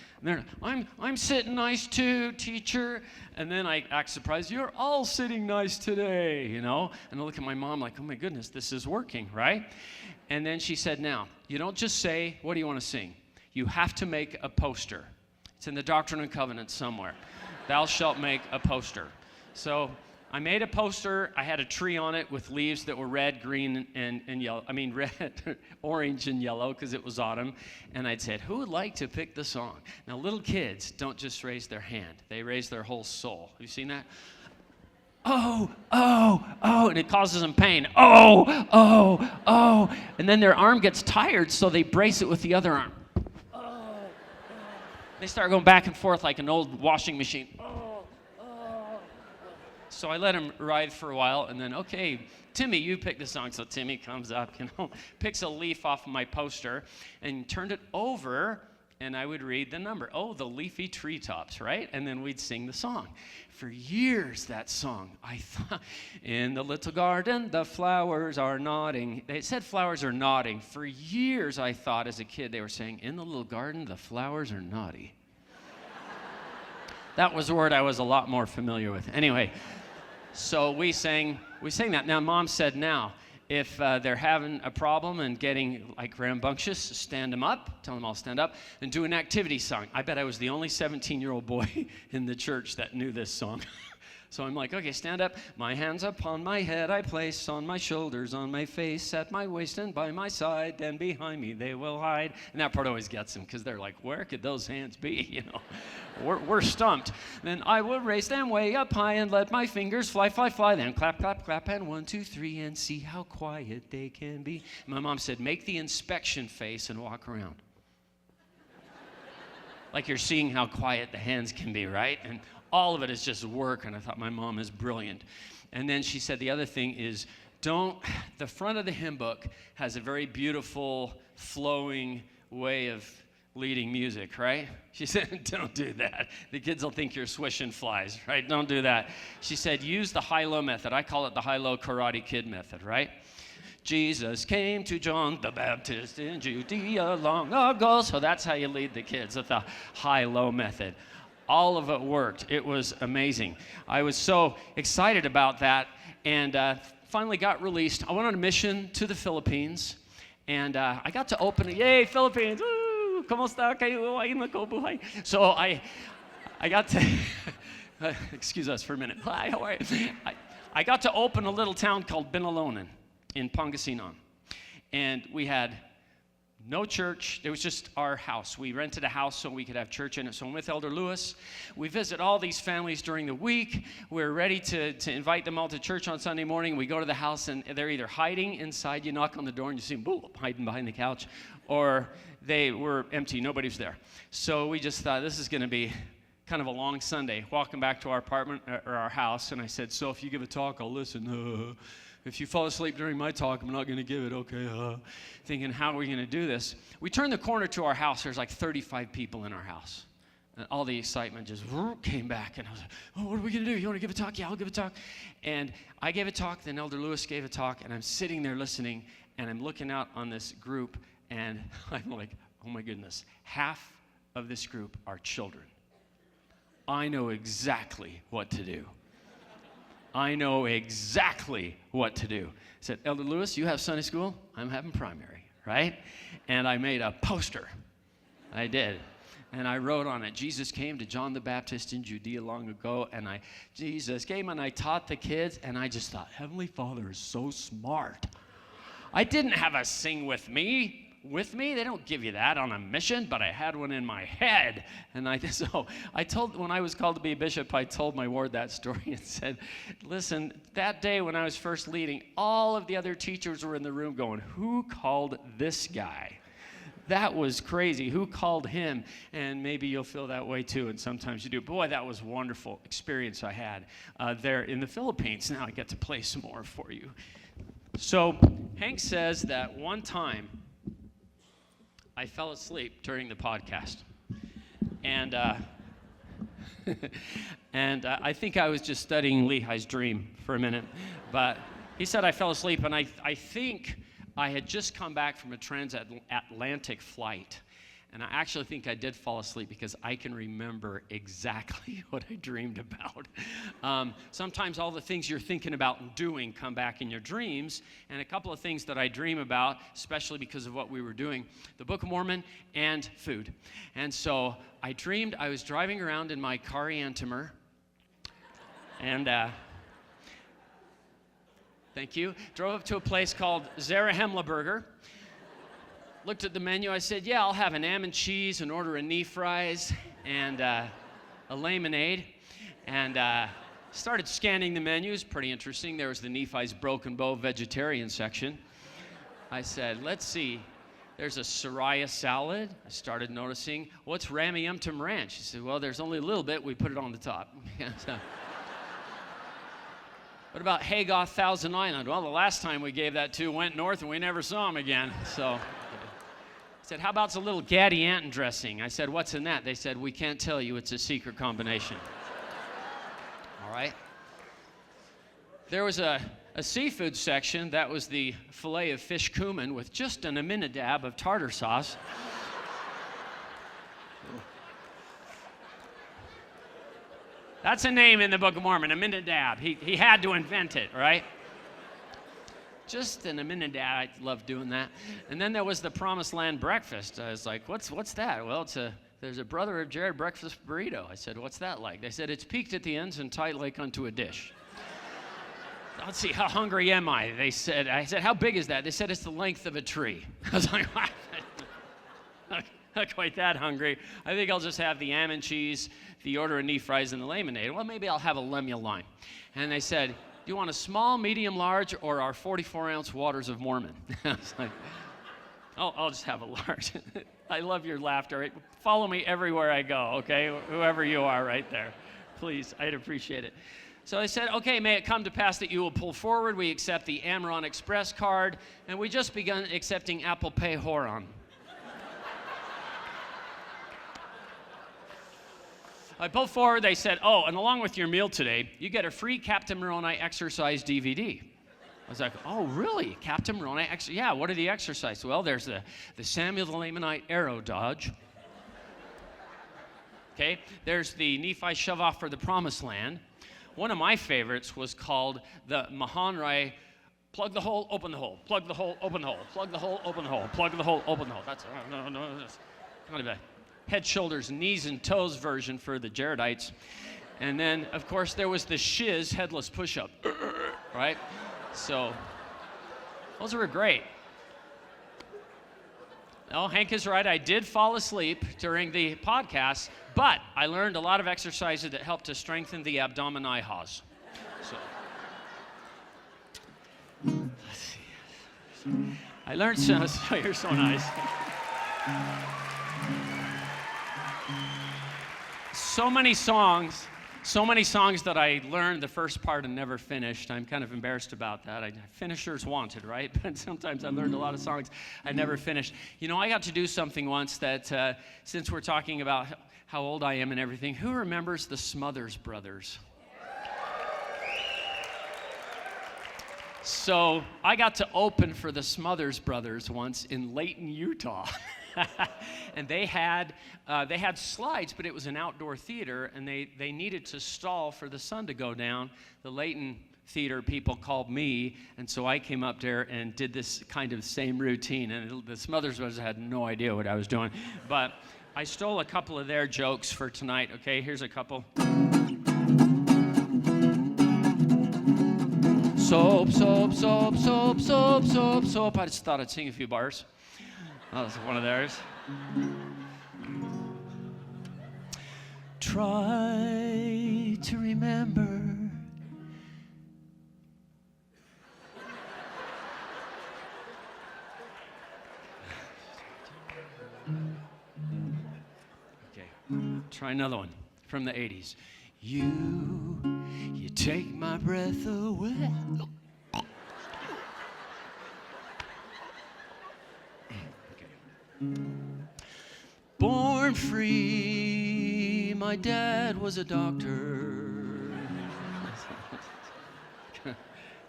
I'm sitting nice too, teacher. And then I act surprised, you're all sitting nice today, And I look at my mom like, oh my goodness, this is working, right? And then she said, now, you don't just say, what do you want to sing? You have to make a poster. It's in the Doctrine and Covenants somewhere. Thou shalt make a poster. So I made a poster. I had a tree on it with leaves that were red, green, and yellow. I mean, red, orange, and yellow because it was autumn. And I'd said, who would like to pick the song? Now, little kids don't just raise their hand. They raise their whole soul. Have you seen that? Oh, and it causes them pain. Oh. And then their arm gets tired, so they brace it with the other arm. They start going back and forth like an old washing machine. So I let him ride for a while, and then, okay, Timmy, you pick the song. So Timmy comes up, picks a leaf off of my poster, and turned it over, and I would read the number. Oh, the leafy treetops, right? And then we'd sing the song. For years, that song, I thought, in the little garden, the flowers are nodding. They said flowers are nodding. For years, I thought as a kid, they were saying, in the little garden, the flowers are naughty. That was a word I was a lot more familiar with. Anyway, so we sang that. Now, Mom said, now, if they're having a problem and getting like rambunctious, stand them up, tell them all stand up, and do an activity song. I bet I was the only 17-year-old boy in the church that knew this song. So I'm like, okay, stand up. My hands upon my head I place, on my shoulders, on my face, at my waist and by my side, then behind me they will hide. And that part always gets them because they're like, where could those hands be? You know, we're stumped. Then I will raise them way up high and let my fingers fly, fly, fly. Then clap, clap, clap, and 1, 2, 3, and see how quiet they can be. My mom said, make the inspection face and walk around. Like you're seeing how quiet the hands can be, right? And all of it is just work, and I thought my mom is brilliant. And then she said the other thing is, the front of the hymn book has a very beautiful, flowing way of leading music, right? She said, don't do that. The kids will think you're swishing flies, right? Don't do that. She said, use the high-low method. I call it the high-low Karate Kid method, right? Jesus came to John the Baptist in Judea long ago. So that's how you lead the kids with the high-low method. All of it worked. It was amazing. I was so excited about that, and finally got released. I went on a mission to the Philippines, and I got to open it. Yay, Philippines! Woo! Kamusta kayo? Ay, makobuhay. So I got to, excuse us for a minute. Hi, how are you? I got to open a little town called Binalonan in Pangasinan, and we had no church. It was just our house. We rented a house so we could have church in it. So I'm with Elder Lewis. We visit all these families during the week. We're ready to invite them all to church on Sunday morning. We go to the house, and they're either hiding inside. You knock on the door, and you see them boom, hiding behind the couch, or they were empty. Nobody was there. So we just thought, this is going to be kind of a long Sunday. Walking back to our apartment, or our house, and I said, so if you give a talk, I'll listen. If you fall asleep during my talk, I'm not going to give it, okay? Thinking, how are we going to do this? We turned the corner to our house. There's like 35 people in our house. And all the excitement just came back. And I was like, oh, what are we going to do? You want to give a talk? Yeah, I'll give a talk. And I gave a talk, then Elder Lewis gave a talk, and I'm sitting there listening, and I'm looking out on this group, and I'm like, oh my goodness, half of this group are children. I know exactly what to do. I know exactly what to do. I said, Elder Lewis, you have Sunday school? I'm having primary, right? And I made a poster. I did. And I wrote on it, Jesus came to John the Baptist in Judea long ago, and Jesus came and I taught the kids, and I just thought, Heavenly Father is so smart. I didn't have a sing with me. They don't give you that on a mission, but I had one in my head. And when I was called to be a bishop, I told my ward that story and said, listen, that day when I was first leading, all of the other teachers were in the room going, who called this guy? That was crazy. Who called him? And maybe you'll feel that way too, and sometimes you do. Boy, that was a wonderful experience I had there in the Philippines. Now I get to play some more for you. So Hank says that one time, I fell asleep during the podcast, and I think I was just studying Lehi's dream for a minute, but he said I fell asleep, and I think I had just come back from a transatlantic flight, and I actually think I did fall asleep because I can remember exactly what I dreamed about. Sometimes all the things you're thinking about and doing come back in your dreams, and a couple of things that I dream about, especially because of what we were doing, the Book of Mormon and food. And so I dreamed I was driving around in my Cariantimer, and thank you, drove up to a place called Zarahemla Burger. Looked at the menu, I said, yeah, I'll have an ham and cheese, an order of knee fries, and a lemonade. And started scanning the menus, pretty interesting. There was the Nephi's Broken Bow vegetarian section. I said, let's see, there's a Soraya salad. I started noticing, what's Ramyumptum Ranch? He said, well, there's only a little bit, we put it on the top. What about Hagoth Thousand Island? Well, the last time we gave that to went north and we never saw him again, so. I said, how about a little Gadianton dressing? I said, what's in that? They said, we can't tell you, it's a secret combination. All right. There was a seafood section. That was the fillet of fish cumin with just an aminadab of tartar sauce. That's a name in the Book of Mormon, Aminadab. He had to invent it, right? Just an Aminadab. I love doing that. And then there was the Promised Land breakfast. I was like, what's that? Well, it's a there's a Brother of Jared breakfast burrito. I said, what's that like? They said, it's peaked at the ends and tight like unto a dish. Let's see, how hungry am I? I said, how big is that? They said, it's the length of a tree. I was like, wow. Not quite that hungry. I think I'll just have the almond cheese, the order of knee fries, and the lemonade. Well, maybe I'll have a Lemuel lime. And they said, do you want a small, medium, large, or our 44-ounce Waters of Mormon? I was like, oh, I'll just have a large. I love your laughter. Follow me everywhere I go, okay? Whoever you are right there. Please, I'd appreciate it. So I said, okay, may it come to pass that you will pull forward. We accept the Amaron Express card, and we just begun accepting Apple Pay Horon. I pulled forward, they said, oh, and along with your meal today, you get a free Captain Moroni exercise DVD. I was like, oh, really? Captain Moroni exercise? Yeah, what are the exercises? Well, there's the Samuel the Lamanite arrow dodge. Okay, there's the Nephi shove off for the promised land. One of my favorites was called the Mahonri plug the hole, open the hole, plug the hole, open the hole, plug the hole, open the hole, plug the hole, open the hole. That's kind of a head, shoulders, knees, and toes version for the Jaredites. And then, of course, there was the Shiz headless push-up, right? So those were great. Oh, Hank is right. I did fall asleep during the podcast, but I learned a lot of exercises that helped to strengthen the abdomini hawes. So, let's see. I learned some. You're so nice. So many songs that I learned the first part and never finished. I'm kind of embarrassed about that. Finishers wanted, right? But sometimes I learned a lot of songs I never finished. You know, I got to do something once that, since we're talking about how old I am and everything, who remembers the Smothers Brothers? So I got to open for the Smothers Brothers once in Layton, Utah. And they had slides, but it was an outdoor theater, and they needed to stall for the sun to go down. The Layton theater people called me, and so I came up there and did this kind of same routine, and the Smothers Brothers had no idea what I was doing. But I stole a couple of their jokes for tonight, okay? Here's a couple. Soap, soap, soap, soap, soap, soap, soap. I just thought I'd sing a few bars. That was one of theirs. Try to remember. Okay, try another one from the 80s. You take my breath away. Born free, my dad was a doctor.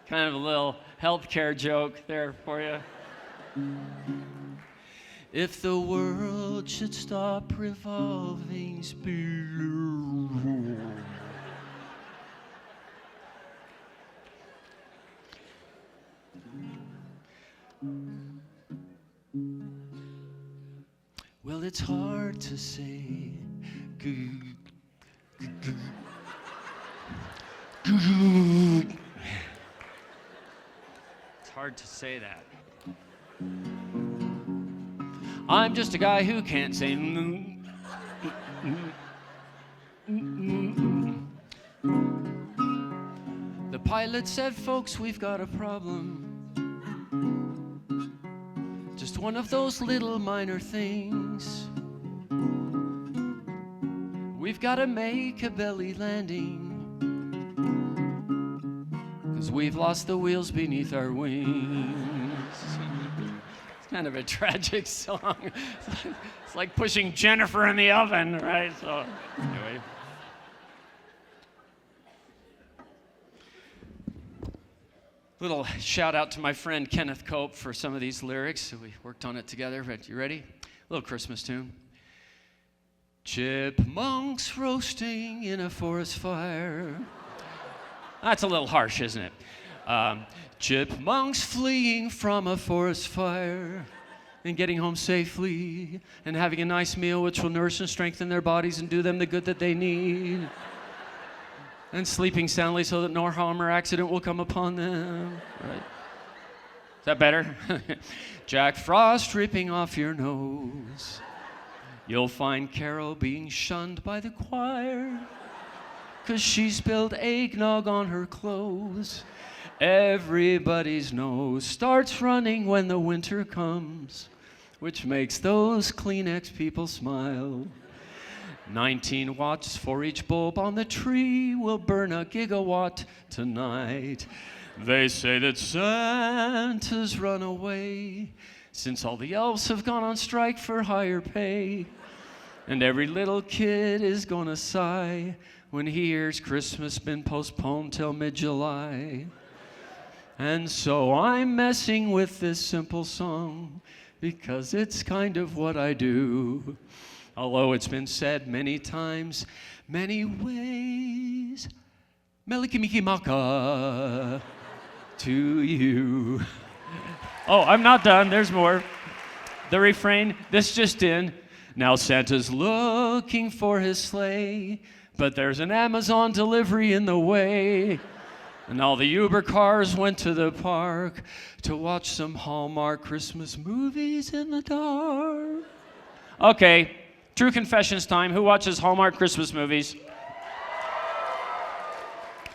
Kind of a little healthcare joke there for you. If the world should stop revolving, well, it's hard to say. It's hard to say that. I'm just a guy who can't say. The pilot said, folks, we've got a problem. Just one of those little minor things. We've got to make a belly landing, 'cause we've lost the wheels beneath our wings. It's kind of a tragic song. It's like pushing Jennifer in the oven, right? So, anyway. Little shout out to my friend Kenneth Cope for some of these lyrics. We worked on it together. But you ready? A little Christmas tune. Chipmunks roasting in a forest fire. That's a little harsh, isn't it? Chipmunks fleeing from a forest fire and getting home safely and having a nice meal which will nourish and strengthen their bodies and do them the good that they need. And sleeping soundly so that no harm or accident will come upon them. Right? Is that better? Jack Frost dripping off your nose. You'll find Carol being shunned by the choir 'cause she spilled eggnog on her clothes. Everybody's nose starts running when the winter comes, which makes those Kleenex people smile. 19 watts for each bulb on the tree will burn a gigawatt tonight. They say that Santa's run away since all the elves have gone on strike for higher pay. And every little kid is gonna sigh when he hears Christmas been postponed till mid-July. And so I'm messing with this simple song because it's kind of what I do. Although it's been said many times, many ways, Melikimikimaka to you. Oh, I'm not done. There's more. The refrain, this just in. Now Santa's looking for his sleigh, but there's an Amazon delivery in the way. And all the Uber cars went to the park to watch some Hallmark Christmas movies in the dark. Okay, true confessions time. Who watches Hallmark Christmas movies?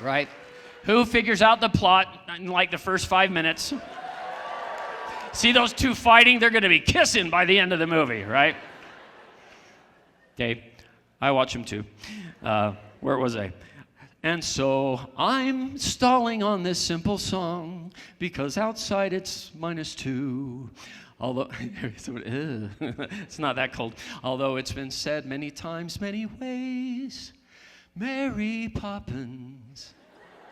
Right. Who figures out the plot in like the first 5 minutes? See those two fighting? They're going to be kissing by the end of the movie, right? Okay, I watch them too. Where was I? And so I'm stalling on this simple song because outside it's -2. Although, it's not that cold. Although it's been said many times, many ways, Mary Poppins.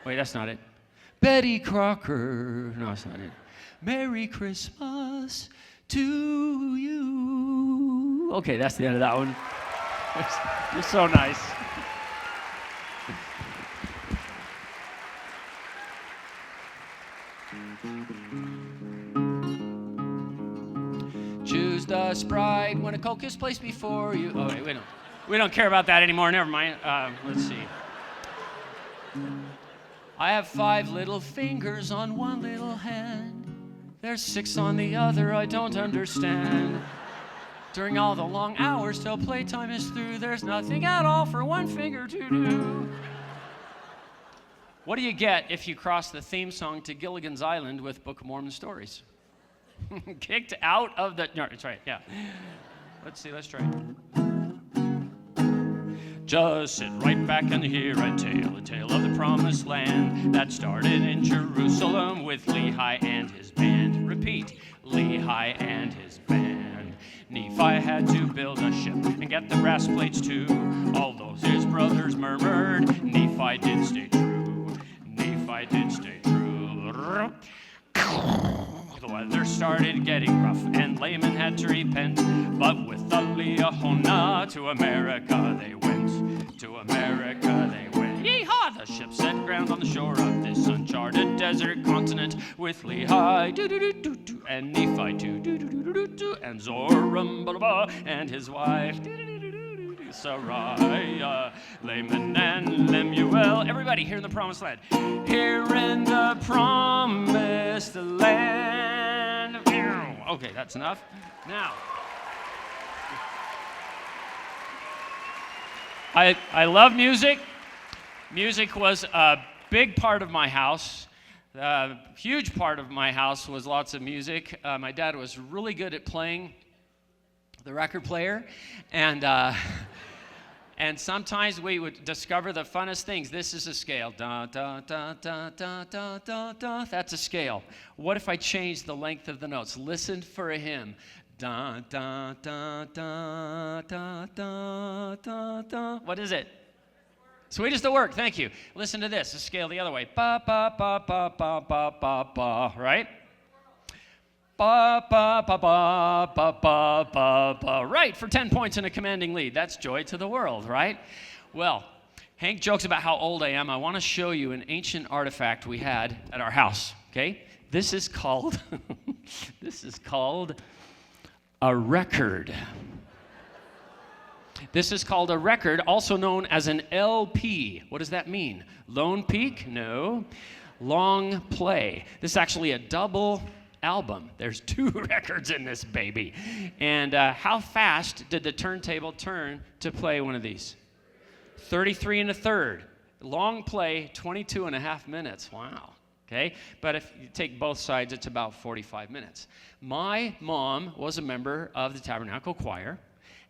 Wait, that's not it. Betty Crocker. No, that's not it. Merry Christmas to you. Okay, that's the end of that one. You're so nice. Choose the Sprite when a Coke is placed before you. Oh, wait, we don't care about that anymore. Never mind. Let's see. I have 5 little fingers on one little hand. There's 6 on the other. I don't understand. During all the long hours till playtime is through, there's nothing at all for one finger to do. What do you get if you cross the theme song to Gilligan's Island with Book of Mormon stories? Kicked out of the... No, that's right, yeah. Let's see, let's try. Just sit right back and hear a tale of the promised land that started in Jerusalem with Lehi and his band. Repeat, Lehi and his band. Nephi had to build a ship and get the brass plates too. Although his brothers murmured, Nephi did stay true. Nephi did stay true. The weather started getting rough and Laman had to repent. But with the Liahona to America they went. To America they went. Yeehaw! The ship set ground on the shore of this uncharted desert continent with Lehi do-do-do-do-do and Nephi do-do-do-do-do and Zoramba and his wife do-do-do-do-do Sarai, Laman and Lemuel. Everybody here in the Promised Land. Here in the Promised Land. Okay, that's enough. Now. I love music. Music was a big part of my house. A huge part of my house was lots of music. My dad was really good at playing the record player. And sometimes we would discover the funnest things. This is a scale. Da, da, da, da, da, da, da, da. That's a scale. What if I changed the length of the notes? Listen for a hymn. Da, da, da, da, da, da, da, da. What is it? Sweet as the work, thank you. Listen to this, a scale the other way. Ba, ba, ba, ba, ba, ba, ba, ba, right? Ba, ba, ba, ba, ba, ba, ba, ba. Right, for 10 points in a commanding lead. That's joy to the world, right? Well, Hank jokes about how old I am. I want to show you an ancient artifact we had at our house, okay? This is called a record. This is called a record, also known as an LP. What does that mean? Lone Peak? No. Long play. This is actually a double album. There's 2 records in this baby. And how fast did the turntable turn to play one of these? 33 1/3. Long play, 22 1/2 minutes. Wow. Okay? But if you take both sides, it's about 45 minutes. My mom was a member of the Tabernacle Choir,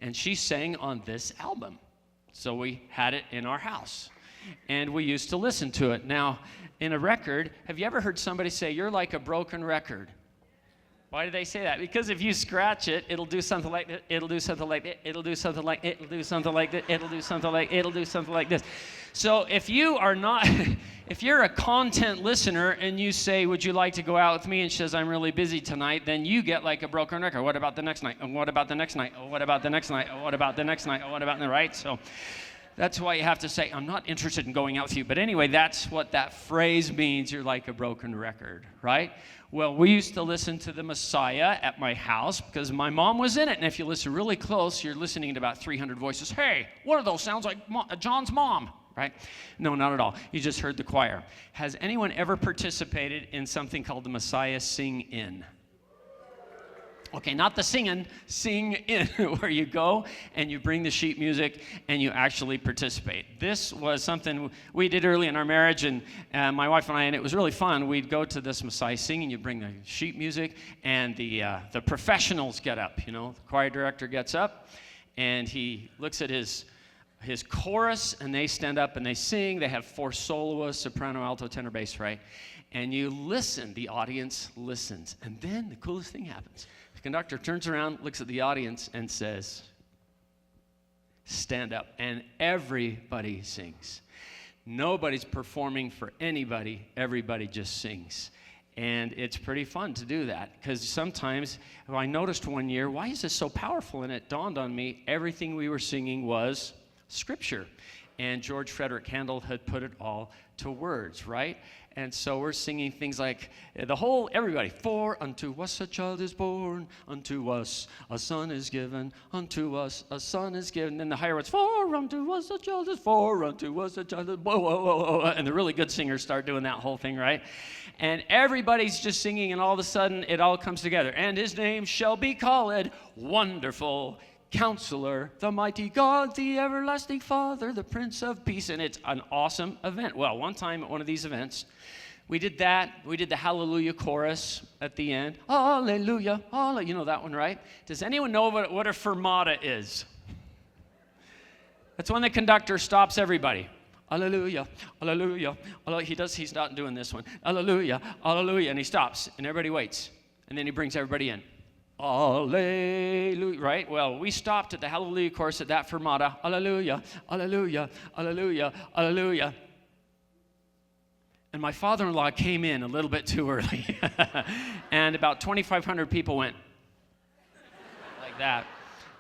and she sang on this album. So we had it in our house, and we used to listen to it. Now, in a record, have you ever heard somebody say, "You're like a broken record"? Why do they say that? Because if you scratch it, it'll do something like this, it'll do something like it, it'll do something like it, it'll do something like this, it'll do something like it'll do something like this. So if you are not, if you're a content listener and you say, "Would you like to go out with me?" and she says, "I'm really busy tonight," then you get like a broken record. What about the next night? And what about the next night? What about the next night? What about the next night? What about the right? So that's why you have to say, "I'm not interested in going out with you." But anyway, that's what that phrase means. You're like a broken record, right? Well, we used to listen to the Messiah at my house because my mom was in it. And if you listen really close, you're listening to about 300 voices. Hey, one of those sounds like John's mom, right? No, not at all. You just heard the choir. Has anyone ever participated in something called the Messiah Sing In? Okay, not the singing, sing in, where you go and you bring the sheet music and you actually participate. This was something we did early in our marriage, and my wife and I, and it was really fun. We'd go to this Messiah Sing, and you bring the sheet music, and the professionals get up. You know, the choir director gets up, and he looks at his chorus, and they stand up and they sing. They have 4 soloists, soprano, alto, tenor, bass, right? And you listen. The audience listens, and then the coolest thing happens. The conductor turns around, looks at the audience, and says, "Stand up." And everybody sings. Nobody's performing for anybody. Everybody just sings. And it's pretty fun to do that, because sometimes, I noticed one year, why is this so powerful? And it dawned on me, everything we were singing was Scripture. And George Frederick Handel had put it all to words, right? And so we're singing things like everybody, "For unto us a child is born, unto us a son is given, unto us a son is given." Then the higher ones, "For unto us a child is born, unto us a child is born." And the really good singers start doing that whole thing, right? And everybody's just singing, and all of a sudden it all comes together. "And his name shall be called Wonderful Counselor, the Mighty God, the Everlasting Father, the Prince of Peace." And it's an awesome event. Well, one time at one of these events, we did that. We did the Hallelujah chorus at the end. Hallelujah, hallelujah. You know that one, right? Does anyone know what a fermata is? That's when the conductor stops everybody. Hallelujah, hallelujah, hallelujah. He's not doing this one. Hallelujah, hallelujah. And he stops, and everybody waits. And then he brings everybody in. Hallelujah, right? Well, we stopped at the Hallelujah chorus at that fermata. Hallelujah, hallelujah, hallelujah, hallelujah. And my father-in-law came in a little bit too early. And about 2,500 people went like that.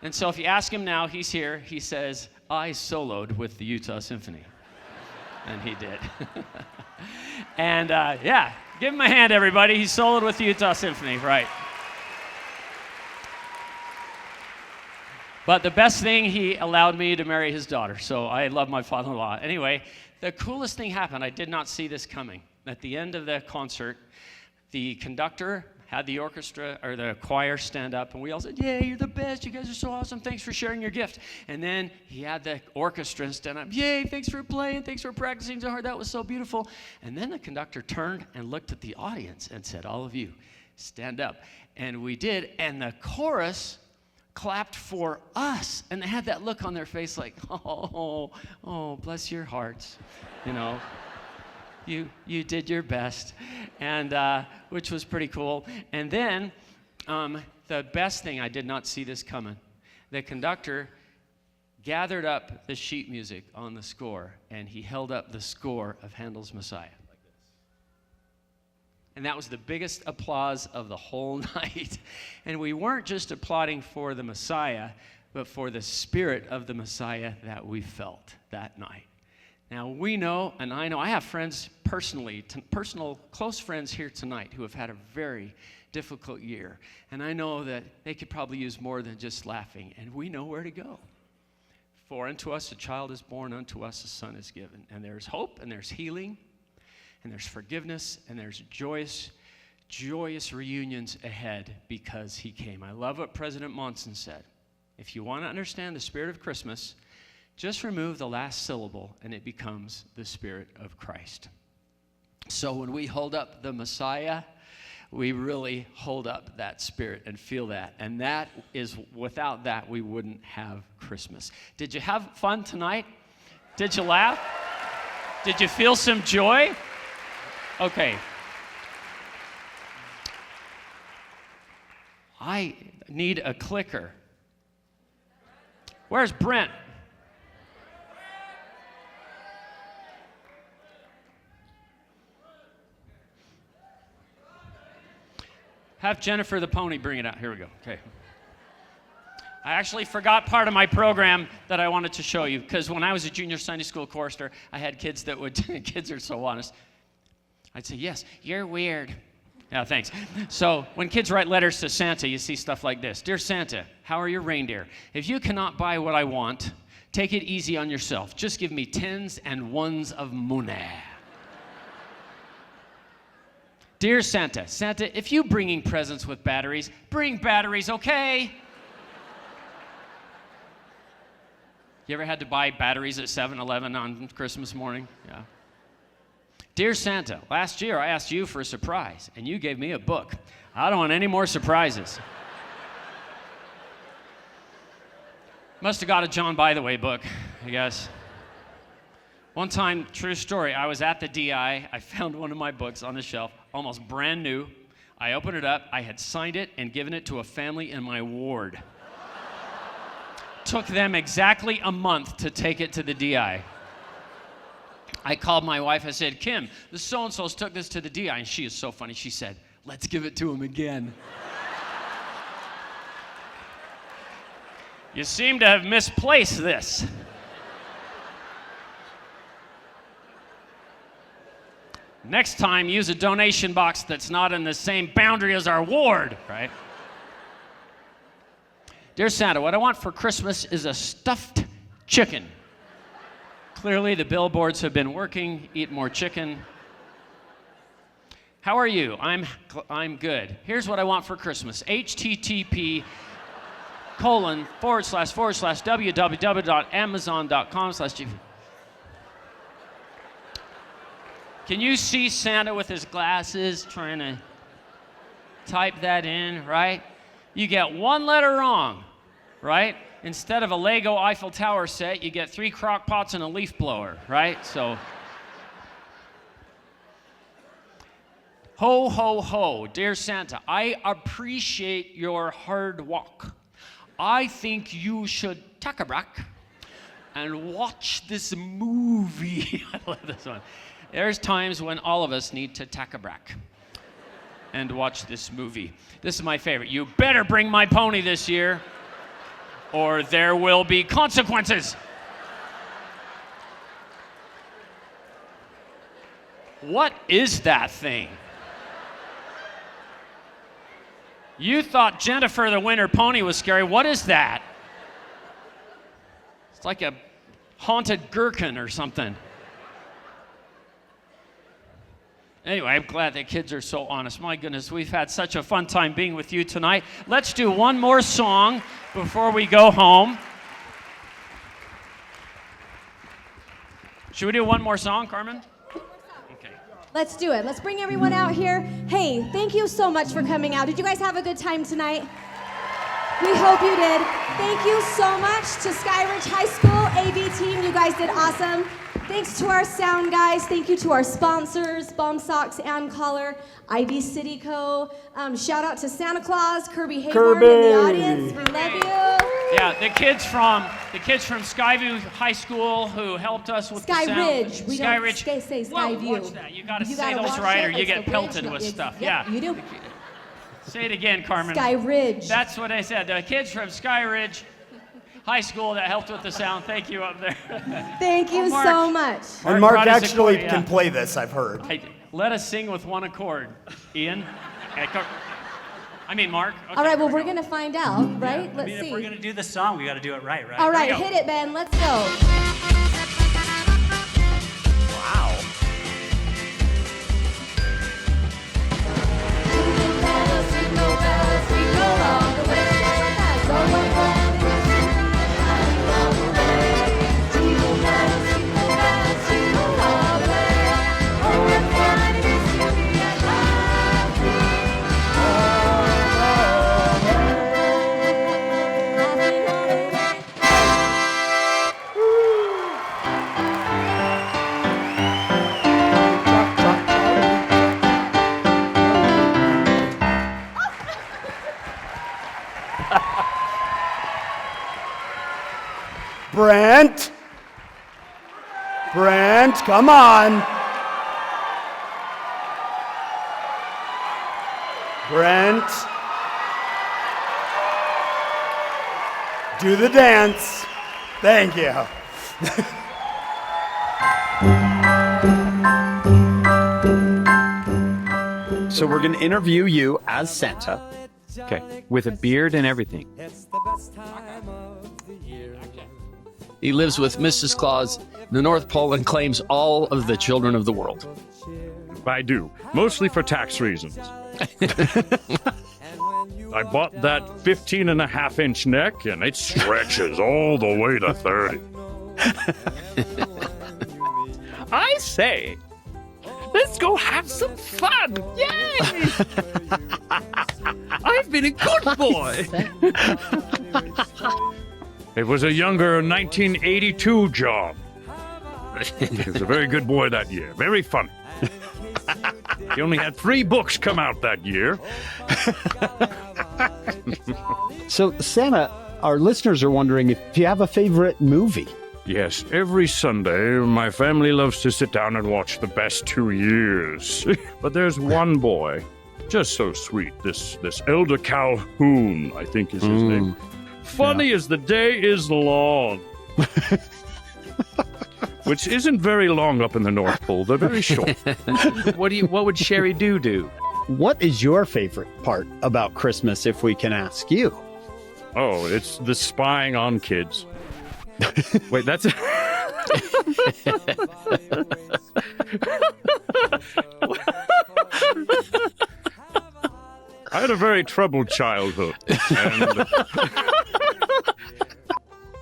And so if you ask him now, he's here, he says, "I soloed with the Utah Symphony." And he did. And yeah, give him a hand, everybody. He soloed with the Utah Symphony, right? But the best thing, he allowed me to marry his daughter. So I love my father-in-law. Anyway, the coolest thing happened. I did not see this coming. At the end of the concert, the conductor had the orchestra or the choir stand up, and we all said, "Yay, you're the best. You guys are so awesome. Thanks for sharing your gift." And then he had the orchestra stand up. "Yay, thanks for playing. Thanks for practicing so hard. That was so beautiful." And then the conductor turned and looked at the audience and said, "All of you, stand up." And we did, and the chorus clapped for us, and they had that look on their face like, oh, bless your hearts, you know. You did your best, and which was pretty cool. And then the best thing, I did not see this coming. The conductor gathered up the sheet music on the score, and he held up the score of Handel's Messiah. And that was the biggest applause of the whole night. And we weren't just applauding for the Messiah, but for the spirit of the Messiah that we felt that night. Now, we know, and I know, I have friends personally, personal close friends here tonight who have had a very difficult year. And I know that they could probably use more than just laughing. And we know where to go. For unto us a child is born, unto us a son is given. And there's hope, and there's healing, and there's forgiveness, and there's joyous reunions ahead because he came. I love what President Monson said. If you want to understand the spirit of Christmas, just remove the last syllable, and it becomes the Spirit of Christ. So when we hold up the Messiah, we really hold up that Spirit and feel that. And that is, without that, we wouldn't have Christmas. Did you have fun tonight? Did you laugh? Did you feel some joy? Okay. I need a clicker. Where's Brent? Have Jennifer the pony bring it out. Here we go. Okay. I actually forgot part of my program that I wanted to show you, because when I was a junior Sunday school chorister, I had kids that would, kids are so honest. I'd say, yes, you're weird. Yeah, thanks. So when kids write letters to Santa, you see stuff like this. Dear Santa, how are your reindeer? If you cannot buy what I want, take it easy on yourself. Just give me 10s and 1s of money. Dear Santa, Santa, if you bringing presents with batteries, bring batteries, okay? You ever had to buy batteries at 7-Eleven on Christmas morning? Yeah. Dear Santa, last year I asked you for a surprise, and you gave me a book. I don't want any more surprises. Must have got a John By the Way book, I guess. One time, true story, I was at the DI, I found one of my books on the shelf, almost brand new. I opened it up, I had signed it and given it to a family in my ward. Took them exactly a month to take it to the DI. I called my wife, I said, Kim, the so-and-sos took this to the DI, and she is so funny, she said, let's give it to him again. You seem to have misplaced this. Next time, use a donation box that's not in the same boundary as our ward, right? Dear Santa, what I want for Christmas is a stuffed chicken. Clearly, the billboards have been working. Eat more chicken. How are you? I'm good. Here's what I want for Christmas. http://www.amazon.com/. Can you see Santa with his glasses trying to type that in, right? You get one letter wrong, right? Instead of a Lego Eiffel Tower set, you get 3 crock pots and a leaf blower, right? So, ho, ho, ho, dear Santa, I appreciate your hard work. I think you should take a break and watch this movie. I love this one. There's times when all of us need to take a break and watch this movie. This is my favorite. You better bring my pony this year, or there will be consequences. What is that thing? You thought Jennifer the Winter Pony was scary. What is that? It's like a haunted gherkin or something. Anyway, I'm glad that kids are so honest. My goodness, we've had such a fun time being with you tonight. Let's do one more song before we go home. Should we do one more song, Carmen? Okay. Let's do it. Let's bring everyone out here. Hey, thank you so much for coming out. Did you guys have a good time tonight? We hope you did. Thank you so much to Skyridge High School AV team. You guys did awesome. Thanks to our sound guys. Thank you to our sponsors, Bomb Socks and Collar, Ivy City Co. Shout out to Santa Claus, Kirby Hayborn in the audience. We love you. Yeah, the kids from Skyview High School who helped us with Sky the sound. Ridge. We don't say Skyview. Well, watch that. You got to say those right, or you get pelted with stuff. Yeah, you do. Say it again, Carmen. Sky Ridge. That's what I said. The kids from Sky Ridge high school that helped with the sound. Thank you up there. Thank you Mark. so much. And Mark brought his actually accordion, can yeah. play this, I've heard. Hey, let us sing with one accord. Ian? Mark. Okay, All right, well, here we're we go. going to find out, right? Let's If see. we're gonna do the song, we gotta do it right? All right, Here we go. hit it, Ben. Let's go. Wow. Brent! Brent, come on! Brent! Do the dance. Thank you. So we're going to interview you as Santa. Okay, with a beard and everything. He lives with Mrs. Claus in the North Pole and claims all of the children of the world. I do, mostly for tax reasons. I bought that 15.5-inch neck, and it stretches all the way to 30. I say, let's go have some fun. Yay! I've been a good boy. It was a younger 1982 job. He was a very good boy that year. Very funny. He only had 3 books come out that year. So, Santa, our listeners are wondering if you have a favorite movie. Yes, every Sunday, my family loves to sit down and watch The Best 2 Years. But there's one boy, just so sweet, this Elder Calhoun, I think is his name. Funny as the day is long. Which isn't very long up in the North Pole. They're very short. What would Sherry do? What is your favorite part about Christmas, if we can ask you? Oh, it's the spying on kids. Wait, that's... I had a very troubled childhood. And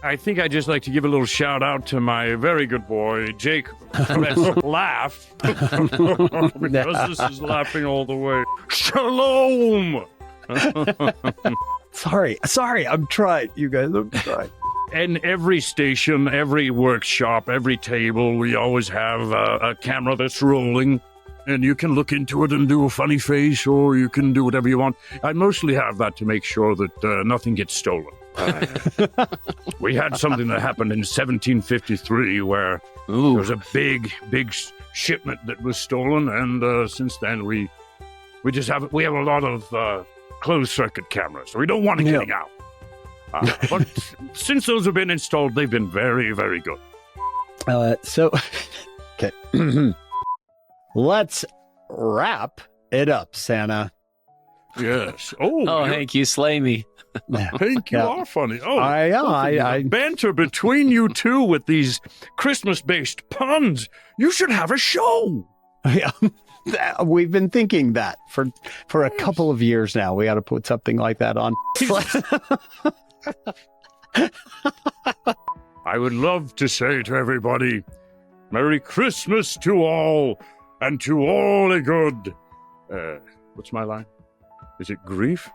I think I'd just like to give a little shout out to my very good boy, Jake. Let's laugh. Because this is laughing all the way. Shalom! Sorry, I'm trying. You guys, I'm trying. And every station, every workshop, every table, we always have a camera that's rolling. And you can look into it and do a funny face, or you can do whatever you want. I mostly have that to make sure that nothing gets stolen. We had something that happened in 1753 where there was a big shipment that was stolen, and since then we have a lot of closed circuit cameras, so we don't want it getting out. But since those have been installed, they've been very, very good. Okay. Let's wrap it up, Santa. Yes. Oh, Hank, you slay me. Hank, you are funny. Oh, I banter between you two with these Christmas-based puns. You should have a show. Yeah, we've been thinking that for a couple of years now. We got to put something like that on. I would love to say to everybody, Merry Christmas to all, and to all a good... what's my line? Is it grief?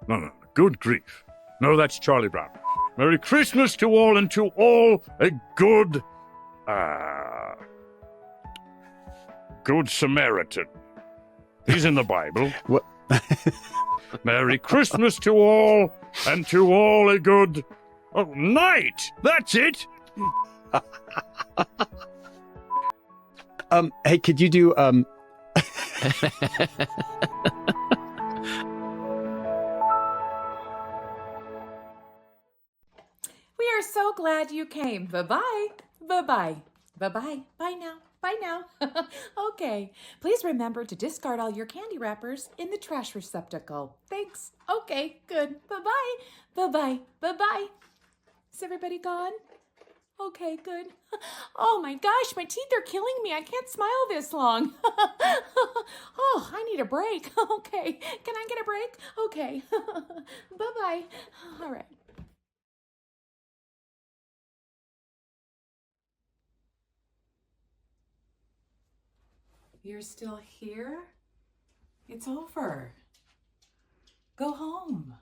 No, good grief. No, that's Charlie Brown. Merry Christmas to all, and to all a good... Good Samaritan. He's in the Bible. What? Merry Christmas to all, and to all a good... Oh, night! That's it! Hey, could you do, glad you came. Bye-bye. Bye-bye. Bye-bye. Bye now. Bye now. Okay. Please remember to discard all your candy wrappers in the trash receptacle. Thanks. Okay, good. Bye-bye. Bye-bye. Bye-bye. Is everybody gone? Okay, good. Oh my gosh, my teeth are killing me. I can't smile this long. Oh, I need a break. Okay. Can I get a break? Okay. Bye-bye. All right. You're still here? It's over. Go home.